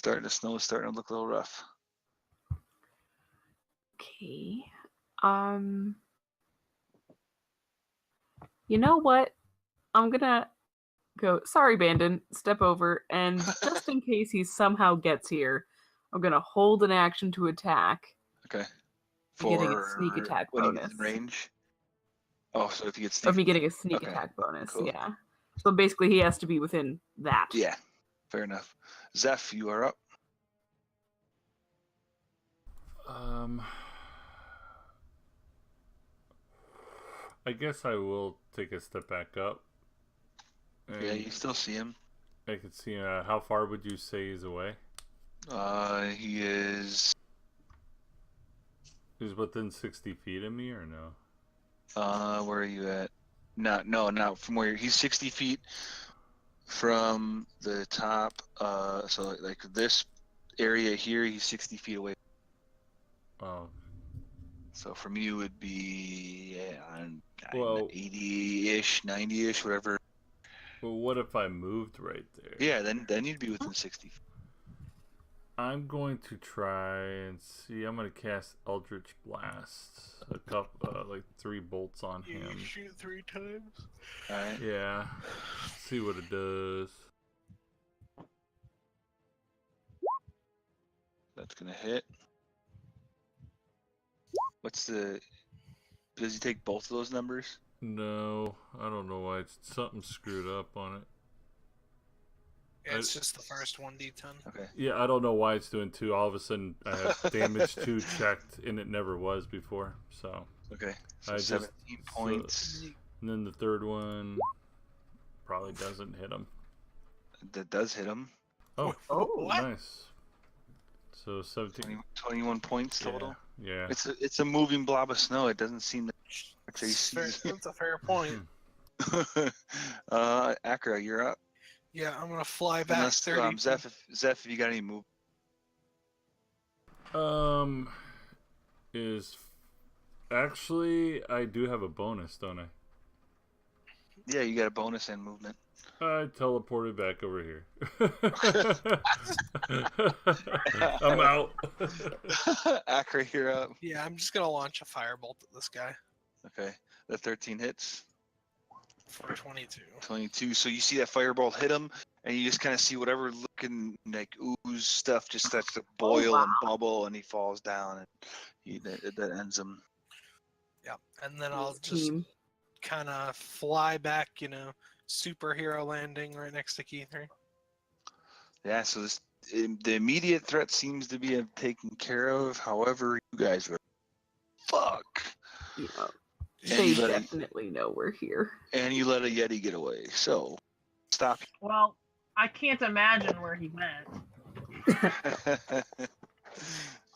The snow is starting to look a little rough. Okay. You know what? I'm gonna go. Sorry, Bandon. Step over, and just in case he somehow gets here, I'm gonna hold an action to attack. Okay. Getting a sneak attack when bonus. he's in range. Oh, so if you get Of me getting a sneak Okay, attack bonus, cool. yeah. So basically, he has to be within that. Yeah, fair enough. Zeph, you are up. I guess I will take a step back up. Yeah, you still see him. I can see. How far would you say he's away? He is. He's within 60 feet of me, or no? Where are you at? Not from where he's 60 feet from the top. So like this area here, he's 60 feet away. Oh, So from you would be on Well- 80-ish, 90-ish, whatever. well, what if I moved right there? Yeah, then you'd be within 60 feet. I'm going to try and see. I'm going to cast Eldritch Blast. A couple, like 3 bolts on You him. shoot 3 times. All right. Yeah. See what it does. That It's gonna hit. What's the? Does he take both of those numbers? No, I don't know why it's something screwed up on it. Yeah, it's just the first 1d10. Okay. Yeah, I don't know why it's doing 2. All of a sudden, I have damage 2 checked, and it never was before. So, Okay. So I just- 17 points. and then the third one probably doesn't hit him. That does hit him. Oh, What? nice. So 17. 21 points total. Yeah. It's a moving blob of snow. It doesn't seem to actually That's a fair point. Akra, you're up. Yeah, I'm gonna fly back Unless 30. Zeph, if you got any move. Is actually I do have a bonus, don't I? Yeah, you got a bonus and movement. I teleported back over here. I'm out. Akra, you're up. Yeah, I'm just gonna launch a firebolt at this guy Okay, the 13 hits. for 22. 22. So you see that firebolt hit him, and you just kind of see whatever looking like ooze stuff just starts to boil and bubble, and he falls down, and that ends him. Yeah, and then I'll just Team. kind of fly back, superhero landing right next to Keith. Yeah. So the immediate threat seems to be taken care of. However, you guys are fuck. Yeah. And They you let a- definitely know we're here. and you let a Yeti get away. So stop. Well, I can't imagine where he went.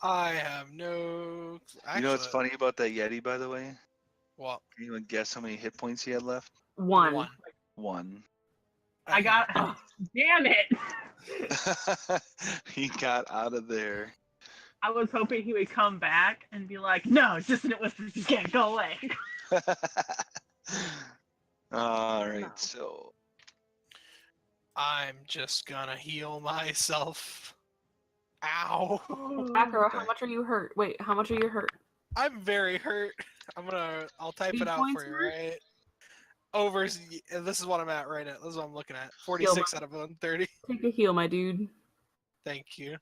I have no. You know what's Actually, funny about that Yeti, by the way? What? Can anyone guess how many hit points he had left? One. One. I got. Damn it! He got out of there. I was hoping he would come back and be like, "No, Dissonant Whispers, you can't go away." All right, so I'm just gonna heal myself. Ow! Akira, how much are you hurt? Wait, how much are you hurt? I'm very hurt. I'll type it 8 out points for you, hurt? right? This is what I'm at right now. This is what I'm looking at. 46 out of 130. Take a heal, my dude. Thank you.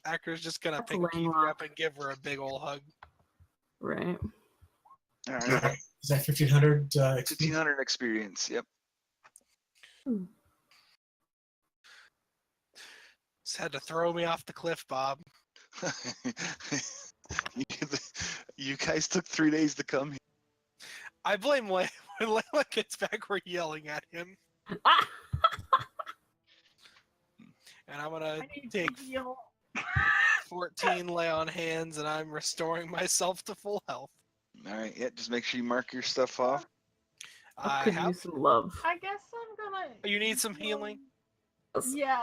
Akira's just gonna That's pick lame Keith rock. up and give her a big ol' hug. Right. all right, Is that 1500? 1500 experience. Yep. Just had to throw me off the cliff, Bob. You guys took 3 days to come here. I blame Layla. When Layla gets back, we're yelling at him. Ah! And I'm gonna I need take to heal. 14 lay on hands, and I'm restoring myself to full health. All right, yeah. Just make sure you mark your stuff off. I I could have. use some love. I guess I'm gonna. You need some healing? Yes. Yeah.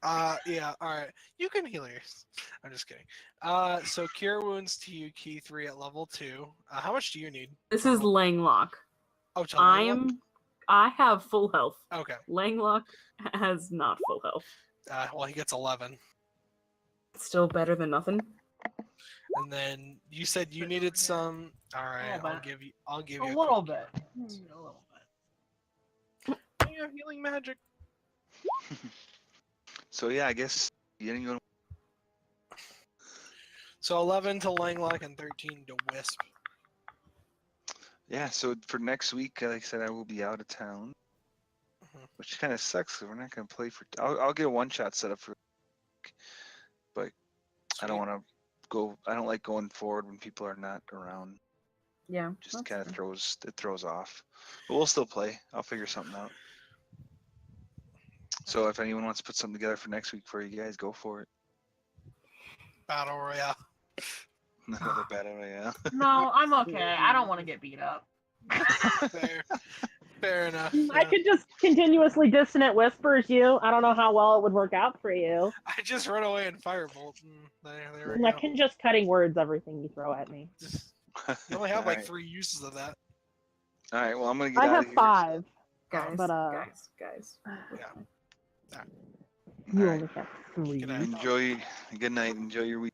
All right. You can heal yours. I'm just kidding. So cure wounds to you, key 3 at level 2. How much do you need? This is Langlock. Oh, to level up? I have full health. Okay. Langlock has not full health. Well, he gets 11. Still better than nothing. And then you said you needed some. All right. little I'll bit. give you. I'll give A you little quick- bit. A little bit. You have healing magic. So yeah, I guess anyone. So 11 to Langlock and 13 to Wisp. Yeah. So for next week, like I said, I will be out of town, Mhm. which kind of sucks. 'Cause we're not gonna play for. I'll get a one shot set up for. But I don't Sweet. want to go. I don't like going forward when people are not around. Yeah. Just that's kind of fair. throws off. But we'll still play. I'll figure something out. So if anyone wants to put something together for next week for you guys, go for it. Battle Royale. Another battle royale. No, I'm okay. I don't want to get beat up. Fair. Fair enough. I Yeah. could just continuously Dissonant Whispers you. I don't know how well it would work out for you. I just run away and firebolt. There we And I go. can just cutting words everything you throw at me. You only have like Alright. 3 uses of that. All right. Well, I'm gonna get I out have of here. 5. Guys, But, guys. You All only right. have 3. Good night. Enjoy. Good night. Enjoy your week.